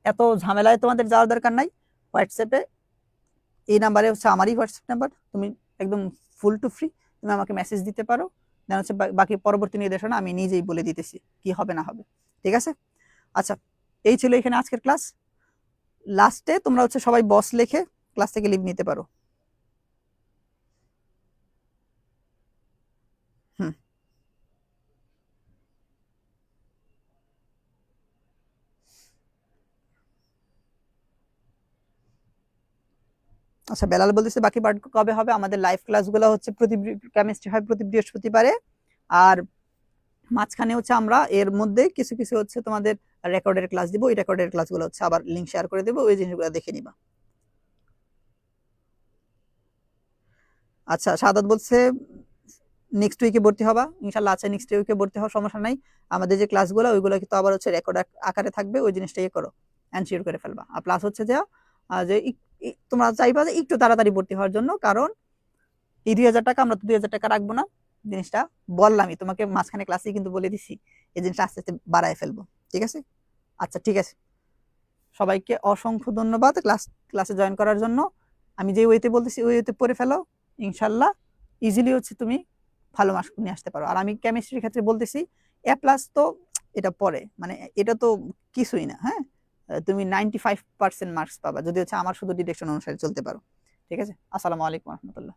এত ঝামেলায় তোমাদের যাওয়ার দরকার নাই, হোয়াটসঅ্যাপে এই নাম্বারে হচ্ছে আমারই হোয়াটসঅ্যাপ নাম্বার, তুমি একদম ফুল টু ফ্রি, তুমি আমাকে মেসেজ দিতে পারো, দেন হচ্ছে বাকি পরবর্তী নির্দেশনা আমি নিজেই বলে দিতেছি কি হবে না হবে। ঠিক আছে। আচ্ছা, এই ছিল এখানে আজকের ক্লাস। লাস্টে তোমরা হচ্ছে সবাই বস লিখে ক্লাস থেকে লিভ নিতে পারো। আচ্ছা, বেলাল বলতেছে বাকি পার্ট কবে হবে? আমাদের লাইভ ক্লাসগুলো হচ্ছে কেমিস্ট্রি হয় প্রতি বৃহস্পতিবারে, আর মাঝখানে হচ্ছে আমরা এর মধ্যে কিছু কিছু হচ্ছে তোমাদের রেকর্ডের ক্লাস দিব, ওই রেকর্ডের ক্লাসগুলো হচ্ছে আবার লিংক শেয়ার করে দেবো, ওই জিনিসগুলো দেখে নিবা। আচ্ছা, সাদাত বলছে নেক্সট উইকে ভর্তি হবা, ইনশাল্লাহ। আচ্ছা, নেক্সট উইকে ভর্তি হওয়ার সমস্যা নাই, আমাদের যে ক্লাসগুলো ওইগুলো কিন্তু আবার হচ্ছে রেকর্ড আকারে থাকবে, ওই জিনিসটা ইয়ে করো, এনশিওর করে ফেলবা। আর প্লাস হচ্ছে যে তোমরা চাইবা যে একটু তাড়াতাড়ি ভর্তি হওয়ার জন্য, কারণ এই 2000 টাকা আমরা তো 2000 টাকা রাখবো না, জিনিসটা বললামই তোমাকে মাঝখানে ক্লাসে কিন্তু বলে দিছি, এই জিনিসটা আস্তে আস্তে বাড়ায় ফেলবো। ঠিক আছে। আচ্ছা, ঠিক আছে, সবাইকে অসংখ্য ধন্যবাদ ক্লাসে জয়েন করার জন্য। আমি যে ওয়েতে বলতেছি ওই ওয়েতে পড়ে ফেলো, ইনশাল্লাহ ইজিলি হচ্ছে তুমি ভালো মার্কস নিয়ে আসতে পারো। আর আমি কেমিস্ট্রির ক্ষেত্রে বলতেছি A+ তো এটা পরে, মানে এটা তো কিছুই না, হ্যাঁ। তুমি 95% মার্কস পাবা যদি হচ্ছে আমার শুধু ডিরেকশন অনুসারে চলতে পারো। ঠিক আছে। আসসালামু আলাইকুম রহমতুল্লাহ।